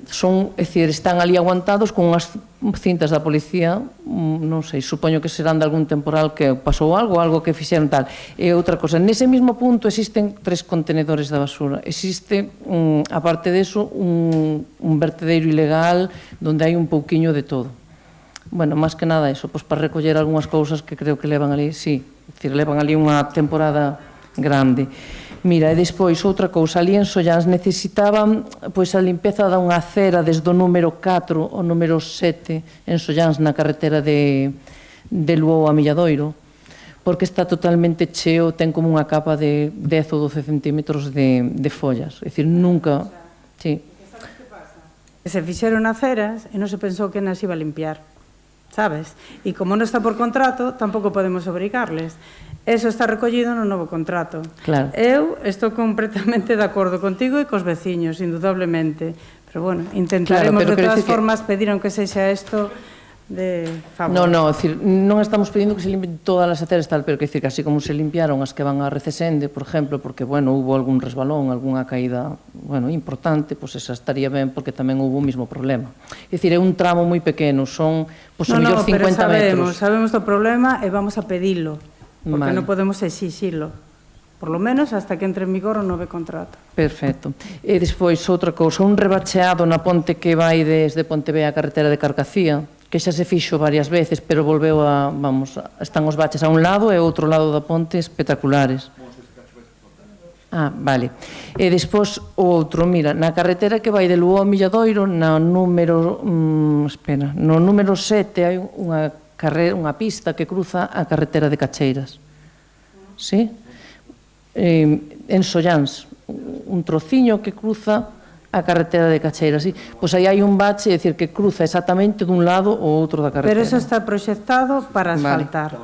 son, é dicir, están ali aguantados con unhas cintas da policía, non sei, supoño que serán de algún temporal que pasou algo que fixeron tal. E outra cosa, nese mesmo punto existen 3 contenedores da basura. Existe, aparte deso, un vertedero ilegal onde hai un pouquiño de todo. Bueno, máis que nada eso, pois para recoller algunhas cousas que creo que levan ali, sí, é dicir, levan ali unha temporada grande. Mira, e despois, outra cousa, ali en Solláns necesitaban pois a limpeza da unha acera desde o número 4 ao número 7 en Solláns, na carretera de Luou a Milladoiro, porque está totalmente cheo, ten como unha capa de 10 ou 12 centímetros de follas. É dicir, nunca... Sí. Se fixeron aceras e non se pensou que nas iba a limpiar, sabes? E como non está por contrato, tampouco podemos obrigarles. Eso está recollido no novo contrato. Claro. Eu estou completamente de acordo contigo e cos veciños, indudablemente. Pero, bueno, intentaremos de todas formas pedir, aunque sexa isto, de favor. Non, estamos pedindo que se limpen todas as aceras tal, pero que decir que así como se limpiaron as que van a Recesende, por exemplo, porque, bueno, hubo algún resbalón, algunha caída, bueno, importante, pois esa estaría ben, porque tamén hubo o mismo problema. É dicir, é un tramo moi pequeno, son, pois, o mellor 50 metros. Sabemos do problema e vamos a pedilo. Porque non podemos exixilo, por lo menos hasta que entre en vigor o novo contrato. Perfecto. E despois, outra cousa, un rebacheado na ponte que vai desde Pontevea a carretera de Carcacía, que xa se fixo varias veces, pero volveu a, están os baches a un lado e outro lado da ponte espectaculares. Vale. E despois, outro, mira, na carretera que vai de Luou a Milladoiro, no número 7, hai unha pista que cruza a carretera de Cacheiras. Sí? En Solláns, un trociño que cruza a carretera de Cacheiras. Pois aí hai un bache, é dicir, que cruza exactamente dun lado ou outro da carretera. Pero eso está proxectado para asfaltar.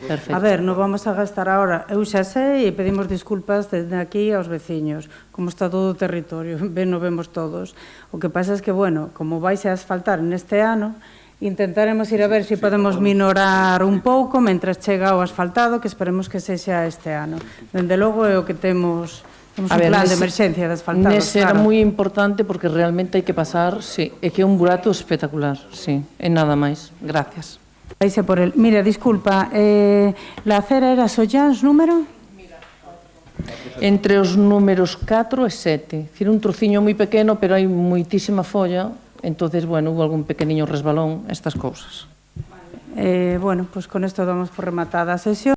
Perfecto. A ver, non vamos a gastar ahora, eu xa sei e pedimos disculpas desde aquí aos veciños, como está todo o territorio, ben o vemos todos. O que pasa é que, bueno, como vais a asfaltar neste ano, intentaremos ir a ver se podemos minorar un pouco mentras chega o asfaltado, que esperemos que sexa este ano. Dende logo é o que temos un plan de emerxencia de asfaltados. Nese era moi importante porque realmente hai que pasar, sí, é que é un burato espectacular, sí, e nada máis. Gracias. Mira, disculpa, la acera era Solláns número? Entre os números 4 e 7. Dicir, un trociño moi pequeno, pero hai moitísima folla. Entonces, bueno, hubo algún pequeniño resbalón, estas cousas. Bueno, pues con isto damos por rematada a sesión.